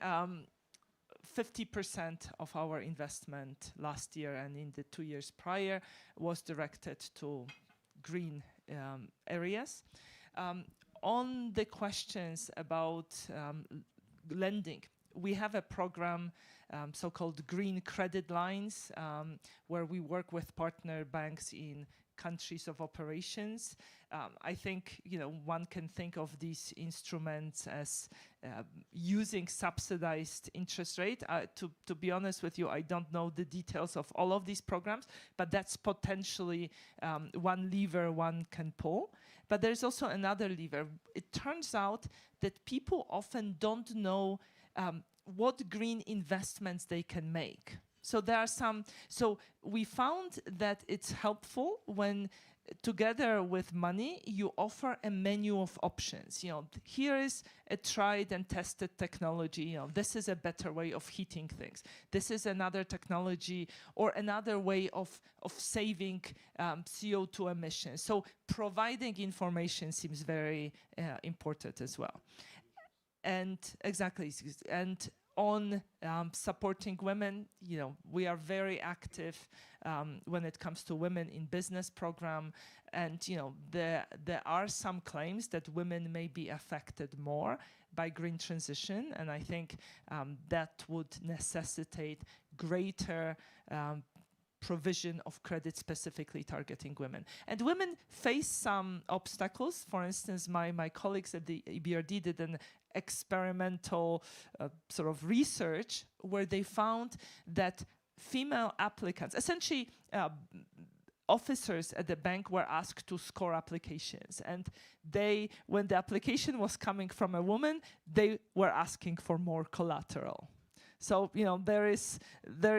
50% of our investment last year and in the 2 years prior was directed to green areas. On the questions about lending, we have a program, so-called green credit lines, where we work with partner banks in countries of operations. I think one can think of these instruments as using subsidized interest rate. To be honest with you, I don't know the details of all of these programs, but that's potentially one lever one can pull. But there's also another lever. It turns out that people often don't know what green investments they can make. So there are some, so we found that it's helpful when together with money, you offer a menu of options. You know, here is a tried and tested technology. You know, this is a better way of heating things. This is another technology or another way of saving CO2 emissions. So providing information seems very important as well. And exactly, and on supporting women, you know, we are very active when it comes to women in business program, and you know, there are some claims that women may be affected more by green transition, and I think that would necessitate greater provision of credit specifically targeting women. And women face some obstacles. For instance, my colleagues at the EBRD did an experimental sort of research where they found that female applicants, essentially officers at the bank, were asked to score applications, and they, when the application was coming from a woman, they were asking for more collateral. So, you know, there is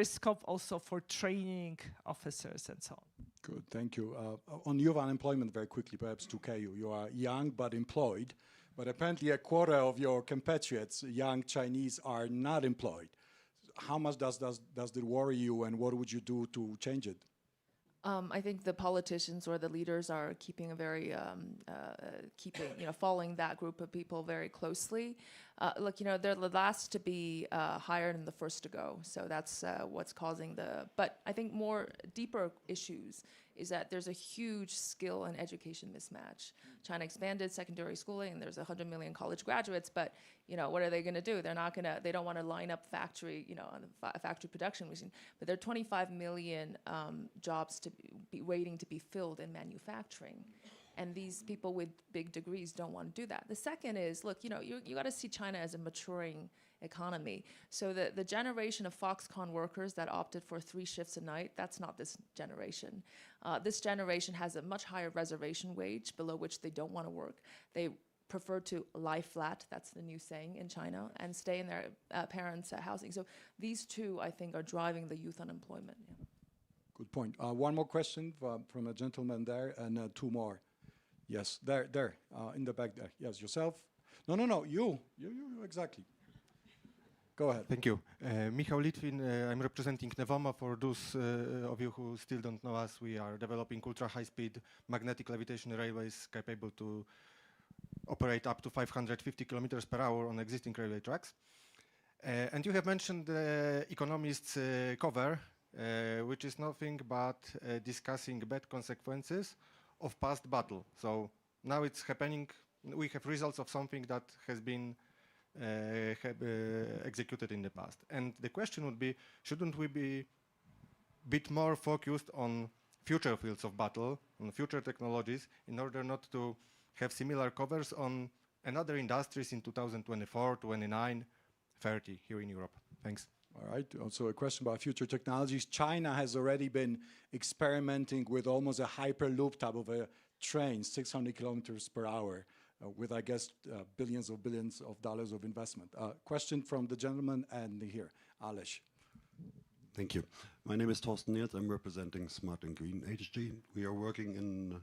scope also for training officers and so on. Good, thank you. On youth unemployment, very quickly, perhaps to Keiyu. You are young but employed, but apparently a quarter of your compatriots, young Chinese, are not employed. How much does it worry you, and what would you do to change it? I think the politicians or the leaders are keeping a very, following that group of people very closely. Look, you know, they're the last to be hired and the first to go. So that's what's causing but I think more deeper issues is that there's a huge skill and education mismatch. China expanded secondary schooling, and there's 100 million college graduates, but, you know, what are they gonna do? They don't wanna line up factory, you know, on the factory production machine, but there are 25 million jobs to be waiting to be filled in manufacturing. And these people with big degrees don't want to do that. The second is, look, you know, you got to see China as a maturing economy. So the generation of Foxconn workers that opted for 3 shifts a night, that's not this generation. This generation has a much higher reservation wage below which they don't want to work. They prefer to lie flat, that's the new saying in China, and stay in their parents' housing. So these two, I think, are driving the youth unemployment. Yeah. Good point. One more question from a gentleman there, and 2 more. Yes, there, in the back there. Yes, yourself. No, you exactly. Go ahead. Thank you. Michał Litwin, I'm representing Nevoma. For those of you who still don't know us, we are developing ultra-high-speed magnetic levitation railways capable to operate up to 550 kilometers per hour on existing railway tracks. And you have mentioned the economists' cover, which is nothing but discussing bad consequences of past battle. So now it's happening, we have results of something that has been executed in the past. And the question would be, shouldn't we be a bit more focused on future fields of battle, on future technologies, in order not to have similar covers on another industries in 2024, 29, 30 here in Europe? Thanks. All right, also a question about future technologies. China has already been experimenting with almost a hyperloop type of a train, 600 kilometers per hour, with, I guess, billions of dollars of investment. Question from the gentleman and here, Alesh. Thank you. My name is Thorsten Nils. I'm representing Smart and Green HG. We are working in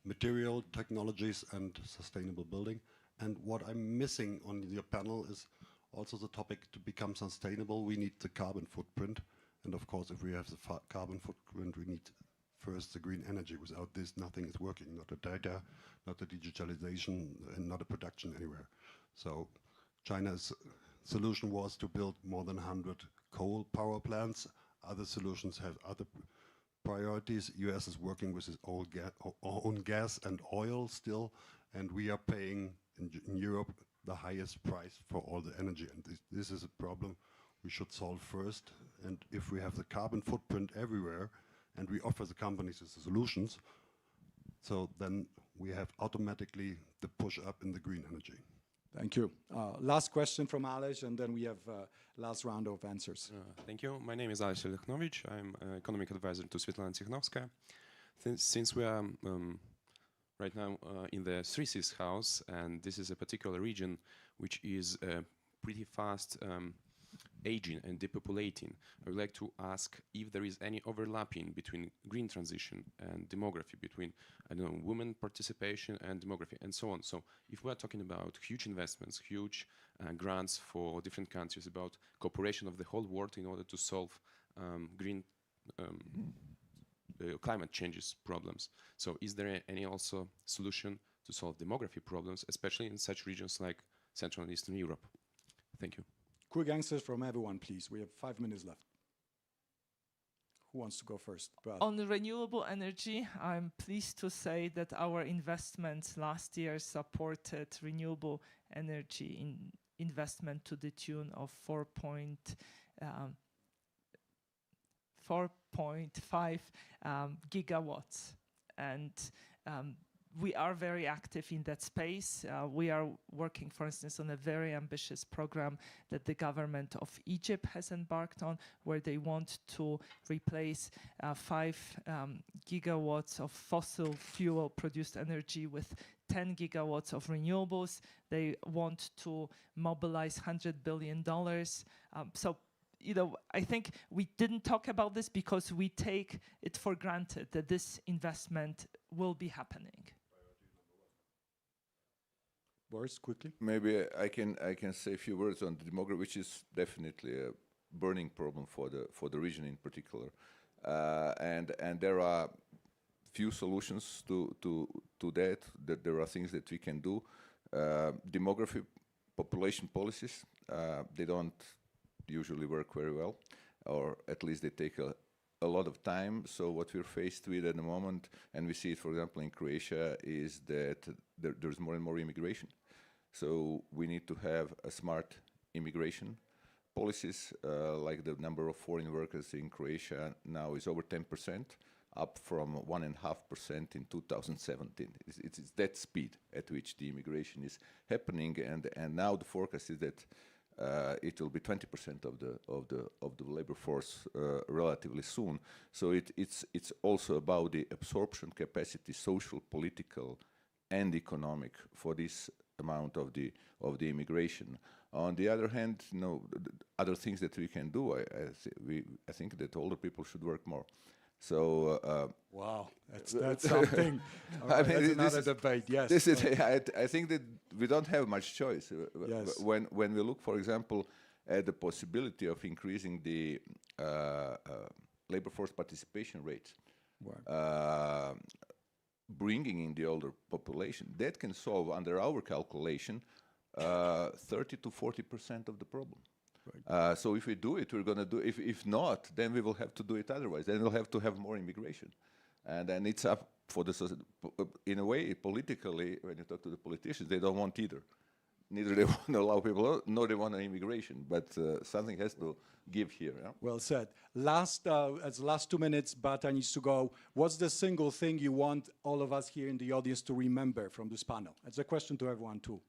material technologies and sustainable building. And what I'm missing on your panel is also the topic to become sustainable. We need the carbon footprint. And of course, if we have the carbon footprint, we need first the green energy. Without this, nothing is working. Not the data, not the digitalization, and not a production anywhere. So China's solution was to build more than 100 coal power plants. Other solutions have other priorities. US is working with its own gas and oil still, and we are paying in Europe the highest price for all the energy. And this is a problem we should solve first. And if we have the carbon footprint everywhere, and we offer the companies the solutions, so then we have automatically the push up in the green energy. Thank you. Last question from Aleś, and then we have last round of answers. Thank you. My name is Aleś Lechnowicz. I'm an economic advisor to Svetlana Tikhanovskaya. Since we are right now in the Three Seas House, and this is a particular region which is pretty fast aging and depopulating, I would like to ask if there is any overlapping between green transition and demography, between, I don't know, women participation and demography, and so on. So if we are talking about huge investments, huge grants for different countries, about cooperation of the whole world in order to solve green climate changes problems. So is there any also solution to solve demography problems, especially in such regions like Central and Eastern Europe? Thank you. Quick answers from everyone, please. We have 5 minutes left. Who wants to go first? On the renewable energy, I'm pleased to say that our investments last year supported renewable energy investment to the tune of 4.5 gigawatts. And we are very active in that space. We are working, for instance, on a very ambitious program that the government of Egypt has embarked on, where they want to replace 5 gigawatts of fossil fuel produced energy with 10 gigawatts of renewables. They want to mobilize $100 billion. So, you know, I think we didn't talk about this because we take it for granted that this investment will be happening. Boris, quickly. Maybe I can say a few words on the demography, which is definitely a burning problem for the region in particular, and there are few solutions to that. That there are things that we can do. Demography, population policies, they don't usually work very well, or at least they take a lot of time. So what we're faced with at the moment, and we see it, for example, in Croatia, is that there's more and more immigration. So we need to have a smart immigration policies, like the number of foreign workers in Croatia now is over 10%, up from 1.5% in 2017. It's that speed at which the immigration is happening, and now the forecast is that it will be 20% of the labor force relatively soon. So it's also about the absorption capacity, social, political, and economic, for this amount of the immigration. On the other hand, you know, other things that we can do. I think that older people should work more. So wow, that's something. I mean, that's another debate. Yes, this is. I think that we don't have much choice. Yes. When we look, for example, at the possibility of increasing the labor force participation rate, bringing in the older population, that can solve, under our calculation, 30 to 40% of the problem. Right. So if we do it, we're going to do it. If not, then we will have to do it otherwise. Then we'll have to have more immigration. And then it's up for the society. In a way, politically, when you talk to the politicians, they don't want either. Neither they want to allow people, nor they want an immigration. But something has to give here. Yeah? Well said. As the last 2 minutes, Bata needs to go. What's the single thing you want all of us here in the audience to remember from this panel? It's a question to everyone, too.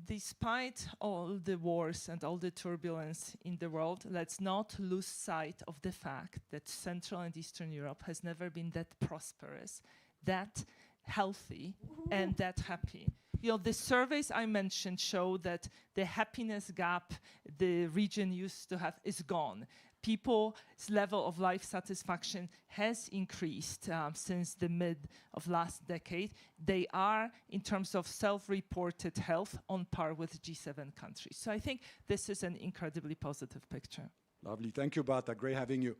Despite all the wars and all the turbulence in the world, let's not lose sight of the fact that Central and Eastern Europe has never been that prosperous, that healthy, and that happy. You know, the surveys I mentioned show that the happiness gap the region used to have is gone. People's level of life satisfaction has increased since the mid of last decade. They are, in terms of self-reported health, on par with G7 countries. So I think this is an incredibly positive picture. Lovely. Thank you, Bata. Great having you.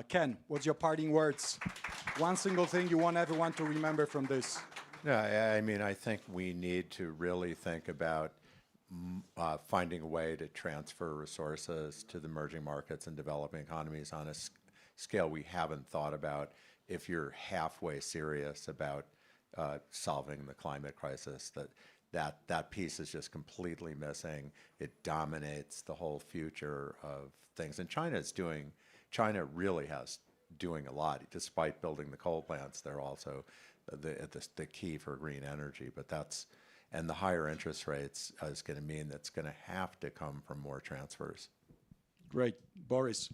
Ken, what's your parting words? One single thing you want everyone to remember from this? Yeah, I mean, I think we need to really think about finding a way to transfer resources to the emerging markets and developing economies on a scale we haven't thought about. If you're halfway serious about solving the climate crisis, that piece is just completely missing. It dominates the whole future of things. And China really has doing a lot. Despite building the coal plants, they're also the key for green energy. And the higher interest rates is going to mean that's going to have to come from more transfers. Great. Boris,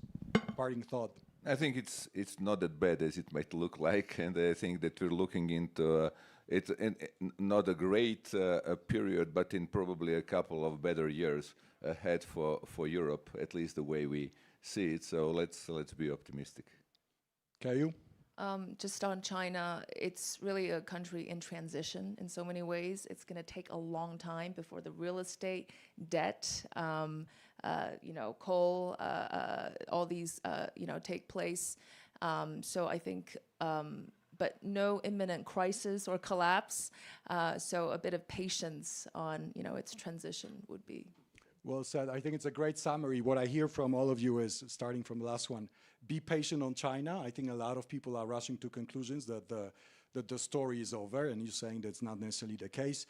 parting thought. I think it's not that bad as it might look like, and I think that we're looking into it's not a great period, but in probably a couple of better years ahead for Europe, at least the way we see it. So let's be optimistic. Caillou? Just on China, it's really a country in transition in so many ways. It's going to take a long time before the real estate, debt, coal, all these, take place. So I think, but no imminent crisis or collapse. So a bit of patience on, its transition would be. Well said. I think it's a great summary. What I hear from all of you is, starting from the last one, be patient on China. I think a lot of people are rushing to conclusions that the story is over, and you're saying that's not necessarily the case.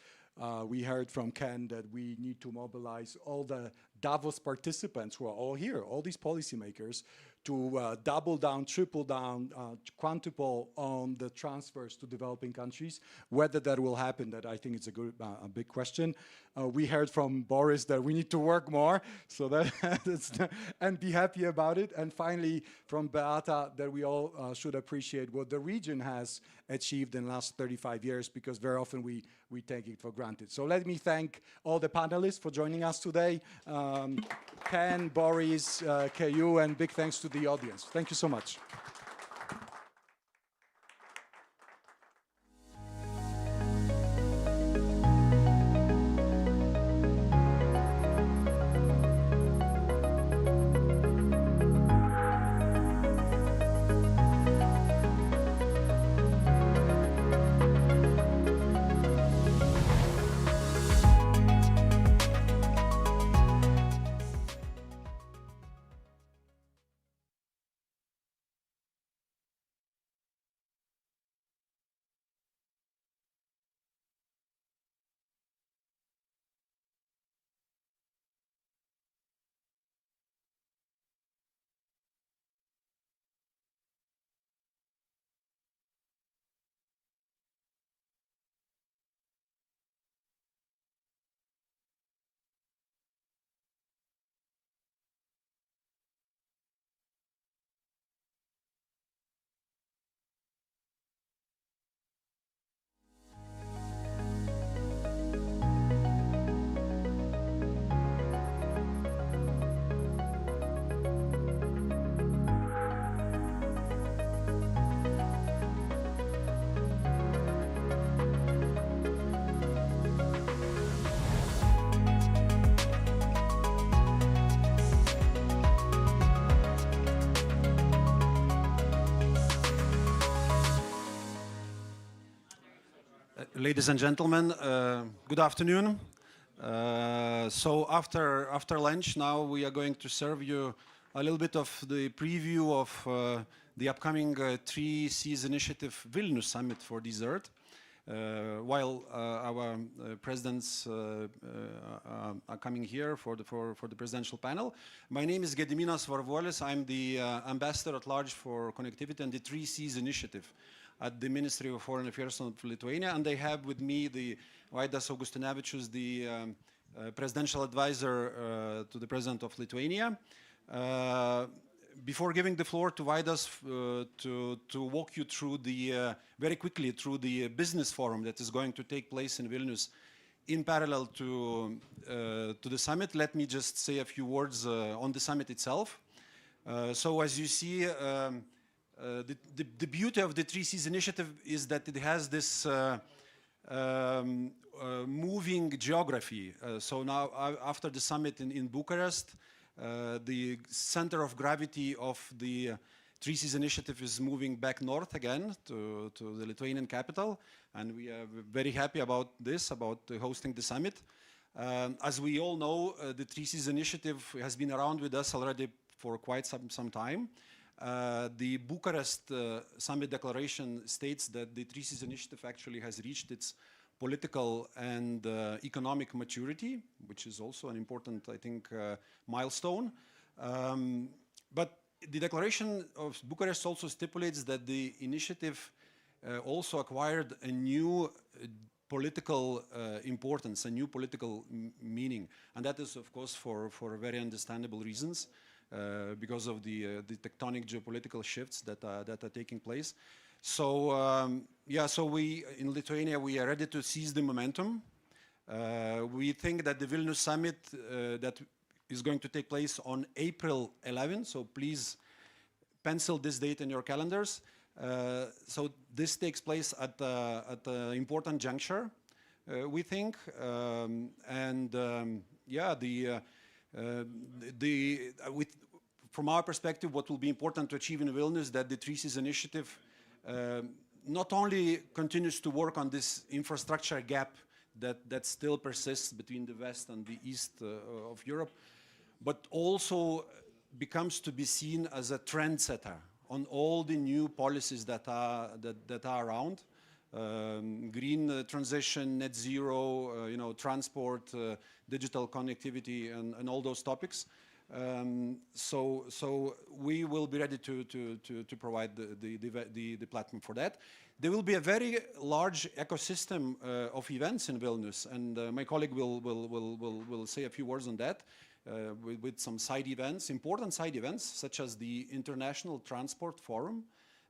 We heard from Ken that we need to mobilize all the Davos participants who are all here, all these policymakers, to double down, triple down, quintuple on the transfers to developing countries. Whether that will happen, that I think it's a big question. We heard from Boris that we need to work more, so and be happy about it. And finally, from Beata, that we all should appreciate what the region has achieved in the last 35 years, because very often we take it for granted. So let me thank all the panelists for joining us today. Ken, Boris, Caillou, and big thanks to the audience. Thank you so much. Ladies and gentlemen, good afternoon. So after lunch, now we are going to serve you a little bit of the preview of the upcoming 3Cs initiative Vilnius Summit for dessert. While our presidents are coming here for the presidential panel. My name is Gediminas Varvuolis. I'm the ambassador at large for connectivity and the 3Cs initiative at the Ministry of Foreign Affairs of Lithuania, and I have with me the Vaidas Augustinavičius, the presidential advisor to the President of Lithuania. Before giving the floor to Vaidas to walk you through very quickly through the business forum that is going to take place in Vilnius in parallel to the summit, let me just say a few words on the summit itself. So as you see, the beauty of the 3Cs initiative is that it has this moving geography. So now, after the summit in Bucharest, the center of gravity of the 3Cs initiative is moving back north again to the Lithuanian capital, and we are very happy about this, about hosting the summit. As we all know, the 3Cs initiative has been around with us already for quite some time. The Bucharest Summit Declaration states that the 3Cs initiative actually has reached its political and economic maturity, which is also an important, I think, milestone. But the Declaration of Bucharest also stipulates that the initiative also acquired a new political importance, a new political meaning. And that is, of course, for very understandable reasons. Because of the tectonic geopolitical shifts that are taking place. So so we in Lithuania we are ready to seize the momentum. We think that the Vilnius summit that is going to take place on April 11. So please pencil this date in your calendars. So this takes place at an important juncture, we think, from our perspective, what will be important to achieve in Vilnius is that the Three Seas initiative not only continues to work on this infrastructure gap that still persists between the West and the East of Europe, but also becomes to be seen as a trendsetter on all the new policies that are around. Green transition, net zero, transport, digital connectivity, and all those topics. So we will be ready to provide the platform for that. There will be a very large ecosystem of events in Vilnius, and my colleague will say a few words on that. With some side events, important side events, such as the International Transport Forum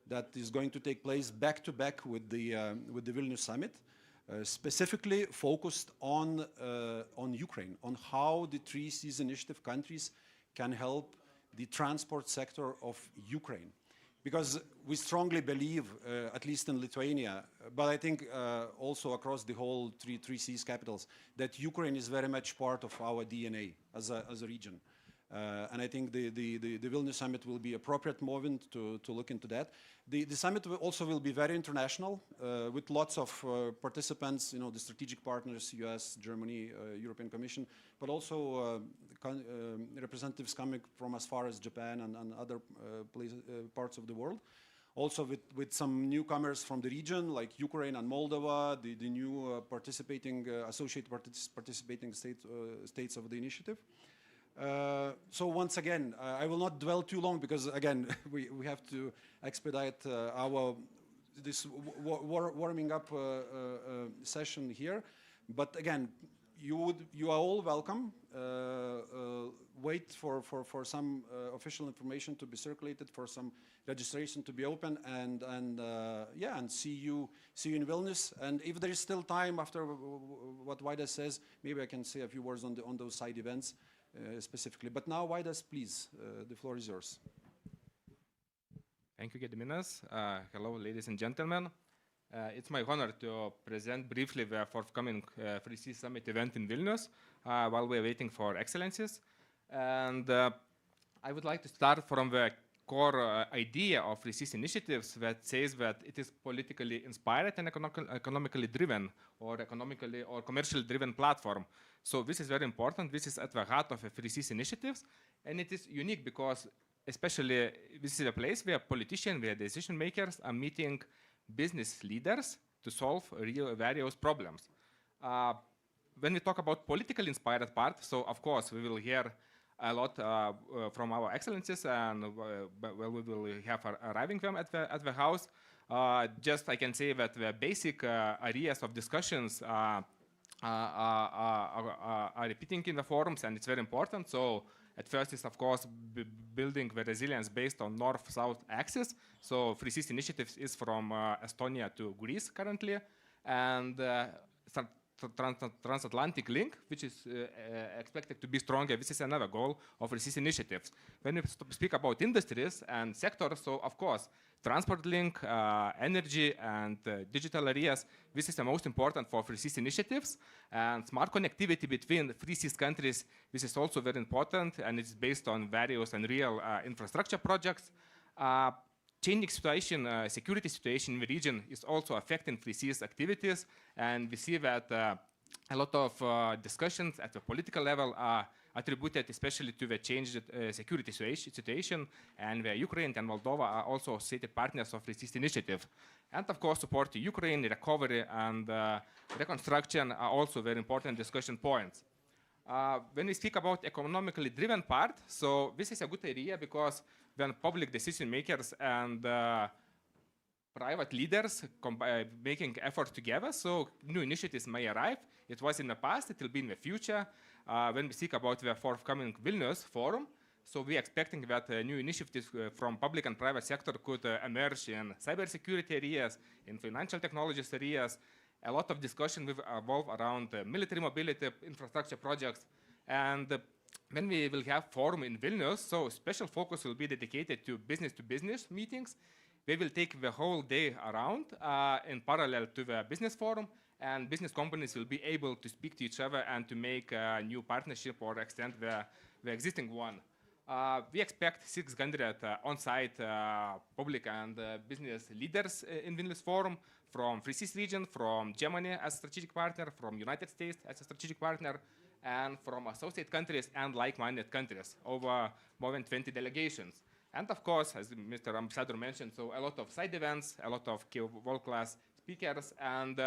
that is going to take place back-to-back with the Vilnius Summit, specifically focused on Ukraine, on how the Three Seas Initiative countries can help the transport sector of Ukraine. Because we strongly believe, at least in Lithuania, but I think also across the whole three Seas capitals, that Ukraine is very much part of our DNA as a region. And I think the Vilnius summit will be appropriate moment to look into that. The summit also will be very international, with lots of participants, the strategic partners, US, Germany, European Commission, but also representatives coming from as far as Japan and other parts of the world. Also with some newcomers from the region, like Ukraine and Moldova, the new associated participating states of the initiative. So once again, I will not dwell too long because again, we have to expedite this warming up session here. But again, you are all welcome. Wait for some official information to be circulated, for some registration to be open, and see you in Vilnius. And if there is still time after what Vaidas says, maybe I can say a few words on those side events. Specifically. But now, Vaidas, please, the floor is yours. Thank you, Gediminas. Hello, ladies and gentlemen. It's my honor to present briefly the forthcoming Three Seas Summit event in Vilnius while we're waiting for excellencies. And I would like to start from the core idea of Three Seas initiatives that says that it is politically inspired and economically driven, or economically or commercially driven platform. So this is very important. This is at the heart of the Three Seas initiatives, and it is unique because especially this is a place where politicians, where decision makers are meeting business leaders to solve various problems. When we talk about politically inspired part, so of course we will hear a lot from our excellencies, and we will have arriving them at the house. Just I can say that the basic areas of discussions are repeating in the forums, and it's very important. So at first is of course building the resilience based on north-south axis. So Three Seas initiatives is from Estonia to Greece currently, and transatlantic link, which is expected to be stronger. This is another goal of Three Seas initiatives. When we speak about industries and sectors, so of course, transport link, energy, and digital areas, this is the most important for Three Seas initiatives. And smart connectivity between Three Seas countries, this is also very important, and it's based on various and real infrastructure projects. Changing situation, security situation in the region is also affecting Three Seas activities, and we see that a lot of discussions at the political level are attributed especially to the changed security situation, and where Ukraine and Moldova are also associated partners of Three Seas initiative. And of course, support to Ukraine, recovery, and reconstruction are also very important discussion points. When we speak about economically driven part, so this is a good idea because when public decision makers and private leaders making effort together, so new initiatives may arrive. It was in the past, it will be in the future. When we speak about the forthcoming Vilnius Forum, So we're expecting that new initiatives from public and private sector could emerge in cybersecurity areas, in financial technologies areas. A lot of discussion will evolve around military mobility infrastructure projects. And when we will have forum in Vilnius, so special focus will be dedicated to business meetings. We will take the whole day around in parallel to the business forum, and business companies will be able to speak to each other and to make a new partnership or extend the existing one. We expect 600 on-site public and business leaders in Vilnius Forum from Free Seas region, from Germany as a strategic partner, from United States as a strategic partner, and from associate countries and like-minded countries, over more than 20 delegations. And of course, as Mr. Ambassador mentioned, so a lot of side events, a lot of world-class speakers, and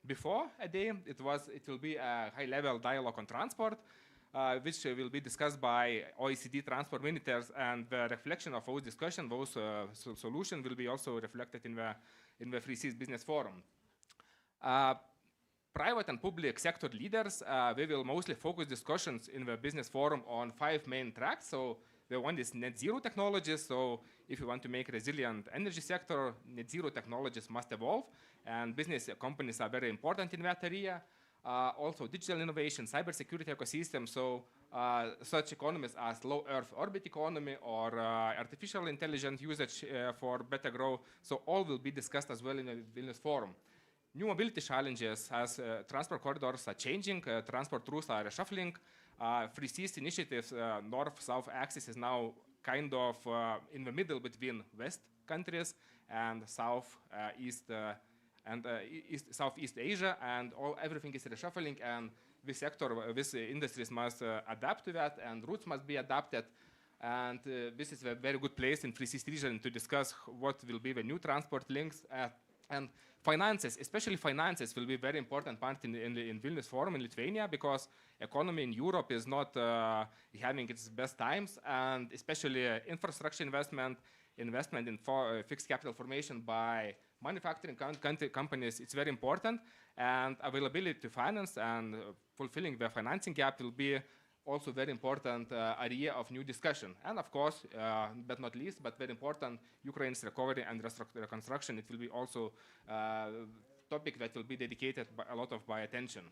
before a day, it will be a high-level dialogue on transport, which will be discussed by OECD transport ministers, and the reflection of those discussions, those solutions will be also reflected in the Free Seas Business Forum. Private and public sector leaders, we will mostly focus discussions in the business forum on 5 main tracks. So the one is net zero technologies. So if you want to make a resilient energy sector, net zero technologies must evolve, and business companies are very important in that area. Also digital innovation, cybersecurity ecosystem. So such economies as low Earth orbit economy or artificial intelligence usage for better growth. So all will be discussed as well in the Vilnius Forum. New mobility challenges as transport corridors are changing, transport routes are reshuffling. Free Seas initiatives, north-south axis is now kind of in the middle between West countries and Southeast Southeast Asia, and everything is reshuffling, and this sector, this industries must adapt to that, and routes must be adapted. And this is a very good place in Free Seas region to discuss what will be the new transport links. And finances, especially finances, will be a very important part in Vilnius Forum in Lithuania, because economy in Europe is not having its best times, and especially infrastructure investment in fixed capital formation by manufacturing companies, it's very important, and availability to finance and fulfilling the financing gap will be also very important area of new discussion. And of course, but not least, but very important, Ukraine's recovery and reconstruction. It will be also topic that will be dedicated a lot of my attention.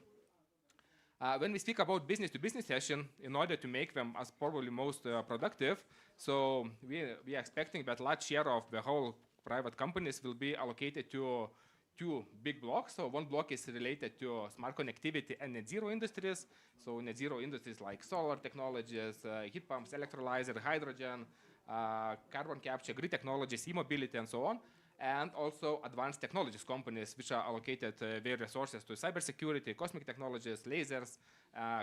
When we speak about business-to-business session, in order to make them as probably most productive, so we are expecting that large share of the whole private companies will be allocated to 2 big blocks. So one block is related to smart connectivity and net zero industries. So net zero industries like solar technologies, heat pumps, electrolyzer, hydrogen, carbon capture, grid technologies, e-mobility, and so on. And also advanced technologies companies, which are allocated their resources to cybersecurity, cosmic technologies, lasers,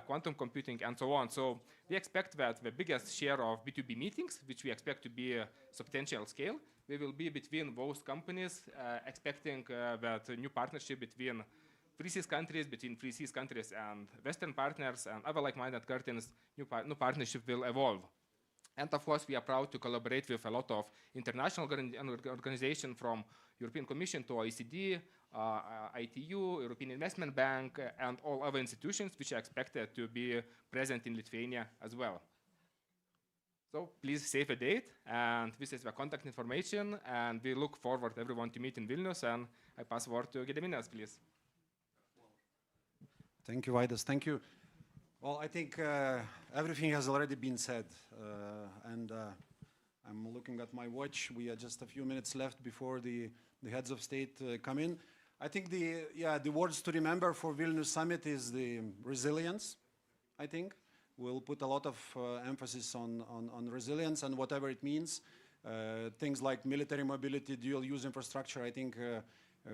quantum computing, and so on. So we expect that the biggest share of B2B meetings, which we expect to be a substantial scale, we will be between those companies, expecting that a new partnership between Free Seas countries, and Western partners and other like-minded countries, new partnership will evolve. And of course, we are proud to collaborate with a lot of international organizations, from European Commission to OECD, ITU, European Investment Bank, and all other institutions which are expected to be present in Lithuania as well. So please save a date, and this is the contact information, and we look forward everyone to meet in Vilnius, and I pass the word to Gediminas, please. Thank you, Vaidas. Thank you. Well, I think everything has already been said, and I'm looking at my watch. We are just a few minutes left before the heads of state come in. I think the words to remember for Vilnius Summit is the resilience, I think. We'll put a lot of emphasis on resilience and whatever it means. Things like military mobility, dual-use infrastructure, I think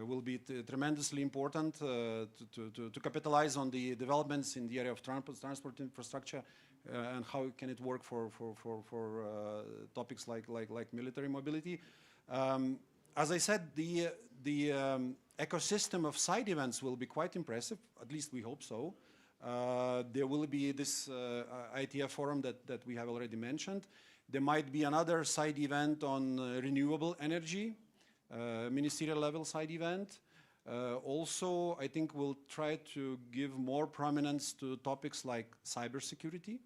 will be tremendously important to capitalize on the developments in the area of transport infrastructure and how can it work for topics like military mobility. As I said, the ecosystem of side events will be quite impressive, at least we hope so. There will be this ITF forum that we have already mentioned. There might be another side event on renewable energy, ministerial level side event. Also, I think we'll try to give more prominence to topics like cybersecurity.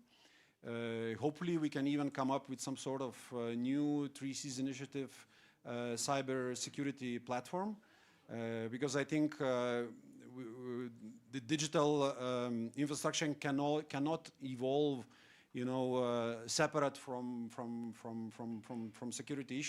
Hopefully we can even come up with some sort of new 3Cs initiative cyber security platform, because I think the digital infrastructure cannot evolve, separate from security issues.